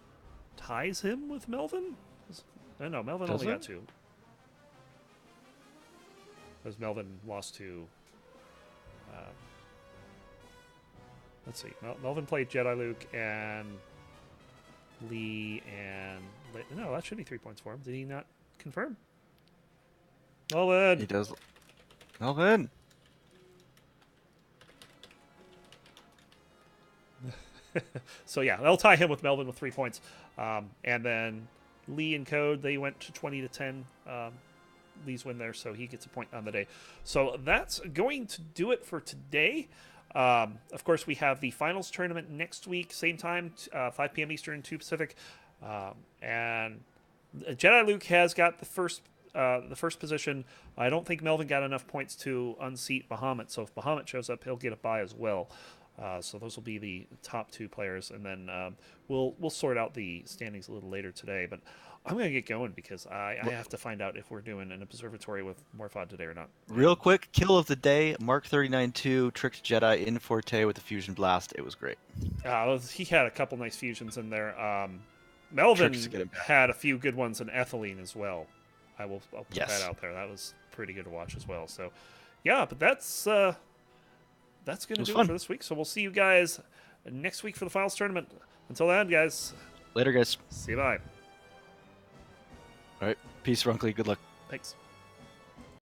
Speaker 1: ties him with Melvin? No, Melvin
Speaker 2: Does
Speaker 1: only
Speaker 2: it?
Speaker 1: got 2. Because Melvin lost to... let's see. Melvin played Jediluke and Lee and... No, that should be 3 points for him. Did he not confirm? Melvin!
Speaker 2: He does. Melvin!
Speaker 1: So yeah, they'll tie him with Melvin with 3 points. And then Lee and Code, they went to 20-10. Lee's win there, so he gets a point on the day. So that's going to do it for today. Of course, we have the finals tournament next week, same time, 5 p.m. Eastern, 2 Pacific. And Jediluke has got the first position. I don't think Melvin got enough points to unseat Bahamut, so if Bahamut shows up, he'll get a bye as well. So those will be the top 2 players, and then we'll sort out the standings a little later today. But I'm going to get going because I have to find out if we're doing an observatory with Morphod today or not.
Speaker 2: Real quick, kill of the day. Mark 39-2 tricked Jedi in Forte with a fusion blast. It was great.
Speaker 1: He had a couple nice fusions in there. Melvin had a few good ones in ethylene as well. I'll put that out there. That was pretty good to watch as well. So, yeah, but that's going to do it for this week. So we'll see you guys next week for the finals tournament. Until then, guys.
Speaker 2: Later, guys.
Speaker 1: See you. Bye.
Speaker 2: All right. Peace, Runkly. Good luck.
Speaker 1: Thanks.